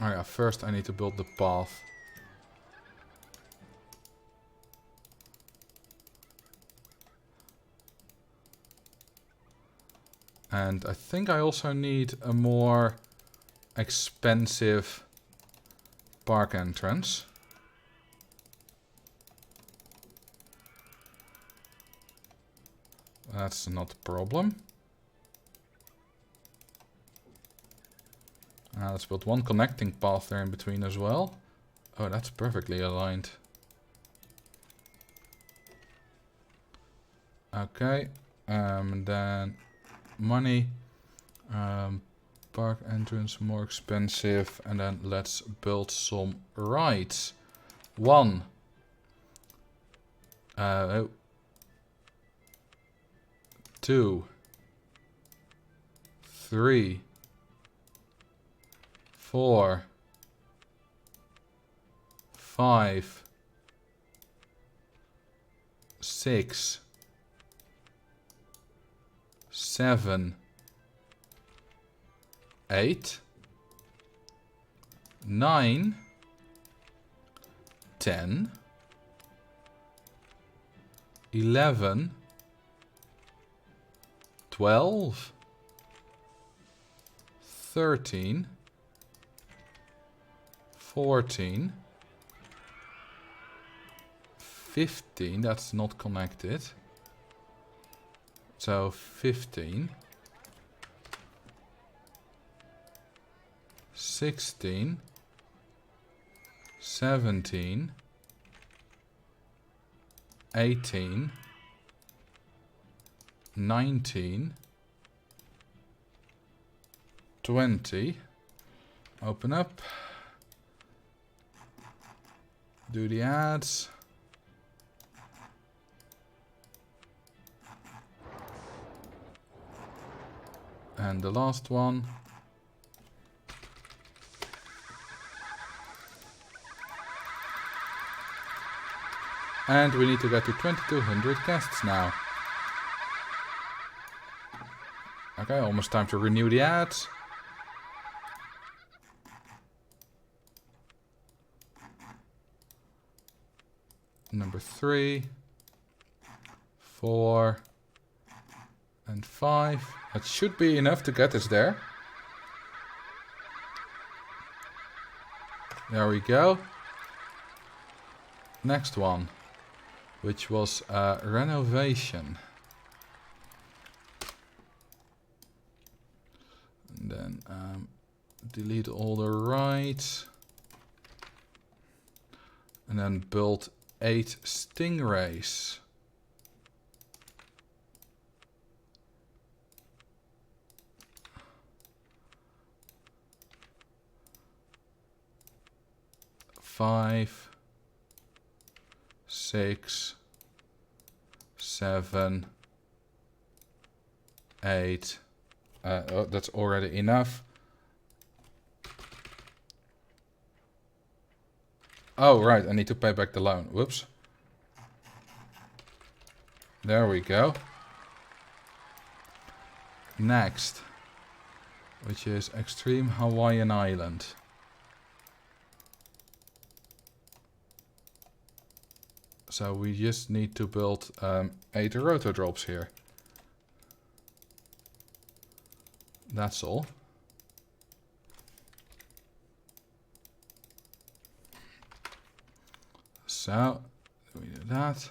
Oh yeah, first I need to build the path. And I think I also need a more expensive park entrance. That's not a problem. Let's build one connecting path there in between as well. Oh, that's perfectly aligned. Okay, then money, park entrance more expensive, and then let's build some rides. 1. 2, 3, 4, 5, 6, 7, 8, 9, 10, 11, 12, 13, 14, 15, that's not connected. So 15, 16, 17, 18, 19, 20. Open up. Do the ads. And the last one. And we need to get to 2200 guests now. Okay, almost time to renew the ads. Number 3, 4, and 5. That should be enough to get us there. There we go. Next one, which was renovation. And then delete all the rides. And then build 8 stingrays. Five, 6, 7, 8. Oh, that's already enough. Oh, right, I need to pay back the loan. Whoops. There we go. Next, which is Extreme Hawaiian Island. So we just need to build 8 rotor drops here. That's all. So we do that.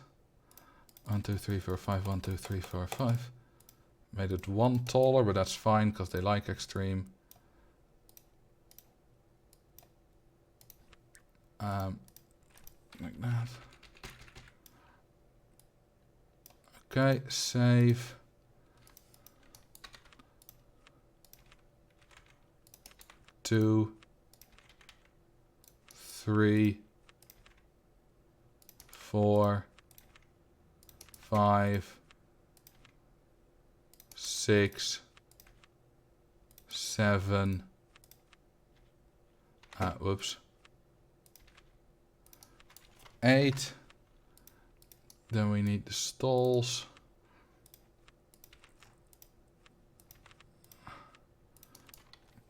1, 2, 3, 4, 5. 1, 2, 3, 4, 5. Made it 1 taller, but that's fine because they like extreme. Like that. Okay, save. Two, 3, 4, 5, 6, 7. Whoops. 8. Then we need the stalls.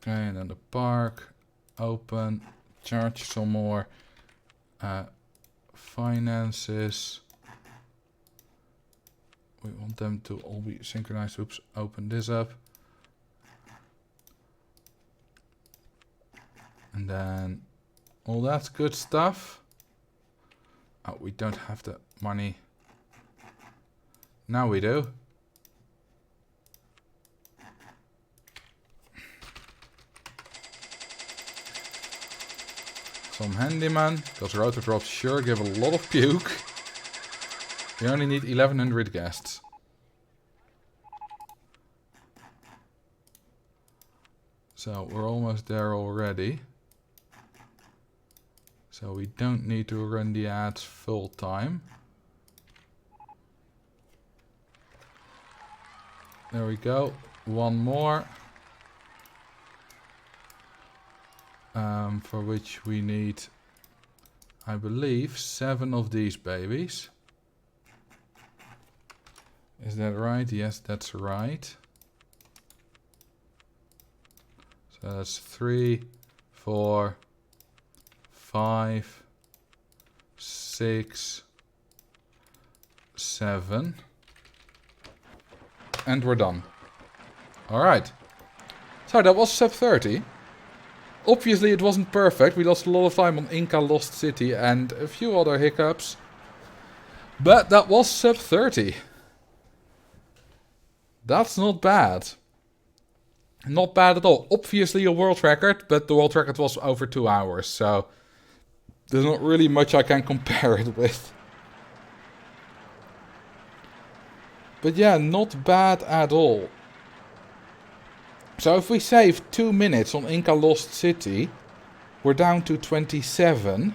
Okay, and then the park. Open. Charge some more. Finances. We want them to all be synchronized. Oops, open this up. And then all that good stuff. Oh, we don't have the money. Now we do. Some handyman, because rotor drops sure give a lot of puke. We only need 1100 guests. So we're almost there already. So we don't need to run the ads full time. There we go. One more. For which we need, I believe, 7 of these babies. Is that right? Yes, that's right. So that's 3, 4, 5, 6, 7. And we're done. Alright. So that was sub 30. Obviously it wasn't perfect. We lost a lot of time on Inca Lost City and a few other hiccups. But that was sub 30. That's not bad. Not bad at all. Obviously a world record, but the world record was over 2 hours. So there's not really much I can compare it with. But yeah, not bad at all. So if we save 2 minutes on Inca Lost City, we're down to 27.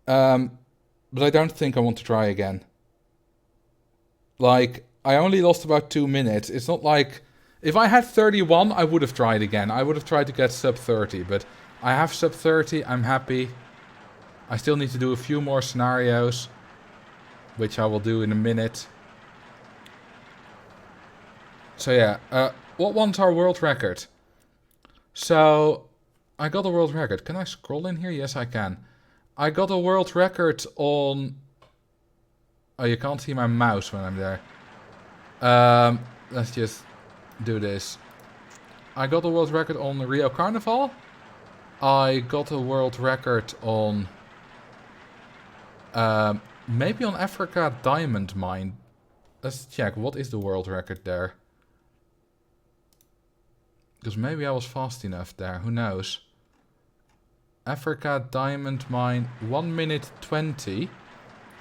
But I don't think I want to try again. Like, I only lost about 2 minutes. It's not like... If I had 31, I would have tried again. I would have tried to get sub 30, but I have sub 30, I'm happy. I still need to do a few more scenarios, which I will do in a minute. So yeah, what one's our world record? So, I got a world record. Can I scroll in here? Yes, I can. I got a world record on... Oh, you can't see my mouse when I'm there. Let's just do this. I got a world record on Rio Carnival. I got a world record on... maybe on Africa Diamond Mine. Let's check. What is the world record there? Because maybe I was fast enough there. Who knows? Africa Diamond Mine. 1 minute 20.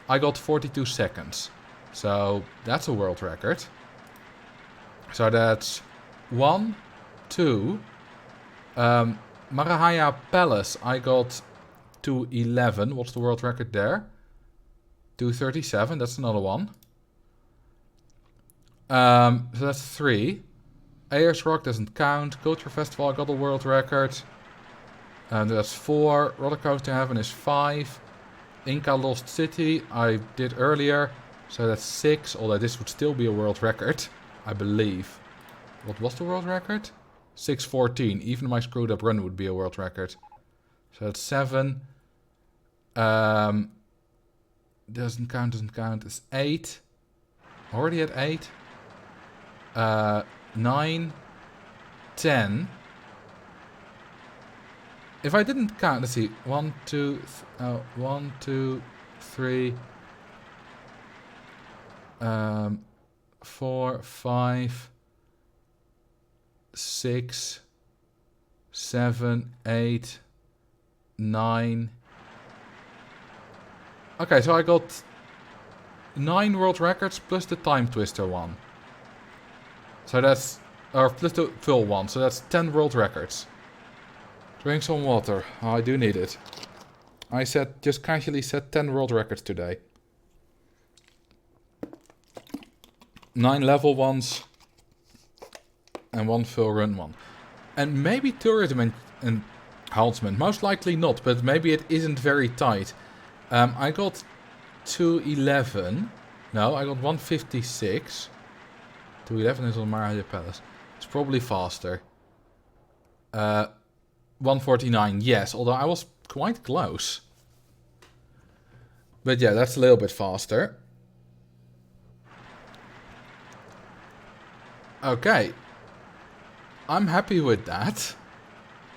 I got 42 seconds. So that's a world record. So that's 1, 2. Marahaya Palace. I got 2:11. What's the world record there? 2:37. That's another one. So that's 3. Ayers Rock doesn't count. Culture Festival, I got a world record. That's 4. Roller Coaster Heaven is 5. Inca Lost City, I did earlier. So that's 6. Although this would still be a world record, I believe. What was the world record? 6:14. Even my screwed up run would be a world record. So that's 7. Doesn't count. It's 8. Already at 8. 9, 10. If I didn't count, let's see. 1, 2, 1, 2, 3, 4, 5, 6, 7, 8, 9. Okay, so I got 9 world records plus the time twister one. So that's, or plus the full one, so that's 10 world records. Drink some water. Oh, I do need it. I just casually set 10 world records today. 9 level ones. And 1 full run one. And maybe tourism enhancement. Most likely not, but maybe it isn't very tight. I got 211. No, I got 156. 211 is on Marahaya Palace. It's probably faster. 149, yes. Although I was quite close. But yeah, that's a little bit faster. Okay. I'm happy with that.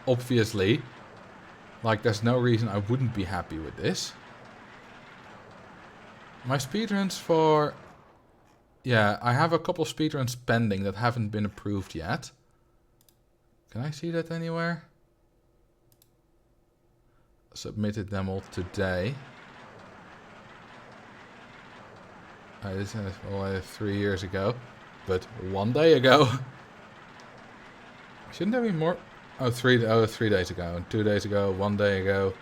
Obviously. Like, there's no reason I wouldn't be happy with this. My speedruns for... Yeah, I have a couple of speedruns pending that haven't been approved yet. Can I see that anywhere? Submitted them all today. This is all 3 years ago. But 1 day ago. Shouldn't there be more? Oh, 3 days ago. 2 days ago. 1 day ago.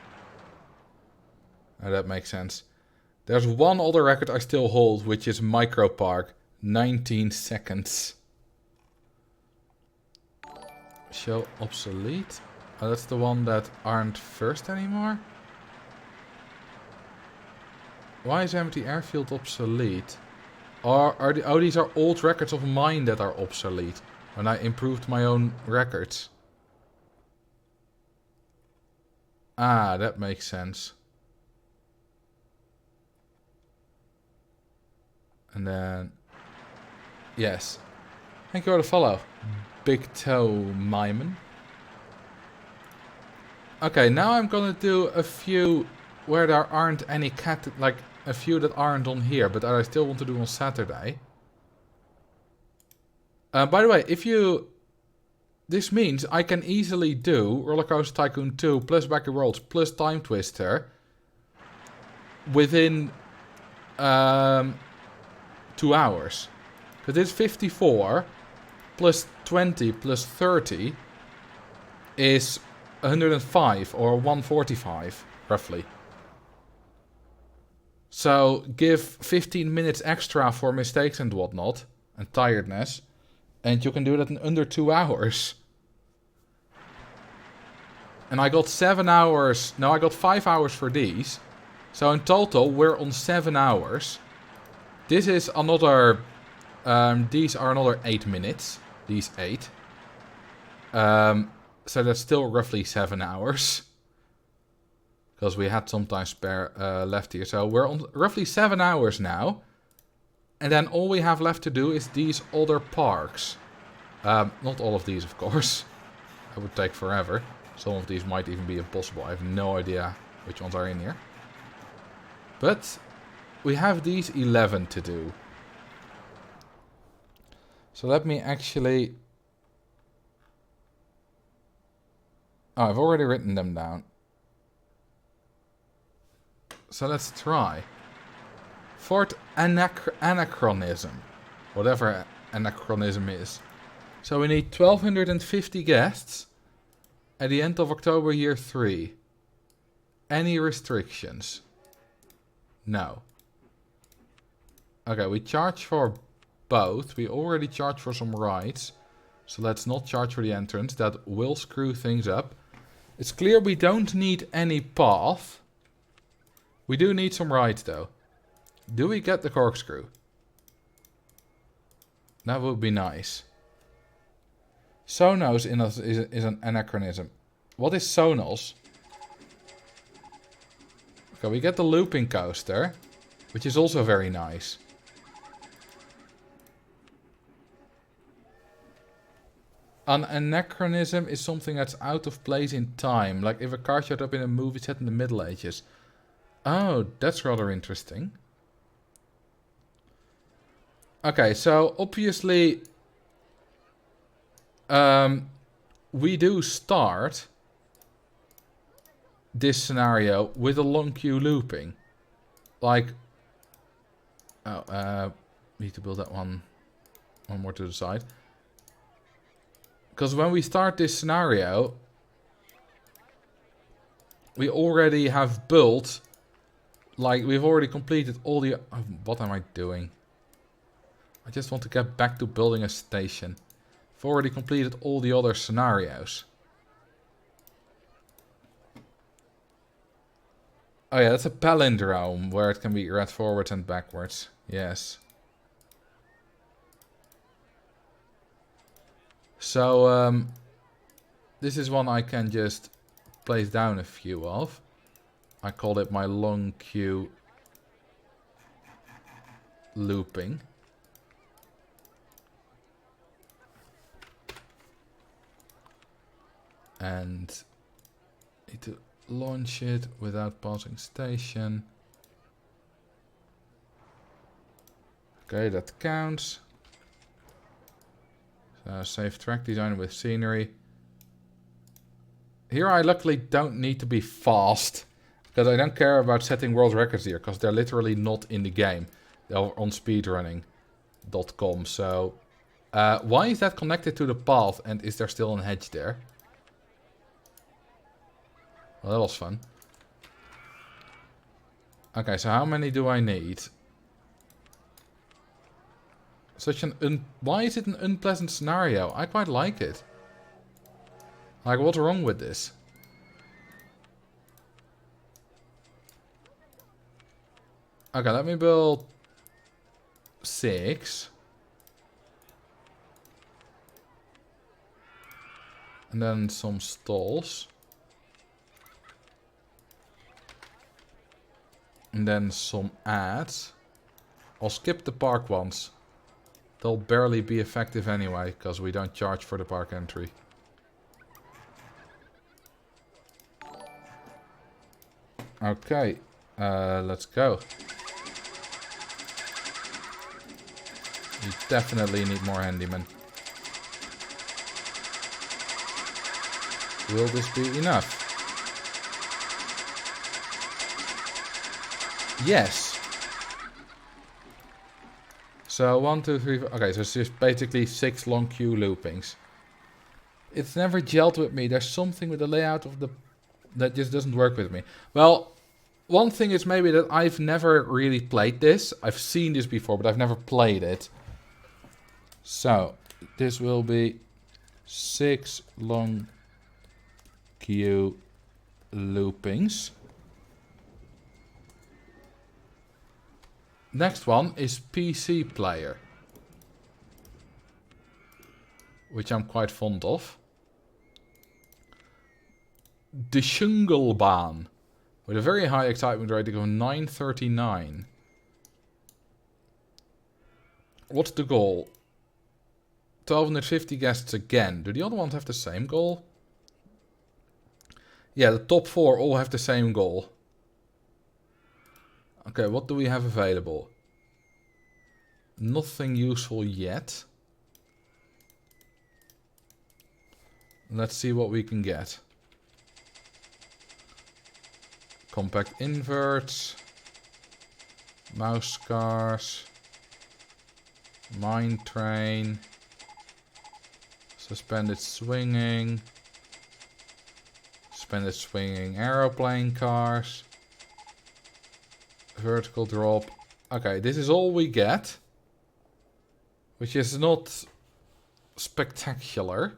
Oh, that makes sense. There's one other record I still hold, which is Micro Park. 19 seconds. Show obsolete. Oh, that's the one that aren't first anymore? Why is Empty Airfield obsolete? Or are these are old records of mine that are obsolete. When I improved my own records. Ah, that makes sense. And then... Yes. Thank you for the follow. Big Toe Myman. Okay, now I'm gonna do a few where there aren't any like a few that aren't on here, but that I still want to do on Saturday. By the way, if you... This means I can easily do Roller Coaster Tycoon 2 plus Wacky Worlds plus Time Twister within 2 hours. Because this 54 plus 20 plus 30 is 105 or 145, roughly. So give 15 minutes extra for mistakes and whatnot, and tiredness, and you can do that in under 2 hours. And I got 7 hours, no, I got 5 hours for these. So in total, we're on 7 hours. This is another, these are another 8 minutes, these 8. So that's still roughly 7 hours. Because we had some time spare left here. So we're on roughly 7 hours now. And then all we have left to do is these other parks. Not all of these, of course. That would take forever. Some of these might even be impossible. I have no idea which ones are in here. But we have these 11 to do. So let me actually... Oh, I've already written them down. So let's try. Fourth anachronism. Whatever anachronism is. So we need 1250 guests at the end of October year 3. Any restrictions? No. Okay, we charge for both. We already charged for some rides. So let's not charge for the entrance. That will screw things up. It's clear we don't need any path. We do need some rides though. Do we get the corkscrew? That would be nice. Sonos is an anachronism. What is Sonos? Okay, we get the looping coaster, which is also very nice. An anachronism is something that's out of place in time. Like if a car showed up in a movie set in the Middle Ages. Oh, that's rather interesting. Okay, so obviously we do start this scenario with a long queue looping. Like, need to build that one more to the side. Because when we start this scenario, we already have built, like we've already completed all the... Oh, what am I doing? I just want to get back to building a station. I've already completed all the other scenarios. Oh yeah, that's a palindrome where it can be read forwards and backwards. Yes. So, this is one I can just place down a few of. I call it my long queue looping. And need to launch it without pausing station. Okay, that counts. So save track design with scenery. Here I luckily don't need to be fast. Because I don't care about setting world records here. Because they're literally not in the game. They're on speedrunning.com. So why is that connected to the path? And is there still a hedge there? Well, that was fun. Okay, so how many do I need? Such an why is it an unpleasant scenario? I quite like it. Like, what's wrong with this? Okay, let me build 6. And then some stalls. And then some ads. I'll skip the park ones. They'll barely be effective anyway, because we don't charge for the park entry. Okay, let's go. You definitely need more handymen. Will this be enough? Yes. So 1, 2, 3, 4. Okay, so it's just basically 6 long queue loopings. It's never gelled with me. There's something with the layout of the that just doesn't work with me. Well, one thing is maybe that I've never really played this. I've seen this before, but I've never played it. So this will be 6 long queue loopings. Next one is PC player, which I'm quite fond of. De Schungelbaan, with a very high excitement rating of 939. What's the goal? 1250 guests again. Do the other ones have the same goal? Yeah, the top 4 all have the same goal. Okay, what do we have available? Nothing useful yet. Let's see what we can get. Compact inverts. Mouse cars. Mine train. Suspended swinging. Suspended swinging aeroplane cars. Vertical drop. Okay, this is all we get. Which is not spectacular.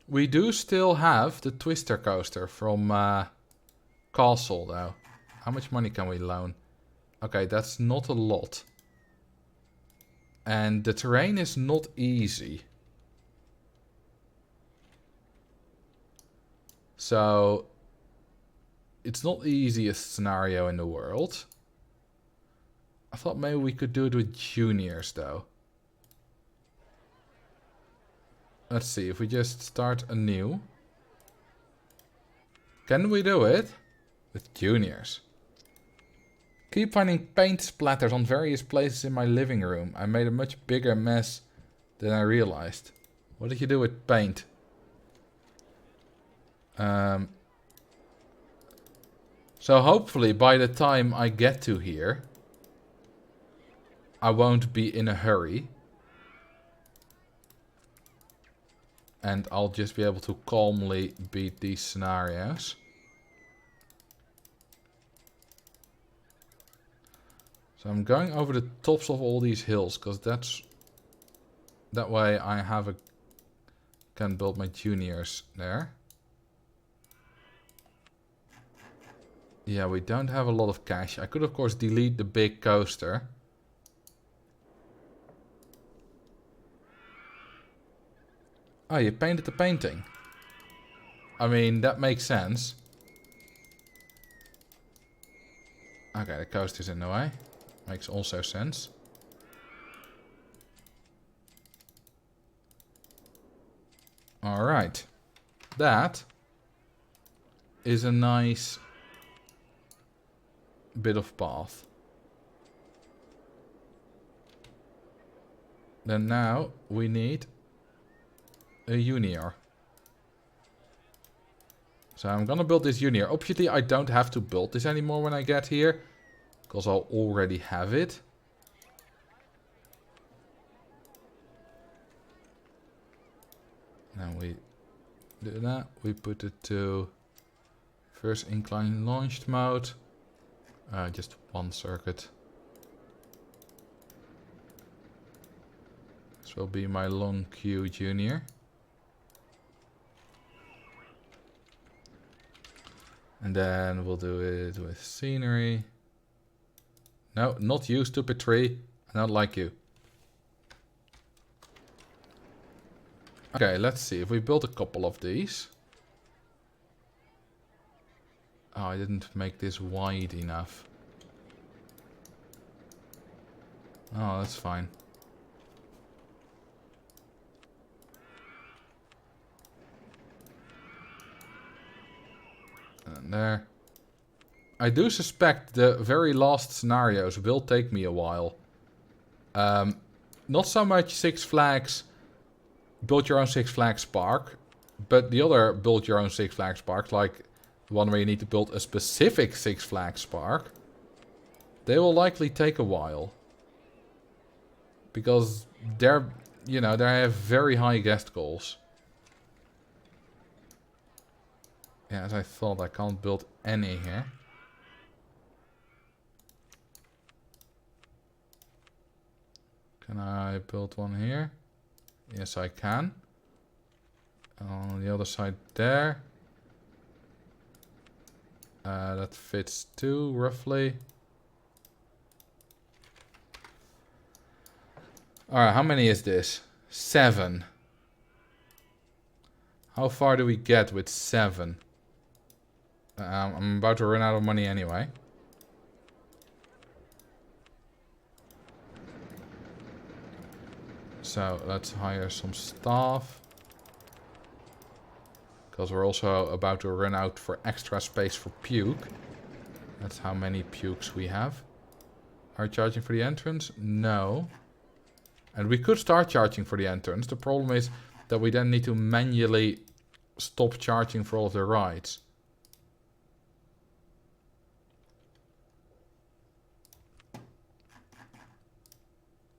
We do still have the Twister coaster from Castle though. How much money can we loan? Okay, that's not a lot. And the terrain is not easy. So it's not the easiest scenario in the world. I thought maybe we could do it with juniors though. Let's see, if we just start anew. Can we do it? With juniors. Keep finding paint splatters on various places in my living room. I made a much bigger mess than I realized. What did you do with paint? So hopefully by the time I get to here, I won't be in a hurry. And I'll just be able to calmly beat these scenarios. So I'm going over the tops of all these hills, because that way I can build my juniors there. Yeah, we don't have a lot of cash. I could of course delete the big coaster. Oh, you painted the painting. I mean, that makes sense. Okay, the coaster's in the way. Makes also sense. Alright. That is a nice bit of path. Then now we need a junior. So I'm gonna build this junior. Obviously I don't have to build this anymore when I get here, because I'll already have it. Now we do that. We put it to first incline launched mode. Just one circuit. This will be my long queue junior. And then we'll do it with scenery. No, not you, stupid tree. I don't like you. Okay, let's see. If we build a couple of these. Oh, I didn't make this wide enough. Oh, that's fine. And there. I do suspect the very last scenarios will take me a while. Not so much Six Flags, build your own Six Flags park, but the other build your own Six Flags park, like the one where you need to build a specific Six Flags park, they will likely take a while. Because they're, you know, they have very high guest goals. Yeah, as I thought, I can't build any here. Can I build one here? Yes, I can. On the other side there. That fits too, roughly. Alright, how many is this? 7. How far do we get with 7? I'm about to run out of money anyway. So let's hire some staff. Because we're also about to run out for extra space for puke. That's how many pukes we have. Are you charging for the entrance? No. And we could start charging for the entrance. The problem is that we then need to manually stop charging for all of the rides.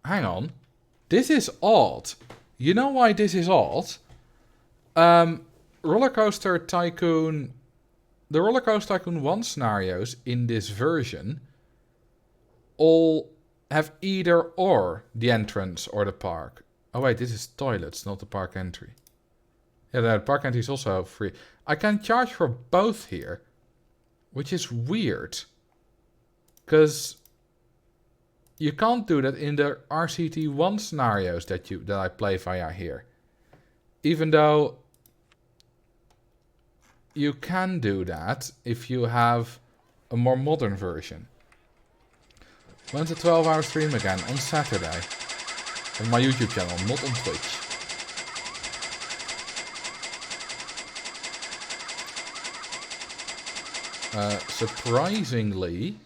Hang on. This is odd. You know why this is odd? Roller Coaster Tycoon... The Roller Coaster Tycoon 1 scenarios in this version all have either or the entrance or the park. Oh wait, this is toilets, not the park entry. Yeah, the park entry is also free. I can charge for both here, which is weird. Because you can't do that in the RCT1 scenarios that I play via here. Even though you can do that if you have a more modern version. When's a 12-hour stream again? On Saturday. On my YouTube channel, not on Twitch. Surprisingly,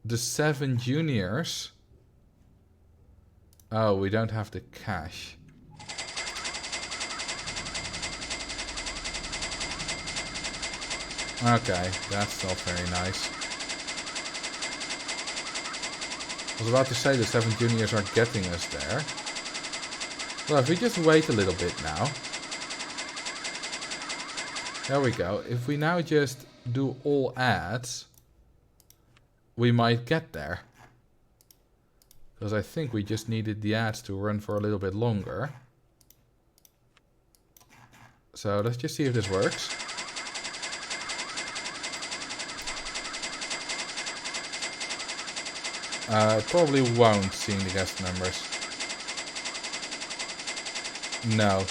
the 7 juniors... Oh, we don't have the cash. Okay, that's not very nice. I was about to say the 7 juniors are getting us there. Well, if we just wait a little bit now. There we go. If we now just do all ads, we might get there. Because I think we just needed the ads to run for a little bit longer. So let's just see if this works. It probably won't, seeing the guest numbers. No.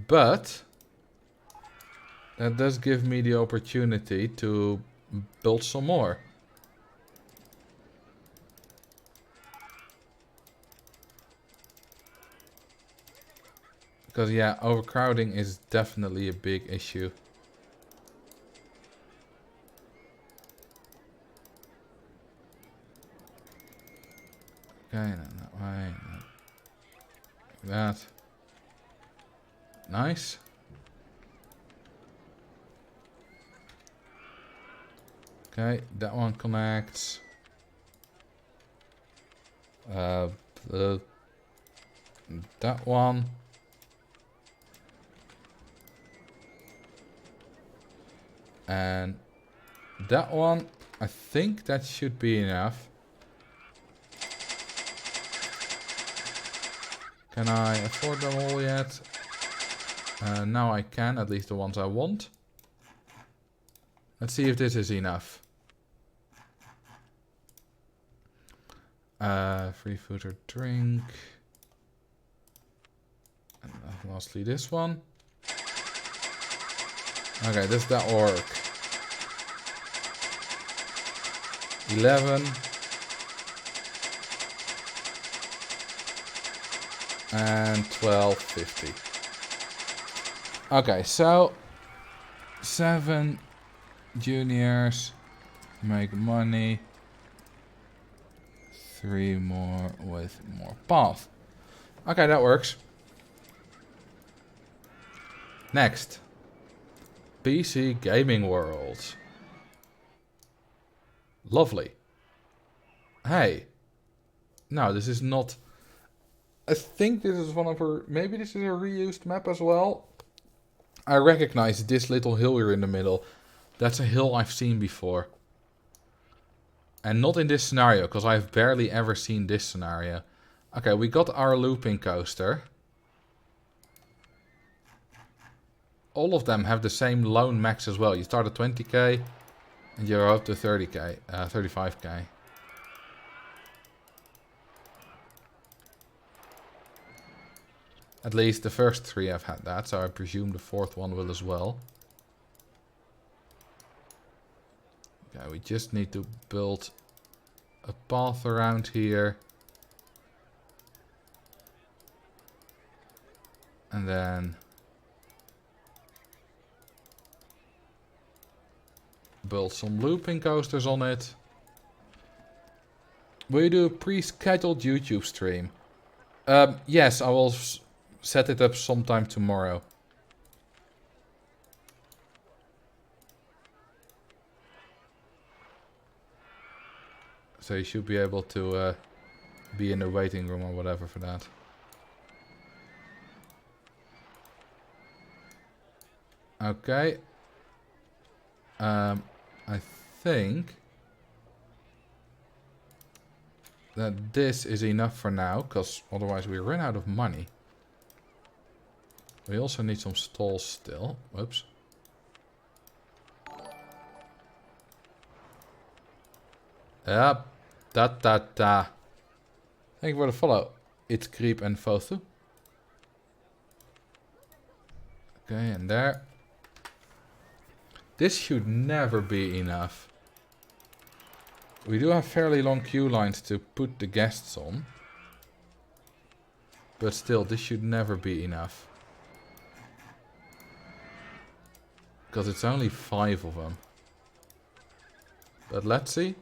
But that does give me the opportunity to build some more. Because yeah, overcrowding is definitely a big issue. Okay, no, that way. No. That. Nice. Okay, that one connects. That one. And that one. I think that should be enough. Can I afford them all yet? Now I can, at least the ones I want. Let's see if this is enough. Free food or drink. And lastly this one. Okay, does that work? 11. And 12.50. Okay, so 7 juniors make money. 3 more with more path. Okay, that works. Next, PC Gaming World. Lovely. Hey. No, this is not... I think this is one of her... Maybe this is a reused map as well. I recognize this little hill here in the middle. That's a hill I've seen before. And not in this scenario, because I've barely ever seen this scenario. Okay, we got our looping coaster. All of them have the same loan max as well. You start at 20k and you're up to 30k, 35k. At least the first 3 have had that, so I presume the 4th one will as well. Okay, we just need to build a path around here. And then build some looping coasters on it. Will you do a pre-scheduled YouTube stream? Yes, I will set it up sometime tomorrow. So you should be able to be in the waiting room or whatever for that. Okay. I think that this is enough for now, because otherwise we run out of money. We also need some stalls still. Whoops. Yep. Da. Thank you for the follow. It's Creep and Fothu. Okay, and there. This should never be enough. We do have fairly long queue lines to put the guests on. But still, this should never be enough. Because it's only 5 of them. But let's see.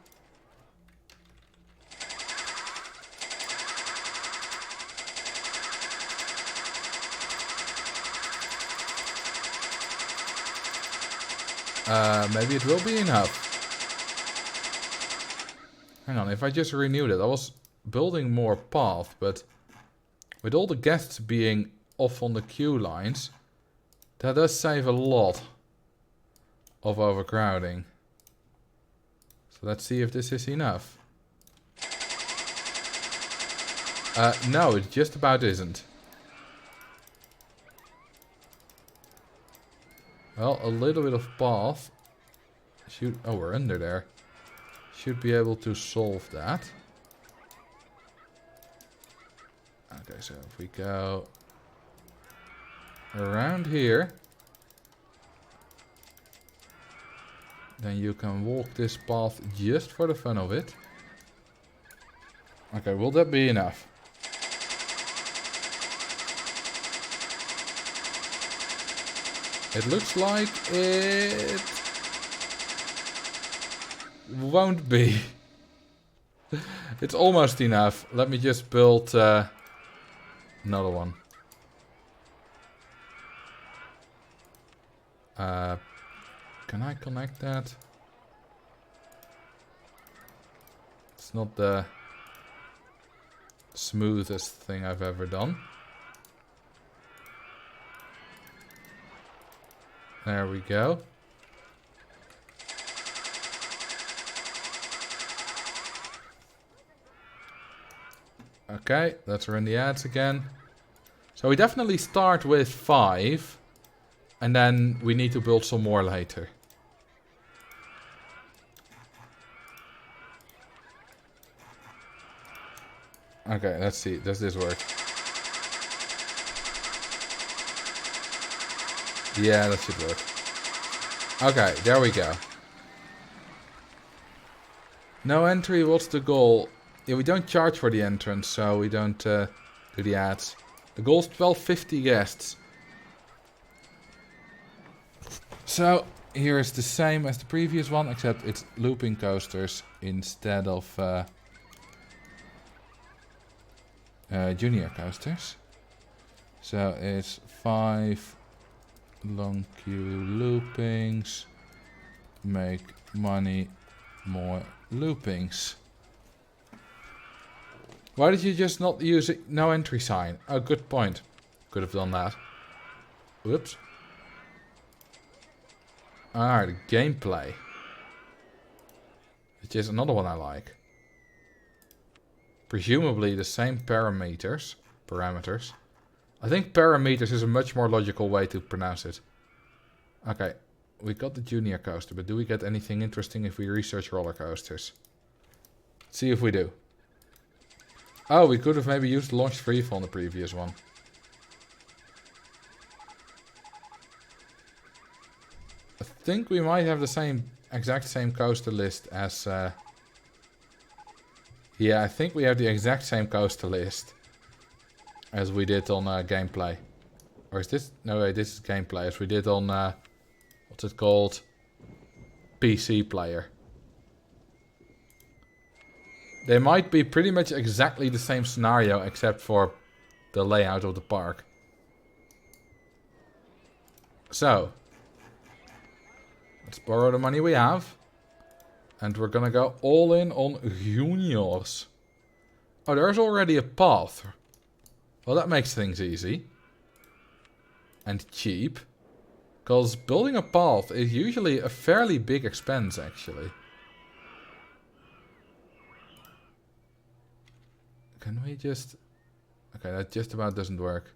Maybe it will be enough. Hang on, if I just renewed it, I was building more path, but with all the guests being off on the queue lines, that does save a lot of overcrowding. So let's see if this is enough. No, it just about isn't. Well, a little bit of path. Oh, we're under there. Should be able to solve that. Okay, so if we go around here, then you can walk this path just for the fun of it. Okay, will that be enough? It looks like it won't be. It's almost enough. Let me just build another one. Can I connect that? It's not the smoothest thing I've ever done. There we go. Okay, let's run the ads again. So we definitely start with 5. And then we need to build some more later. Okay, let's see. Does this work? Yeah, that should work. Okay, there we go. No entry, what's the goal? Yeah, we don't charge for the entrance, so we don't do the ads. The goal is 1250 guests. So, here is the same as the previous one, except it's looping coasters instead of junior coasters. So, it's 5 long queue loopings. Make money more Loopings. Why did you just not use it? No entry sign? Oh, good point. Could have done that. Whoops. Ah, the gameplay. Which is another one I like. Presumably the same parameters. I think parameters is a much more logical way to pronounce it. Okay, we got the junior coaster, but do we get anything interesting if we research roller coasters? Let's see if we do. Oh, we could have maybe used launched freefall in the previous one. I think we might have the exact same coaster list as... yeah, I think we have the exact same coaster list as we did on gameplay. Or is this... No, wait, this is gameplay. As we did on... what's it called? PC player. They might be pretty much exactly the same scenario except for the layout of the park. So... let's borrow the money we have. And we're gonna go all in on juniors. Oh, there's already a path. Well, that makes things easy. And cheap. Because building a path is usually a fairly big expense, actually. Can we just... okay, that just about doesn't work.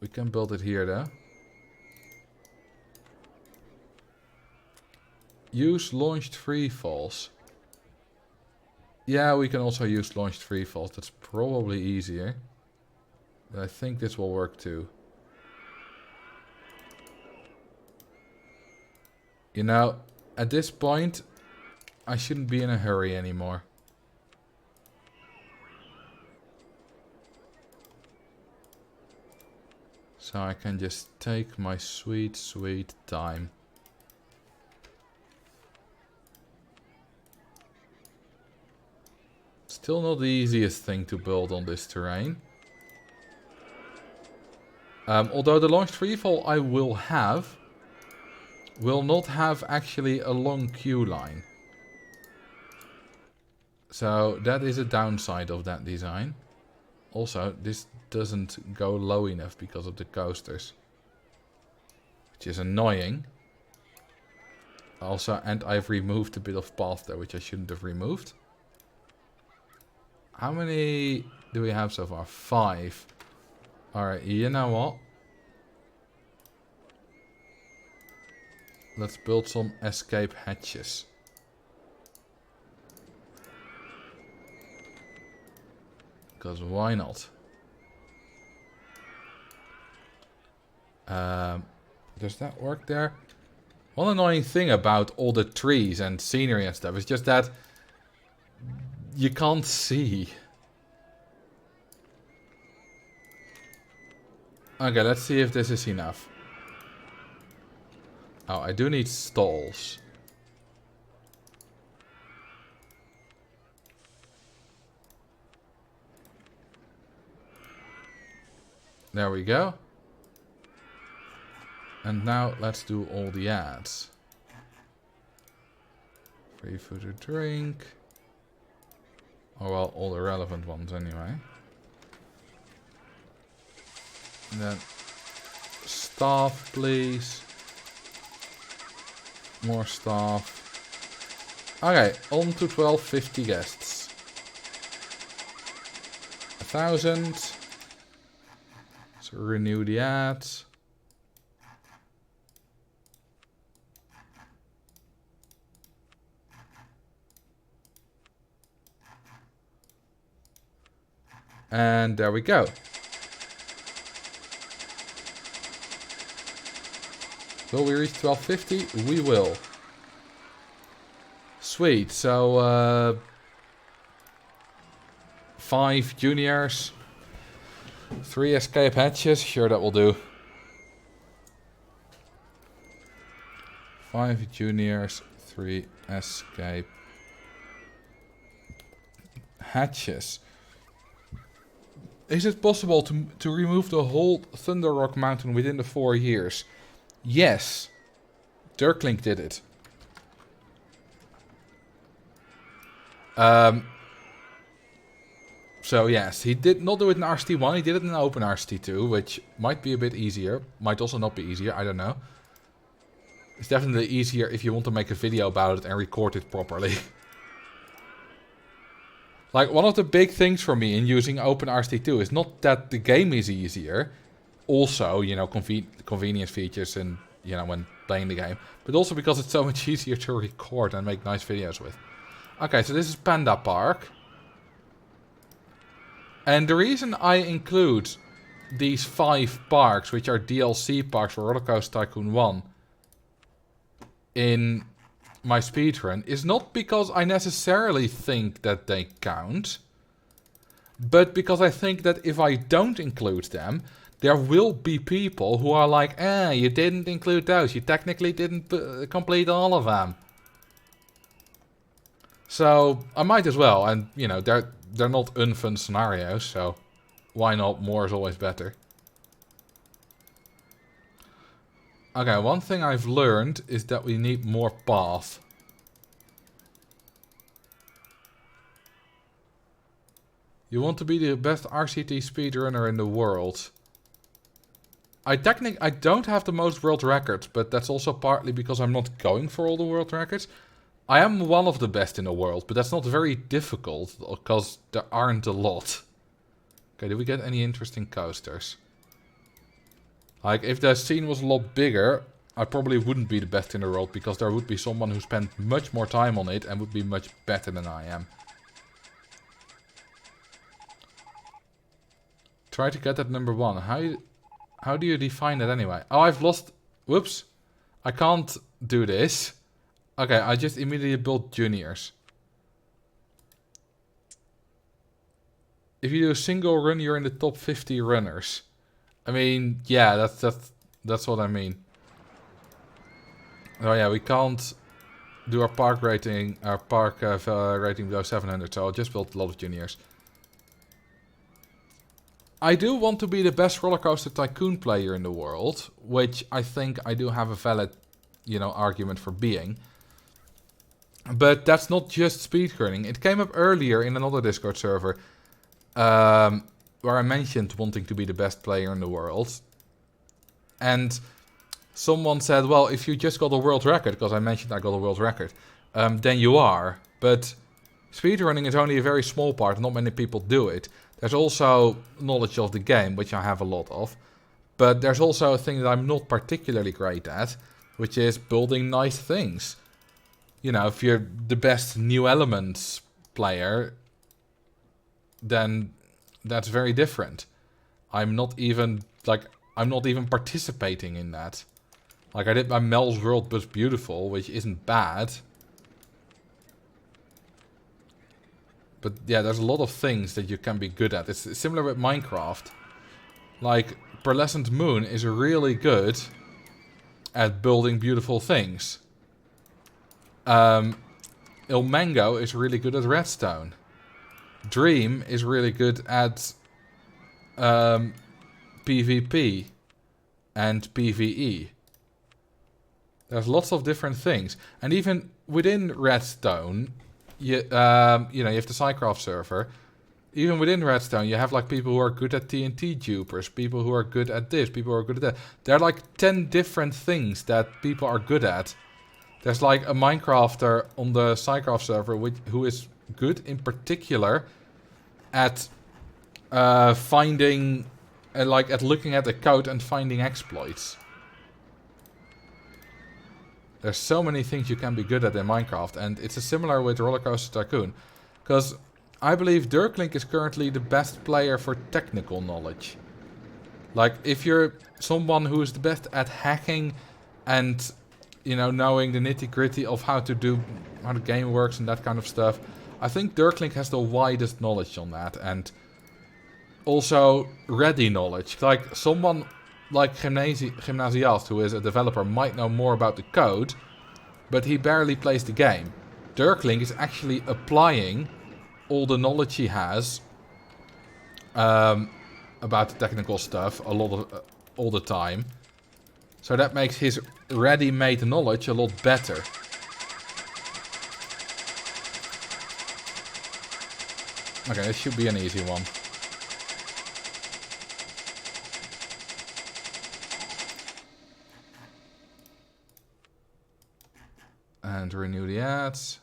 We can build it here, though. Use launched freefalls. Yeah, we can also use launched freefalls. That's probably easier. But I think this will work too. You know, at this point, I shouldn't be in a hurry anymore. So I can just take my sweet, sweet time. Still not the easiest thing to build on this terrain. Although the launched freefall I will not have actually a long queue line. So that is a downside of that design. Also, this doesn't go low enough because of the coasters. Which is annoying. Also, and I've removed a bit of path there, which I shouldn't have removed. How many do we have so far? 5. Alright, you know what? Let's build some escape hatches. Because why not? Does that work there? One annoying thing about all the trees and scenery and stuff is just that you can't see. Okay, let's see if this is enough. Oh, I do need stalls. There we go. And now let's do all the ads. Free food or drink. Oh well, all the relevant ones anyway. And then staff, please. More staff. Okay, on to 1250 guests. 1,000. So renew the ads. And there we go. Will we reach 1250? We will. Sweet. So 5 juniors. 3 escape hatches. Sure, that will do. 5 juniors. 3 escape hatches. Is it possible to remove the whole Thunder Rock Mountain within the 4 years? Yes. Dirklink did it. So yes, he did not do it in RCT1, he did it in open RCT2, which might be a bit easier. Might also not be easier, I don't know. It's definitely easier if you want to make a video about it and record it properly. Like, one of the big things for me in using open RCT2 is not that the game is easier. Also, you know, convenience features and, you know, when playing the game. But also because it's so much easier to record and make nice videos with. Okay, so this is Panda Park. And the reason I include these 5 parks, which are DLC parks for Roller Coaster Tycoon 1, in my speedrun, is not because I necessarily think that they count, but because I think that if I don't include them, there will be people who are like, you didn't include those, you technically didn't complete all of them. So, I might as well, and, you know, they're not unfun scenarios, so why not? More is always better. Okay, one thing I've learned is that we need more path. You want to be the best RCT speedrunner in the world. I don't have the most world records, but that's also partly because I'm not going for all the world records. I am one of the best in the world, but that's not very difficult, because there aren't a lot. Okay, did we get any interesting coasters? Like, if the scene was a lot bigger, I probably wouldn't be the best in the world, because there would be someone who spent much more time on it and would be much better than I am. Try to get that number 1. How do you define that anyway? Oh, I've lost... Whoops. I can't do this. Okay, I just immediately built juniors. If you do a single run, you're in the top 50 runners. I mean, yeah, that's what I mean. Oh yeah, we can't do our park rating, rating below 700, so I'll just build a lot of juniors. I do want to be the best Roller Coaster Tycoon player in the world, which I think I do have a valid, you know, argument for being. But that's not just speedrunning. It came up earlier in another Discord server, where I mentioned wanting to be the best player in the world. And someone said, well, if you just got a world record, because I mentioned I got a world record, then you are. But speedrunning is only a very small part, not many people do it. There's also knowledge of the game, which I have a lot of. But there's also a thing that I'm not particularly great at, which is building nice things. You know, if you're the best new elements player, then that's very different. I'm not even participating in that. Like, I did my Mel's World Bus Beautiful, which isn't bad. But yeah, there's a lot of things that you can be good at. It's similar with Minecraft. Like, Pearlescent Moon is really good at building beautiful things. Il Mango is really good at redstone. Dream is really good at PvP and PvE. There's lots of different things. And even within redstone, you know, you have the Cycraft server. Even within redstone, you have like people who are good at TNT dupers, people who are good at this, people who are good at that. There are like 10 different things that people are good at. There's like a Minecrafter on the Cycraft server who is good in particular at finding, like at looking at the code and finding exploits. There's so many things you can be good at in Minecraft, and it's similar with Roller Coaster Tycoon. Because I believe Dirklink is currently the best player for technical knowledge. Like, if you're someone who is the best at hacking and, you know, knowing the nitty-gritty of how the game works and that kind of stuff, I think Dirklink has the widest knowledge on that. And also ready knowledge. Like, someone like Gymnasiast, who is a developer, might know more about the code, but he barely plays the game. Dirklink is actually applying all the knowledge he has about the technical stuff all the time. So that makes his ready-made knowledge a lot better. Okay, this should be an easy one. And renew the ads.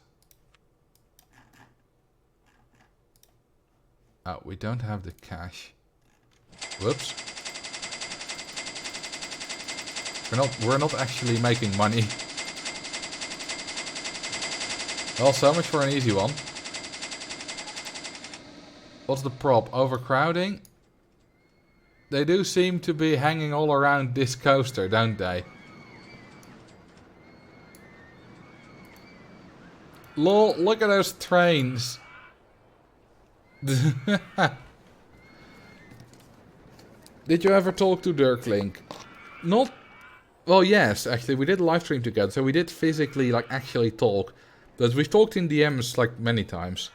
Oh, we don't have the cash. Whoops. We're not actually making money. Well, so much for an easy one. What's the prop? Overcrowding? They do seem to be hanging all around this coaster, don't they? Lol, look at those trains. Did you ever talk to Dirklink? Not... Well, yes, actually, we did a live stream together, so we did physically, like, actually talk. But we've talked in DMs, like, many times.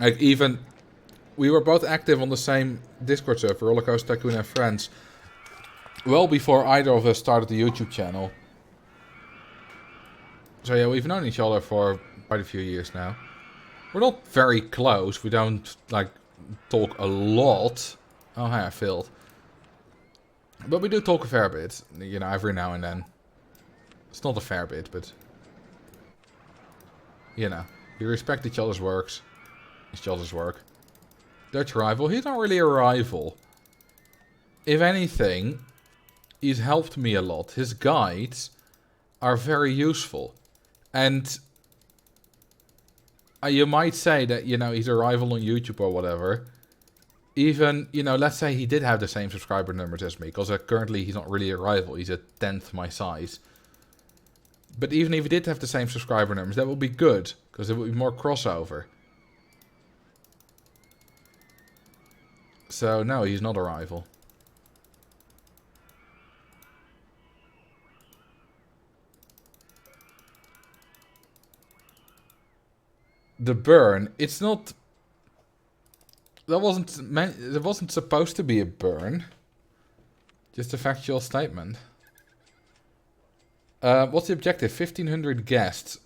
Like, even... We were both active on the same Discord server, Rollercoaster Tycoon and Friends. Well before either of us started the YouTube channel. So yeah, we've known each other for quite a few years now. We're not very close. We don't, like, talk a lot. Oh, hi, I failed. But we do talk a fair bit. You know, every now and then. It's not a fair bit, but... You know, we respect each other's works. Each other's work. Dutch rival. He's not really a rival. If anything, he's helped me a lot. His guides are very useful. And you might say that, you know, he's a rival on YouTube or whatever. Even, you know, let's say he did have the same subscriber numbers as me. Because currently he's not really a rival. He's a 10th my size. But even if he did have the same subscriber numbers, that would be good. Because there would be more crossover. So, no, he's not a rival. The burn, it's not... That wasn't supposed to be a burn. Just a factual statement. What's the objective? 1,500 guests.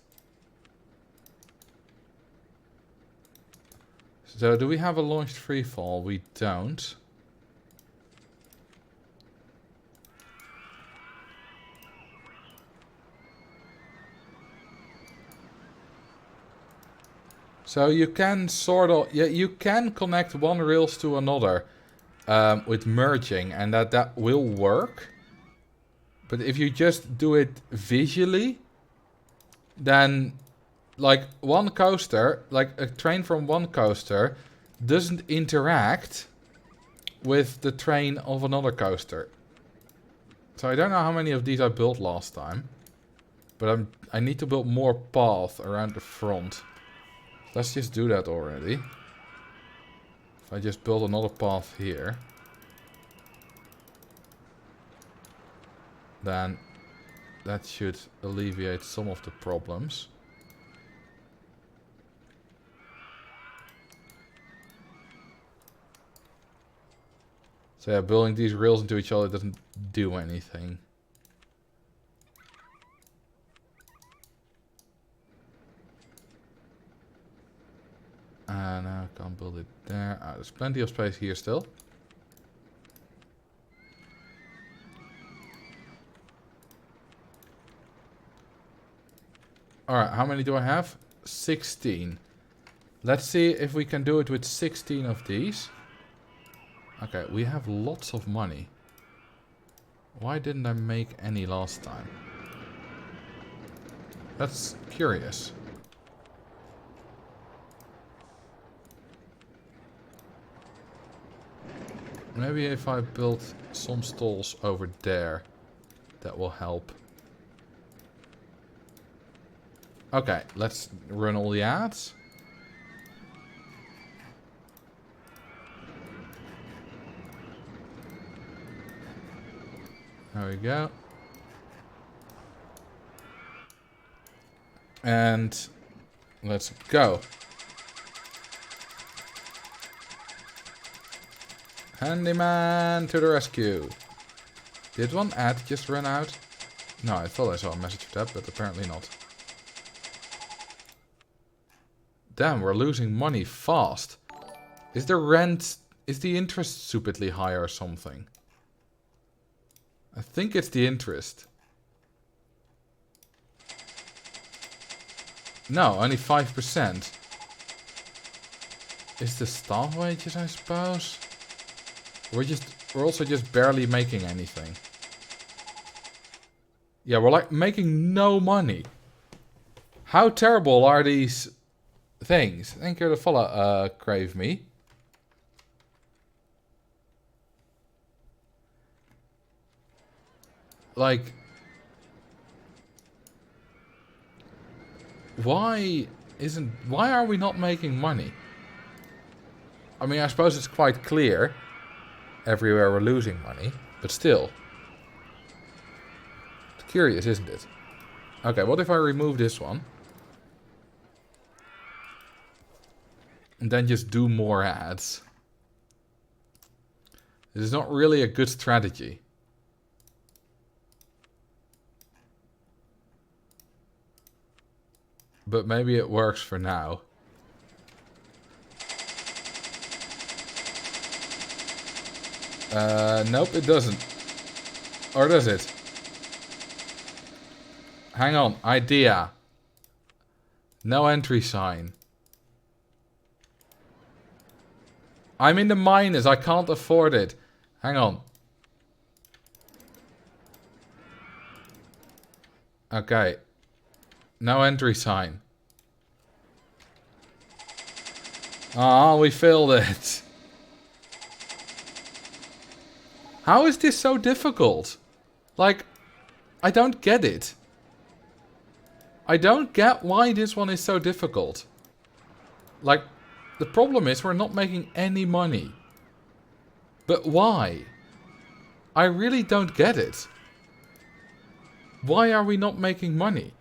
So, do we have a launched freefall? We don't. So you can sort of, yeah, you can connect one rails to another with merging, and that will work. But if you just do it visually, then like one coaster, like a train from one coaster, doesn't interact with the train of another coaster. So I don't know how many of these I built last time, but I need to build more paths around the front. Let's just do that already. If I just build another path here, then that should alleviate some of the problems. So yeah, building these rails into each other doesn't do anything. And I can't build it there. There's plenty of space here still. Alright, how many do I have? 16. Let's see if we can do it with 16 of these. Okay, we have lots of money. Why didn't I make any last time? That's curious. Maybe if I build some stalls over there, that will help. Okay, let's run all the ads. There we go. And let's go. Handyman to the rescue. Did one ad just run out? No, I thought I saw a message for that, but apparently not. Damn, we're losing money fast. Is the rent... Is the interest stupidly high or something? I think it's the interest. No, only 5%. Is the staff wages, I suppose? We're also just barely making anything. Yeah, we're like making no money. How terrible are these things? Thank you for the follow, Crave Me. Like, why are we not making money? I mean, I suppose it's quite clear. Everywhere we're losing money, but still. It's curious, isn't it? Okay, what if I remove this one? And then just do more ads. This is not really a good strategy. But maybe it works for now. Nope, it doesn't. Or does it? Hang on, idea. No entry sign. I'm in the minus, I can't afford it. Hang on. Okay. No entry sign. Ah, we failed it. How is this so difficult? Like, I don't get it. I don't get why this one is so difficult. Like, the problem is we're not making any money. But why? I really don't get it. Why are we not making money?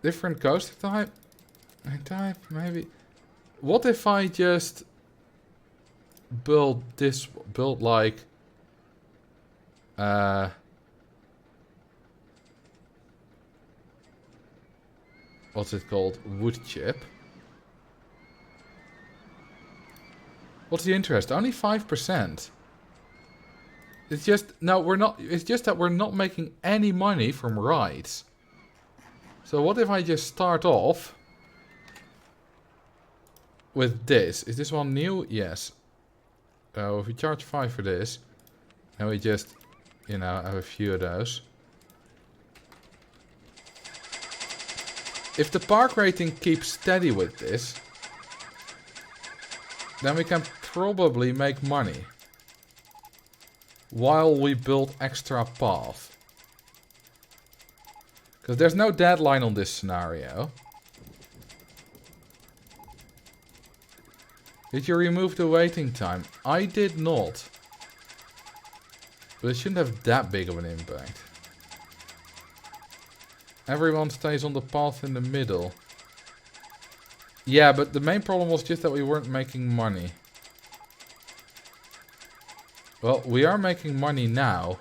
Different coaster type? Maybe. What if I just build like what's it called? Wood chip. What's the interest? Only 5%. It's just no, we're not. It's just that we're not making any money from rides. So what if I just start off with this? Is this one new? Yes. So if we charge 5 for this, and we just, you know, have a few of those. If the park rating keeps steady with this, then we can probably make money while we build extra path. Because there's no deadline on this scenario. Did you remove the waiting time? I did not. But it shouldn't have that big of an impact. Everyone stays on the path in the middle. Yeah, but the main problem was just that we weren't making money. Well, we are making money now.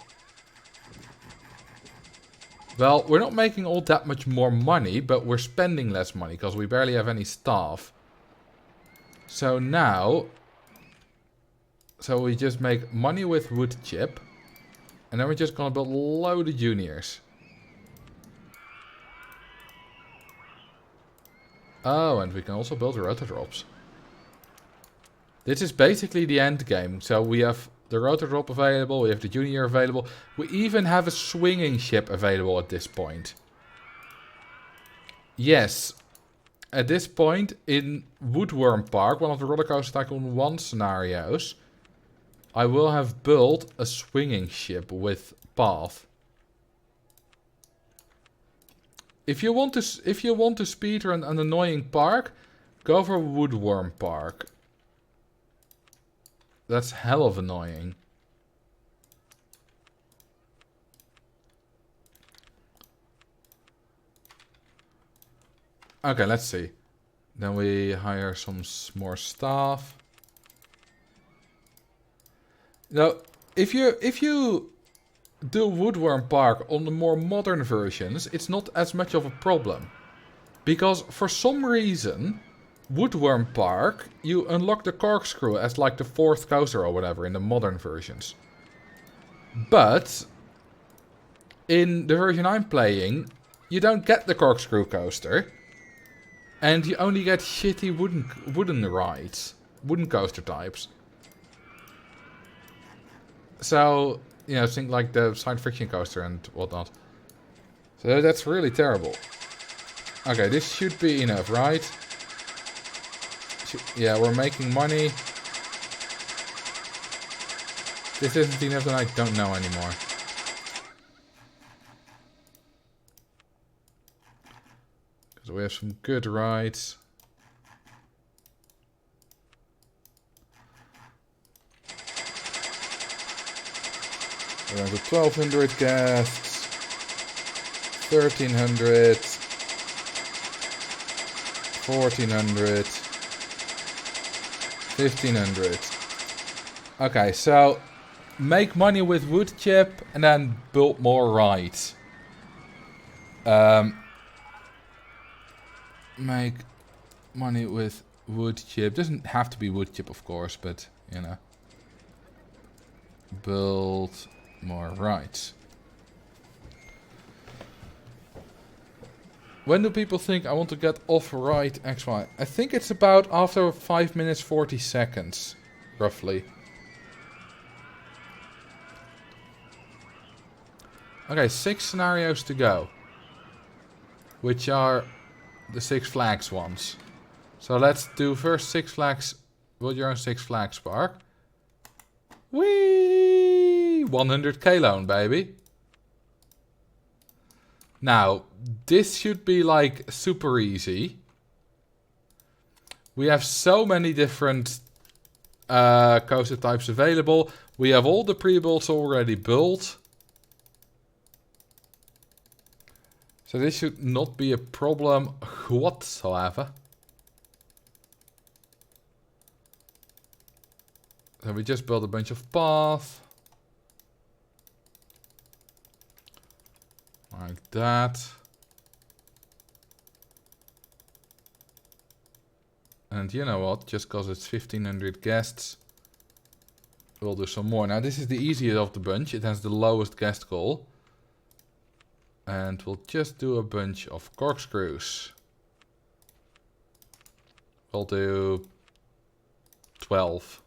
Well, we're not making all that much more money, but we're spending less money because we barely have any staff. So now, we just make money with wood chip, and then we're just gonna build a load of juniors. Oh, and we can also build rotor drops. This is basically the end game. So we have the rotor drop available, we have the junior available. We even have a swinging ship available at this point. Yes. At this point in Woodworm Park, one of the Roller Coaster Tycoon 1 scenarios, I will have built a swinging ship with path. If you want to speedrun an annoying park, go for Woodworm Park. That's hell of annoying. Okay, let's see. Then we hire some more staff. Now, if you do Woodworm Park on the more modern versions, it's not as much of a problem. Because for some reason, Woodworm Park, you unlock the corkscrew as like the 4th coaster or whatever in the modern versions. But in the version I'm playing, you don't get the corkscrew coaster. And you only get shitty wooden rides. Wooden coaster types. So, you know, think like the science fiction coaster and whatnot. So that's really terrible. Okay, this should be enough, right? Yeah, we're making money. This isn't enough, then I don't know anymore. Because we have some good rides. Around 1,200 guests. 1,300. 1,400. 1,500. Okay, so make money with wood chip and then build more rides. Make money with wood chip. Doesn't have to be wood chip, of course, but you know. Build more rides. When do people think I want to get off ride XY? I think it's about after 5 minutes 40 seconds, roughly. Okay, 6 scenarios to go. Which are the Six Flags ones. So let's do first Six Flags. Build your own Six Flags park. Whee! 100k loan, baby. Now, this should be like super easy. We have so many different coaster types available. We have all the pre-builds already built. So this should not be a problem whatsoever. So we just built a bunch of paths. Like that. And you know what? Just because it's 1,500 guests, we'll do some more. Now this is the easiest of the bunch. It has the lowest guest goal. And we'll just do a bunch of corkscrews. We'll do 12.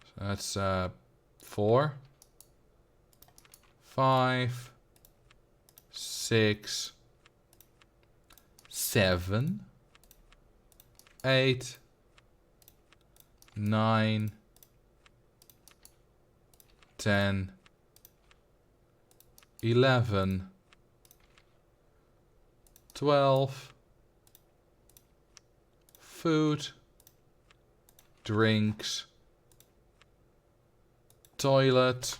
So that's 4, 5, 6, 7, 8, 9, 10, 11, 12, food, drinks, toilet,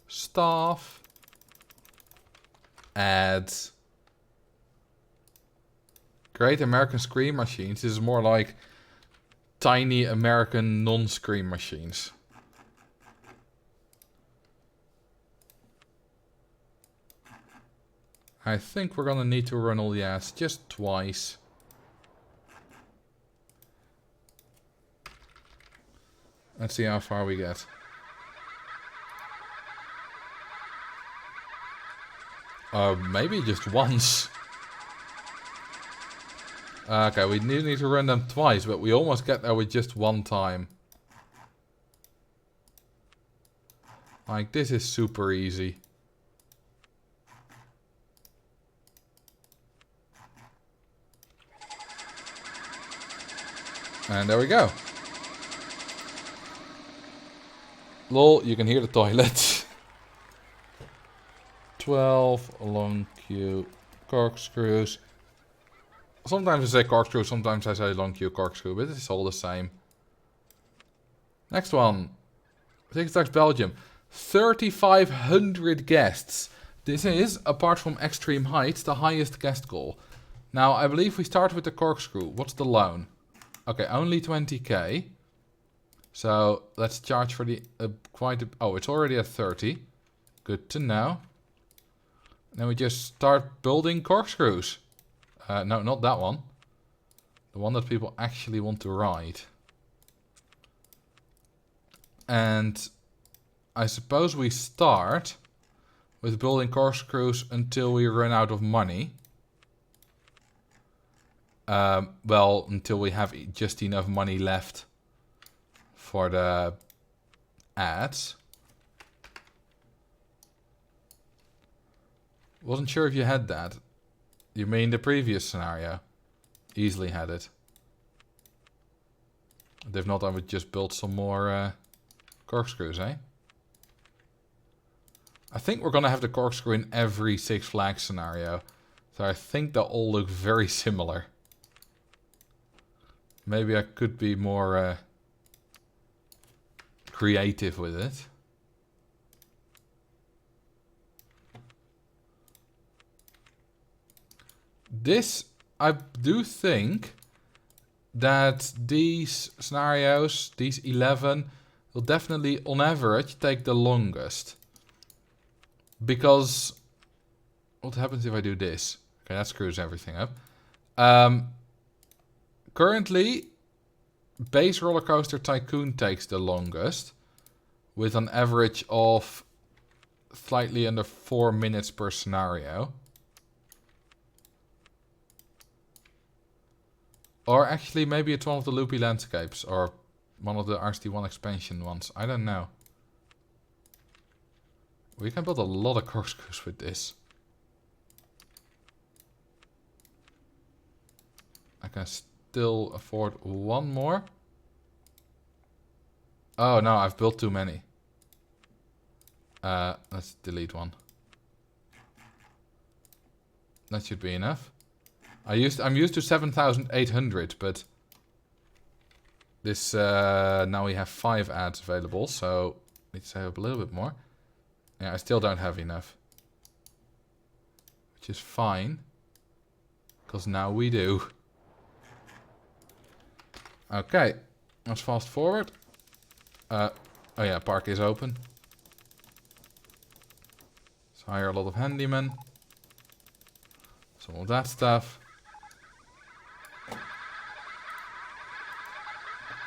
staff, ads, Great American Scream Machines. This is more like tiny American non-scream machines. I think we're gonna need to run all the ads just twice. Let's see how far we get. Maybe just once. Okay, we need to run them twice, but we almost get there with just one time. Like, this is super easy. And there we go. Lol, you can hear the toilet. 12 long queue corkscrews. Sometimes I say corkscrew, sometimes I say long queue corkscrew, but it's all the same. Next one. Six Flags Belgium. 3,500 guests. This is, apart from Extreme Heights, the highest guest goal. Now, I believe we start with the corkscrew. What's the loan? Okay, only 20k. So let's charge for the oh, it's already at 30. Good to know. Then we just start building corkscrews. No, not that one. The one that people actually want to ride. And I suppose we start with building corkscrews until we run out of money. Well, until we have just enough money left for the ads. Wasn't sure if you had that. You mean the previous scenario? Easily had it. And if not, I would just build some more corkscrews, eh? I think we're gonna have the corkscrew in every Six Flags scenario. So I think they'll all look very similar. Maybe I could be more creative with it. This, I do think that these scenarios, these 11, will definitely, on average, take the longest. Because, what happens if I do this? Okay, that screws everything up. Currently, Base Roller Coaster Tycoon takes the longest, with an average of slightly under 4 minutes per scenario. Or actually, maybe it's one of the loopy landscapes, or one of the RCT1 expansion ones. I don't know. We can build a lot of corkscrews with this. I can still afford one more. Oh no, I've built too many. Let's delete one. That should be enough. I'm used to 7,800, but this now we have 5 ads available, so need to save up a little bit more. Yeah, I still don't have enough, which is fine, because now we do. Okay, let's fast forward. Oh yeah, park is open. Let's hire a lot of handymen. Some of that stuff.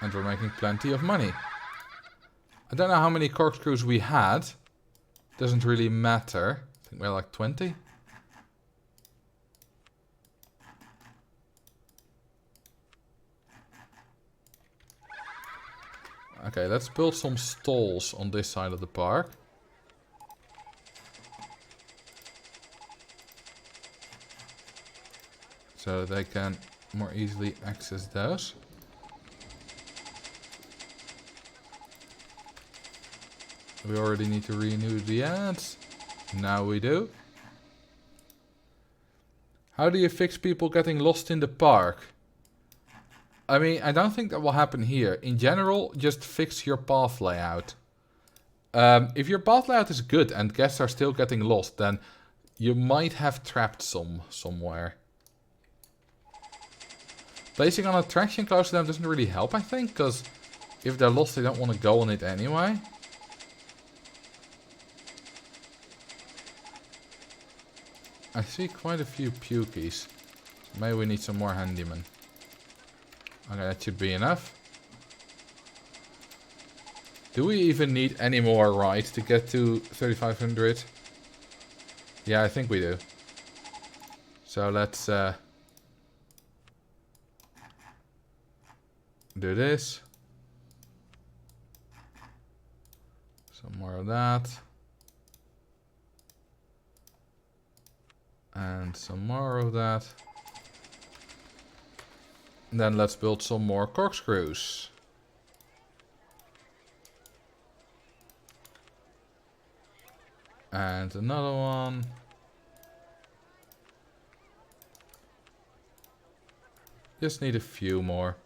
And we're making plenty of money. I don't know how many corkscrews we had. Doesn't really matter. I think we're like 20. Okay, let's build some stalls on this side of the park. So they can more easily access those. We already need to renew the ads. Now we do. How do you fix people getting lost in the park? I mean, I don't think that will happen here. In general, just fix your path layout. If your path layout is good and guests are still getting lost, then you might have trapped somewhere. Placing an attraction close to them doesn't really help, I think, because if they're lost, they don't want to go on it anyway. I see quite a few pukies. Maybe we need some more handymen. Okay, that should be enough. Do we even need any more rides to get to 3,500? Yeah, I think we do. So let's do this. Some more of that. And some more of that. And then let's build some more corkscrews. And another one. Just need a few more.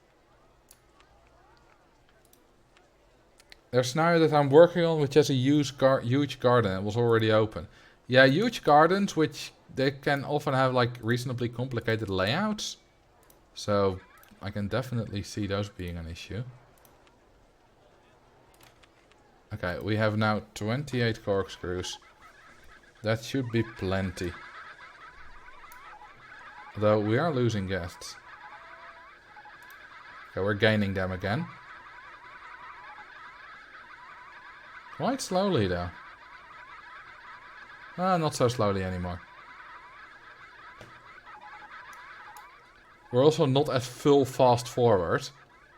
There's a scenario that I'm working on which has a huge garden. It was already open. Yeah, huge gardens, which they can often have like reasonably complicated layouts. So I can definitely see those being an issue. Okay, we have now 28 corkscrews. That should be plenty. Though we are losing guests. Okay, we're gaining them again. Quite slowly though. Not so slowly anymore. We're also not at full fast forward.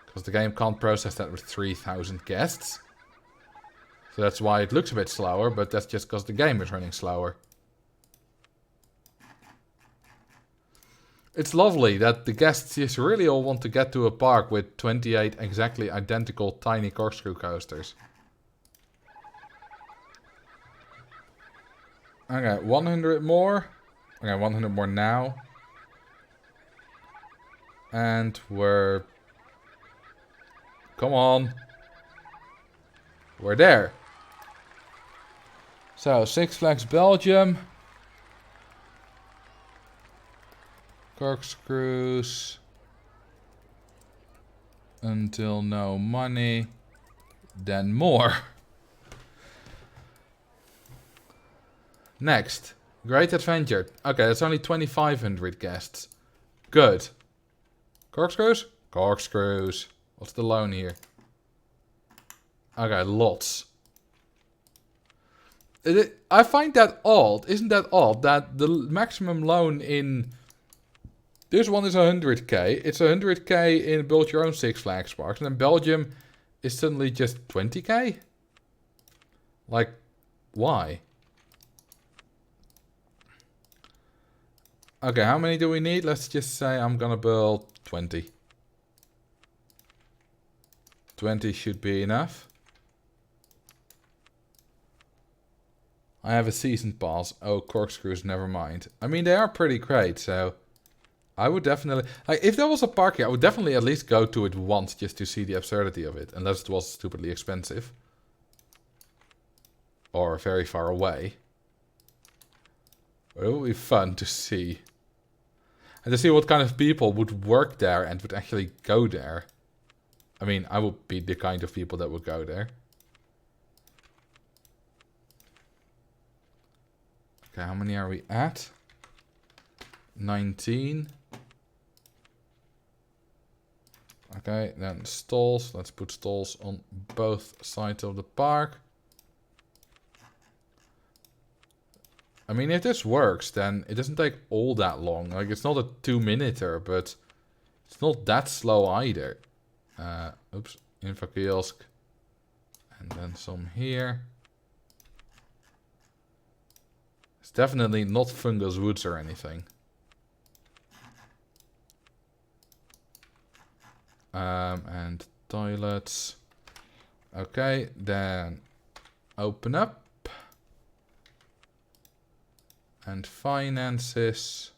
Because the game can't process that with 3,000 guests. So that's why it looks a bit slower, but that's just because the game is running slower. It's lovely that the guests just really all want to get to a park with 28 exactly identical tiny corkscrew coasters. Okay, 100 more. Okay, 100 more now. And we're... Come on. We're there. So, Six Flags Belgium. Corkscrews. Until no money. Then more. Next. Great Adventure. Okay, that's only 2,500 guests. Good. Corkscrews? Corkscrews. What's the loan here? Okay, lots. I find that odd. Isn't that odd that the maximum loan in this one is 100k. It's 100k in Build Your Own Six Flags Parks, and in Belgium is suddenly just 20k? Like, why? Okay, how many do we need? Let's just say I'm gonna build 20. 20 should be enough. I have a season pass. Oh, corkscrews, never mind. I mean, they are pretty great, so I would definitely... Like, if there was a park here, I would definitely at least go to it once just to see the absurdity of it. Unless it was stupidly expensive. Or very far away. But it would be fun to see. And to see what kind of people would work there and would actually go there. I mean, I would be the kind of people that would go there. Okay, how many are we at? 19. Okay, then stalls. Let's put stalls on both sides of the park. I mean, if this works, then it doesn't take all that long. Like, it's not a 2-minuter, but it's not that slow either. Oops, info kiosk. And then some here. It's definitely not Fungus Woods or anything. And toilets. Okay, then open up. And finances.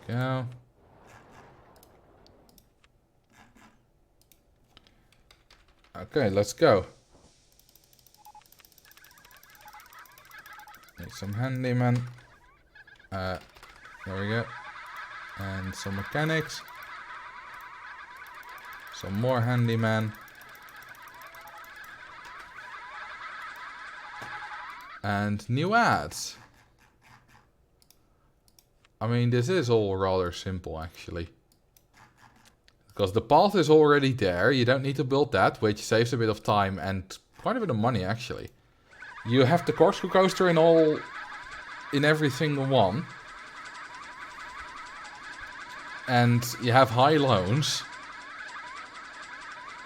There we go. Okay, let's go. Need some handyman. There we go. And some mechanics. Some more handyman. And new ads. I mean, this is all rather simple, actually. Because the path is already there. You don't need to build that, which saves a bit of time and quite a bit of money, actually. You have the corkscrew coaster in every single one. And you have high loans.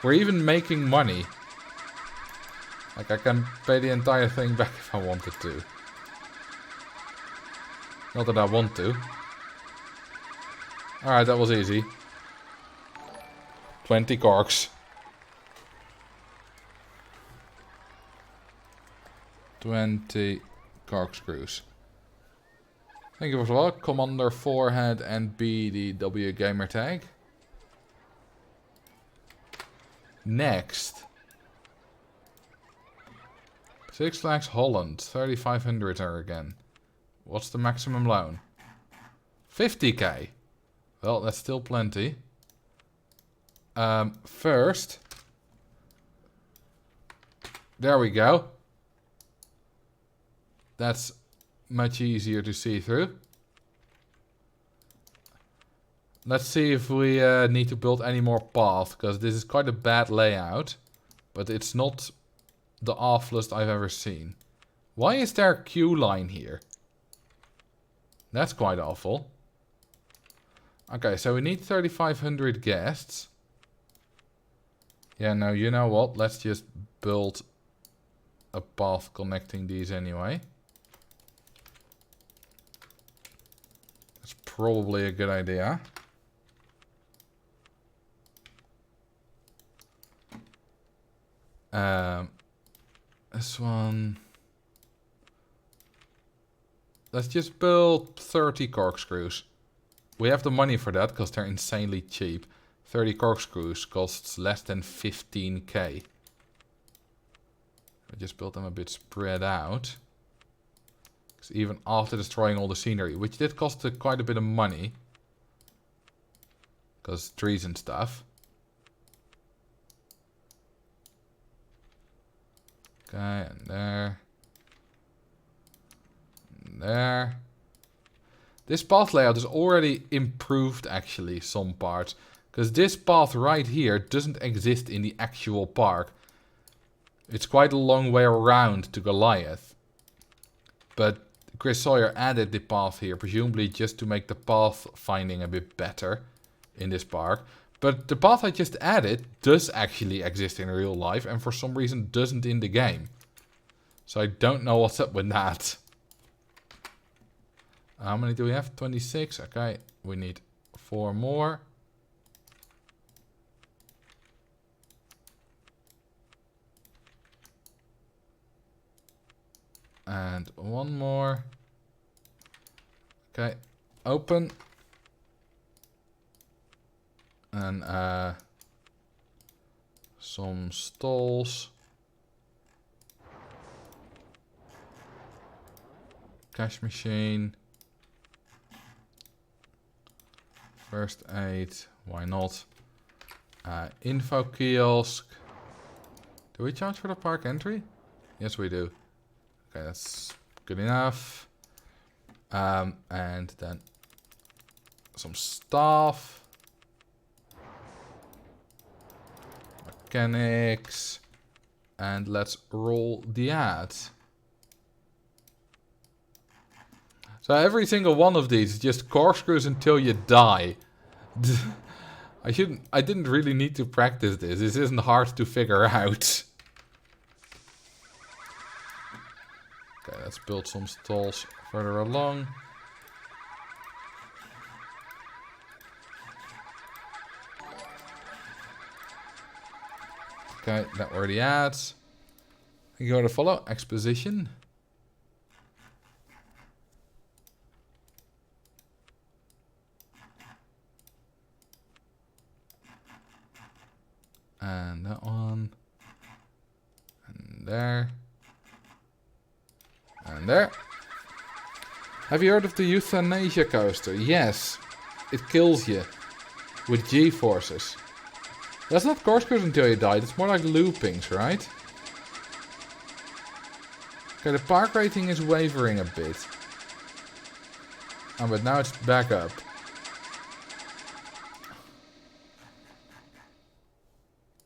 We're even making money. Like, I can pay the entire thing back if I wanted to. Not that I want to. Alright, that was easy. 20 corks. 20 corkscrews. Thank you for the Commander Forehead and BDW gamer tag. Next. Six Flags Holland. 3,500 there again. What's the maximum loan? 50k. Well, that's still plenty. First, there we go. That's much easier to see through. Let's see if we need to build any more paths, because this is quite a bad layout. But it's not the awfulest I've ever seen. Why is there a queue line here? That's quite awful. Okay, so we need 3,500 guests. Yeah, no, you know what? Let's just build a path connecting these anyway. That's probably a good idea. This one. Let's just build 30 corkscrews. We have the money for that because they're insanely cheap. 30 corkscrews costs less than 15k. I just built them a bit spread out. Because even after destroying all the scenery, which did cost quite a bit of money. Because trees and stuff. Okay, and there. And there. This path layout is already improved, actually, some parts. Because this path right here doesn't exist in the actual park. It's quite a long way around to Goliath. But Chris Sawyer added the path here, presumably just to make the path finding a bit better in this park. But the path I just added does actually exist in real life and for some reason doesn't in the game. So I don't know what's up with that. How many do we have? 26. Okay, we need 4 more. And 1 more. Okay, open. And some stalls. Cash machine. First aid, why not? Info kiosk. Do we charge for the park entry? Yes, we do. Okay, that's good enough. And then some staff. Mechanics. And let's roll the ad. So every single one of these is just corkscrews until you die. I didn't really need to practice this. This isn't hard to figure out. Okay, let's build some stalls further along. Okay, that were the ads. You go to follow exposition. And that one. And there. And there. Have you heard of the euthanasia coaster? Yes. It kills you. With G-forces. That's not corkscrews until you die. It's more like loopings, right? Okay, the park rating is wavering a bit. Oh, but now it's back up.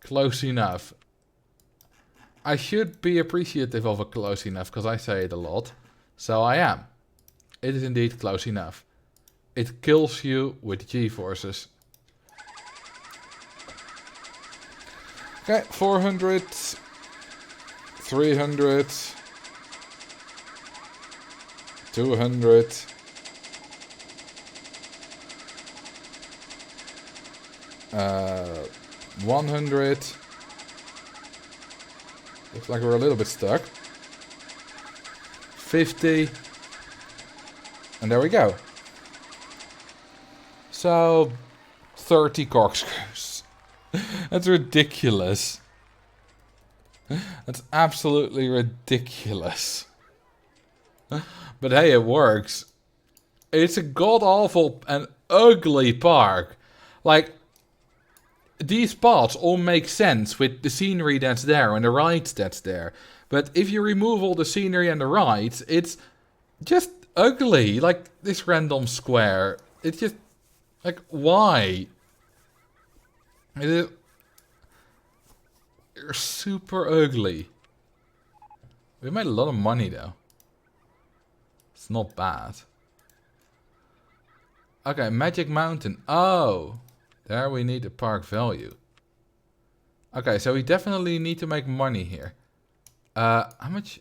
Close enough. I should be appreciative of a close enough, because I say it a lot. So I am. It is indeed close enough. It kills you with G-forces. Okay, 400. 300. 200. Uh... 100. Looks like we're a little bit stuck. 50. And there we go. So, 30 corkscrews. That's ridiculous. That's absolutely ridiculous. But hey, it works. It's a god-awful and ugly park. Like, these paths all make sense with the scenery that's there and the rides that's there. But if you remove all the scenery and the rides, it's just ugly. Like this random square. It's just like, why? It is super ugly. We made a lot of money though. It's not bad. Okay, Magic Mountain. Oh, there we need the park value. Okay, so we definitely need to make money here. How much?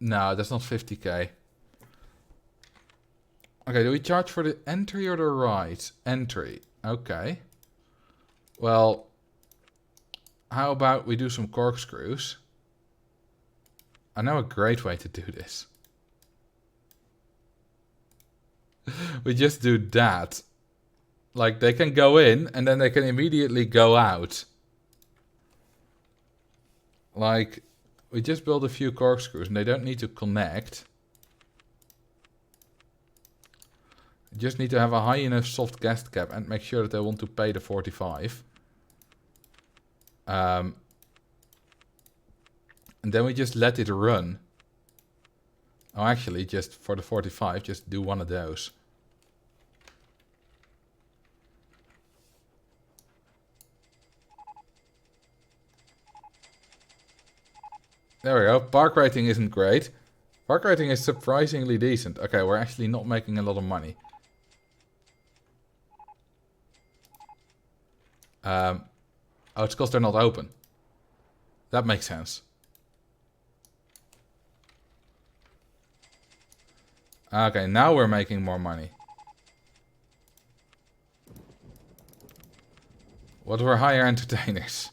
No, that's not 50k. Okay, do we charge for the entry or the rides? Entry. Okay. Well, how about we do some corkscrews? I know a great way to do this. We just do that. Like, they can go in and then they can immediately go out. Like, we just build a few corkscrews and they don't need to connect. You just need to have a high enough soft guest cap and make sure that they want to pay the 45. And then we just let it run. Oh, actually, just for the 45, just do one of those. There we go. Park rating isn't great. Park rating is surprisingly decent. Okay, we're actually not making a lot of money. Oh, it's because they're not open. That makes sense. Okay, now we're making more money. What were higher entertainers?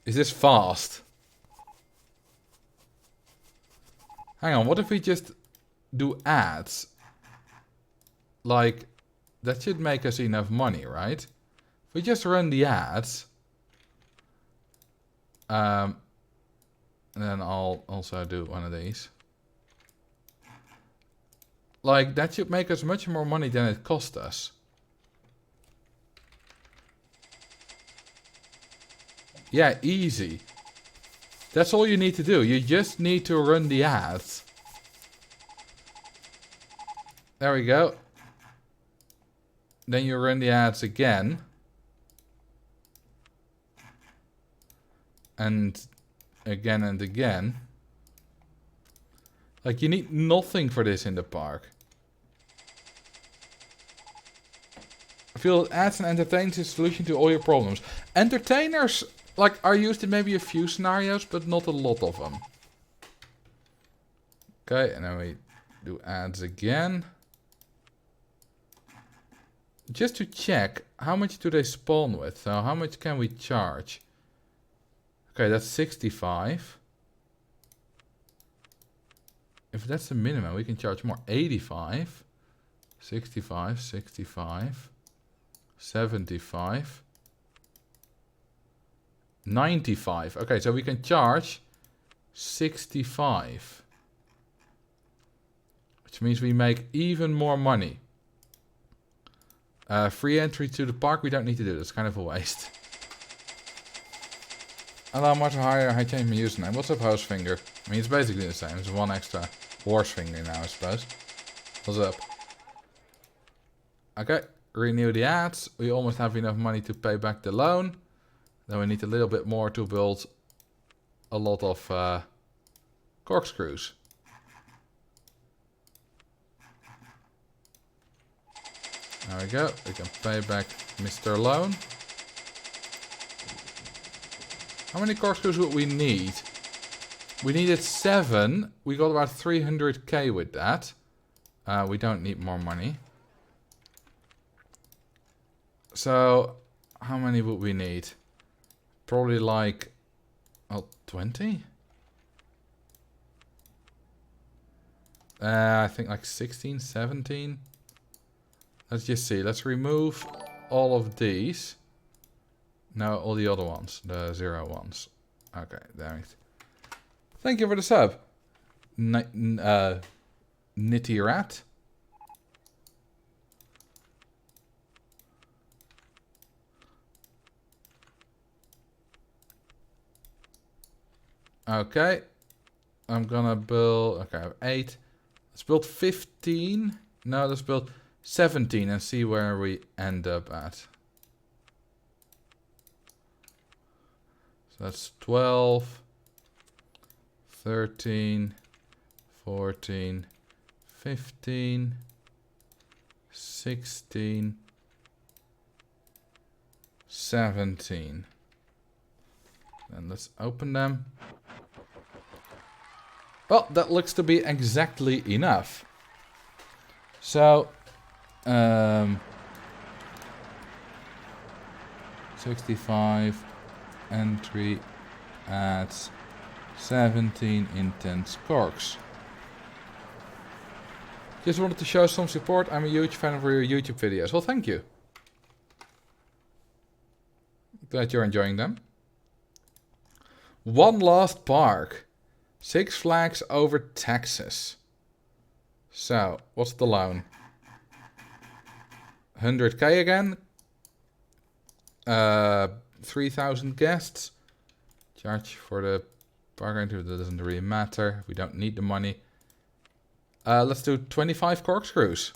Is this fast? Hang on, what if we just do ads? Like, that should make us enough money, right? If we just run the ads. And then I'll also do one of these. Like, that should make us much more money than it cost us. Yeah, easy. That's all you need to do. You just need to run the ads. There we go. Then you run the ads again. And again and again. Like, you need nothing for this in the park. I feel that ads and entertainers is a solution to all your problems. Entertainers, like, are used in maybe a few scenarios, but not a lot of them. Okay, and then we do ads again. Just to check, how much do they spawn with? So how much can we charge? Okay, that's 65. If that's the minimum, we can charge more. 85, 65, 65, 75, 95. Okay, so we can charge 65. Which means we make even more money. Free entry to the park, we don't need to do. That's kind of a waste. Allow much higher, I changed my username. What's up, house finger? I mean, it's basically the same. It's one extra horse finger now, I suppose. What's up? Okay, renew the ads. We almost have enough money to pay back the loan. Then we need a little bit more to build a lot of corkscrews. There we go. We can pay back Mr. Loan. How many corkscrews would we need? We needed 7. We got about 300k with that. We don't need more money. So, how many would we need? Probably like, well, 20? I think like 16, 17. Let's just see. Let's remove all of these. No, all the other ones. The 0 ones. Okay, damn it. Thank you for the sub. Nitty Rat. Okay. I'm gonna build... Okay, I have 8. Let's build 15. No, let's build 17 and see where we end up at. So that's 12, 13, 14, 15, 16, 17. And let's open them. Well, that looks to be exactly enough. So, 65 entry adds 17 intense corks. Just wanted to show some support. I'm a huge fan of your YouTube videos. Well, thank you. Glad you're enjoying them. One last park. 6 Flags over Texas. So, what's the loan? 100k again. 3,000 guests. Charge for the park entry. That doesn't really matter. We don't need the money. Let's do 25 corkscrews.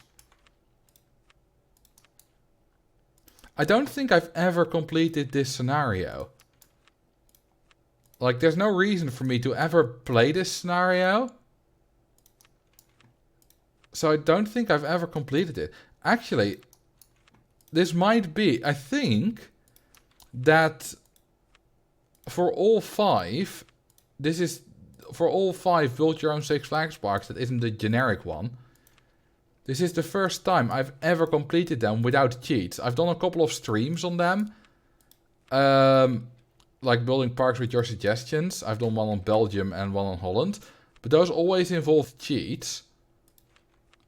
I don't think I've ever completed this scenario. Like, there's no reason for me to ever play this scenario. So I don't think I've ever completed it. Actually, this might be... I think that for all 5... This is... For all 5 build your own 6 Flags parks, that isn't the generic one. This is the first time I've ever completed them without cheats. I've done a couple of streams on them. Like building parks with your suggestions. I've done one on Belgium and one on Holland. But those always involve cheats.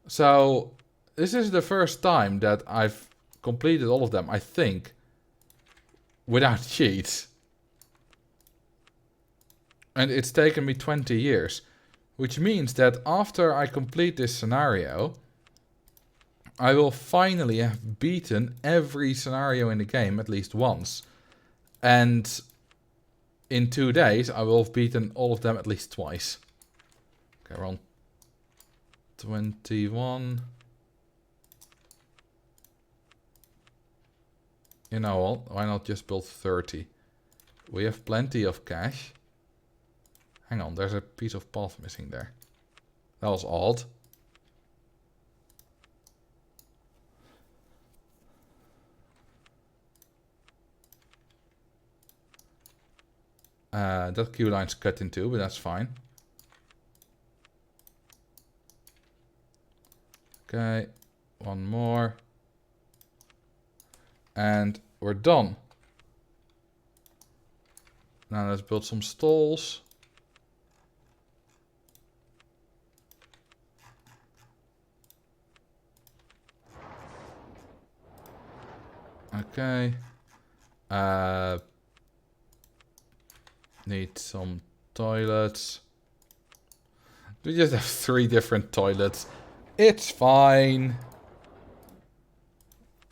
So, this is the first time that I've completed all of them, I think, without cheats. And it's taken me 20 years. Which means that after I complete this scenario, I will finally have beaten every scenario in the game at least once. And in 2 days, I will have beaten all of them at least twice. Okay, we're on 21. You know what? Why not just build 30? We have plenty of cash. Hang on, there's a piece of path missing there. That was odd. That queue line's cut in two, but that's fine. Okay, one more. And we're done. Now let's build some stalls. Okay. Need some toilets. We just have 3 different toilets. It's fine.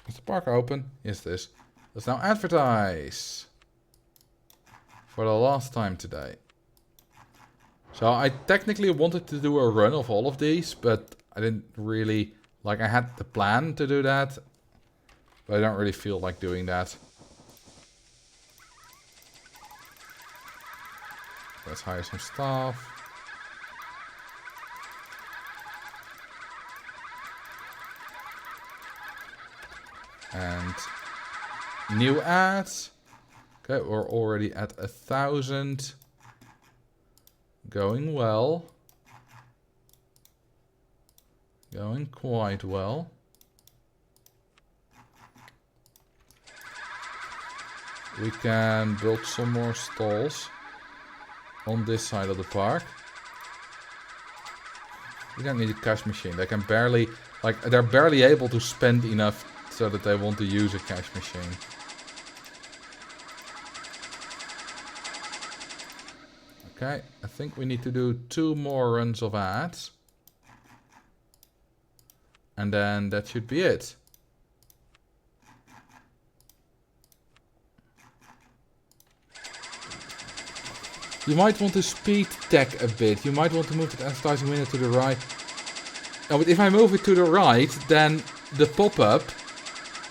Is the park open? Yes, it is. Let's now advertise. For the last time today. So I technically wanted to do a run of all of these, but I didn't really... Like, I had the plan to do that. But I don't really feel like doing that. Let's hire some staff. And new ads. Okay, we're already at 1,000. Going well. Going quite well. We can build some more stalls on this side of the park. We don't need a cash machine. They can barely, like, they're barely able to spend enough so that they want to use a cash machine. Okay, I think we need to do 2 more runs of ads. And then that should be it. You might want to speed tech a bit. You might want to move the advertising window to the right. Oh, but if I move it to the right, then the pop-up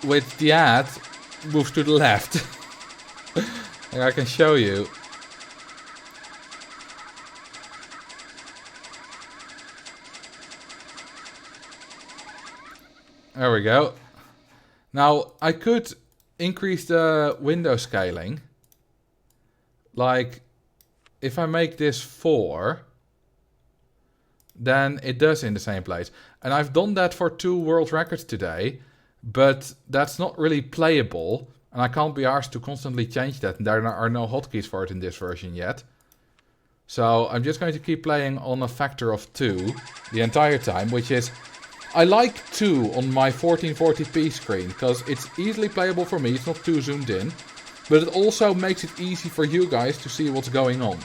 with the ad moves to the left. And I can show you. There we go. Now, I could increase the window scaling. Like, if I make this 4, then it does in the same place. And I've done that for 2 world records today, but that's not really playable. And I can't be asked to constantly change that. And there are no hotkeys for it in this version yet. So I'm just going to keep playing on a factor of 2 the entire time, which is... I like 2 on my 1440p screen, because it's easily playable for me, it's not too zoomed in. But it also makes it easy for you guys to see what's going on.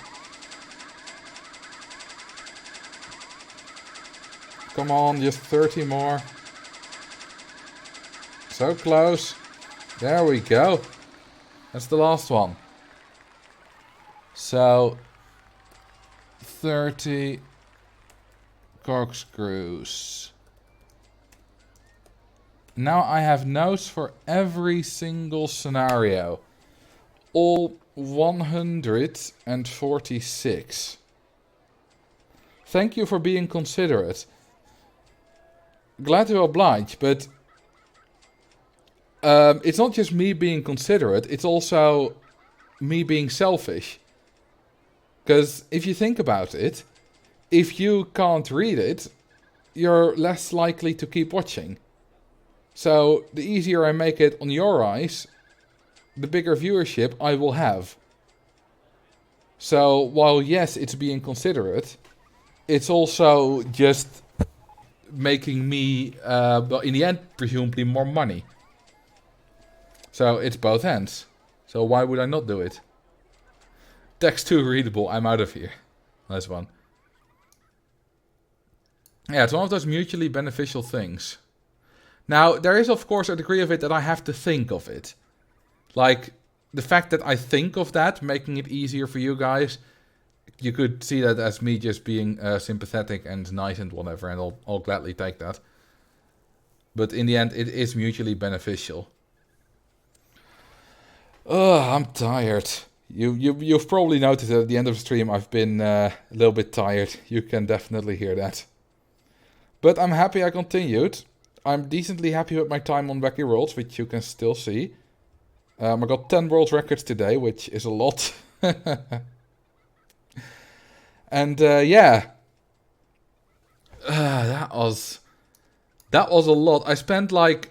Come on, just 30 more. So close. There we go. That's the last one. So, 30 corkscrews. Now I have notes for every single scenario. All 146. Thank you for being considerate. Glad to oblige, but it's not just me being considerate, it's also me being selfish. Because if you think about it, if you can't read it, you're less likely to keep watching. So the easier I make it on your eyes, the bigger viewership I will have. So while yes, it's being considerate, it's also just making me, well, in the end, presumably more money. So it's both ends. So why would I not do it? Text 2 readable, I'm out of here. Nice one. Yeah, it's one of those mutually beneficial things. Now, there is of course a degree of it that I have to think of it. Like, the fact that I think of that, making it easier for you guys, you could see that as me just being sympathetic and nice and whatever, and I'll gladly take that. But in the end, it is mutually beneficial. Ugh, I'm tired. You've probably noticed that at the end of the stream I've been a little bit tired. You can definitely hear that. But I'm happy I continued. I'm decently happy with my time on Wacky Worlds, which you can still see. I got 10 world records today, which is a lot. And yeah. That was a lot. I spent like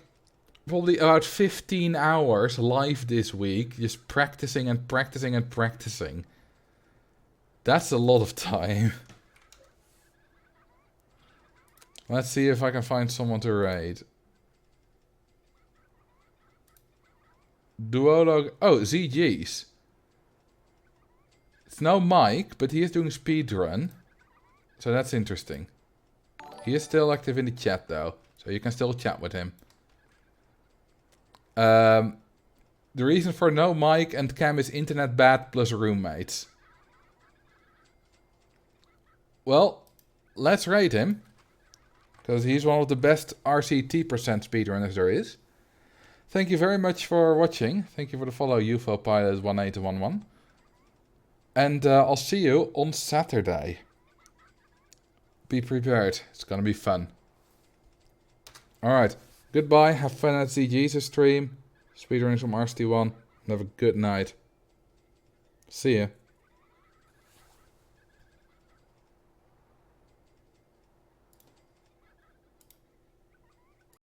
probably about 15 hours live this week, just practicing and practicing and practicing. That's a lot of time. Let's see if I can find someone to raid. Duolog. Oh, ZG's. It's no Mike, but he is doing speedrun. So that's interesting. He is still active in the chat though. So you can still chat with him. The reason for no Mike and Cam is internet bad plus roommates. Well, let's raid him. Because he's one of the best RCT% speedrunners there is. Thank you very much for watching. Thank you for the follow, UFO Pilot 1811. And I'll see you on Saturday. Be prepared. It's gonna be fun. Alright. Goodbye. Have fun at ZG's stream. Speedrunning from RCT1. And have a good night. See ya.